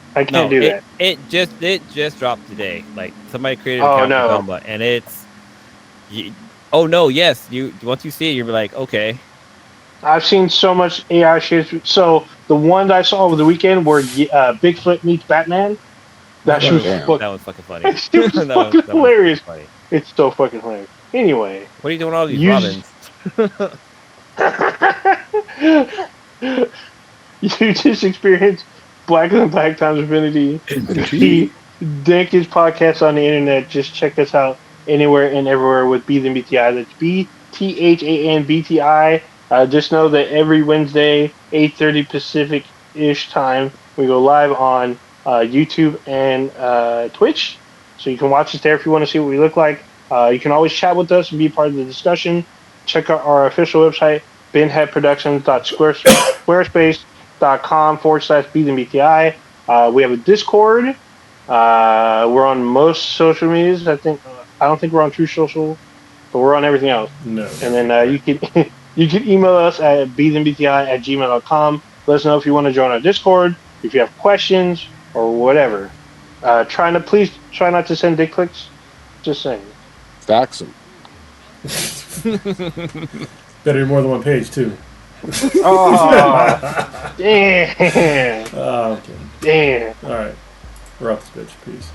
do that. It just dropped today. Like somebody created Oh, an account no. for Velma, and it's. Oh no! Yes, you once you see it, you're like, okay. I've seen so much AI shit. So the one that I saw over the weekend where Bigfoot meets Batman. That shit was damn. fucking, That was fucking funny. that shit was That fucking was hilarious. funny. It's so fucking hilarious. Anyway. What are you doing all these You- Robins? You just experienced Black and Black times Infinity. The dankest podcast on the internet. Just check us out anywhere and everywhere with Beathan BTI. That's BTHAN BTI. Just know that every Wednesday, 8:30 Pacific-ish time, we go live on YouTube and Twitch. So you can watch us there if you want to see what we look like. You can always chat with us and be part of the discussion. Check out our official website, binheadproductions.squarespace.com/BTI. We have a Discord. We're on most social medias. I don't think we're on True Social, but we're on everything else. No. And then you can you can email us at beathandbti@gmail.com. Let us know if you want to join our Discord, if you have questions or whatever. Please try not to send dick pics. Just saying. Fax 'em. Better be more than one page too. Oh, damn. Okay. Damn. All right. We're off this bitch. Peace.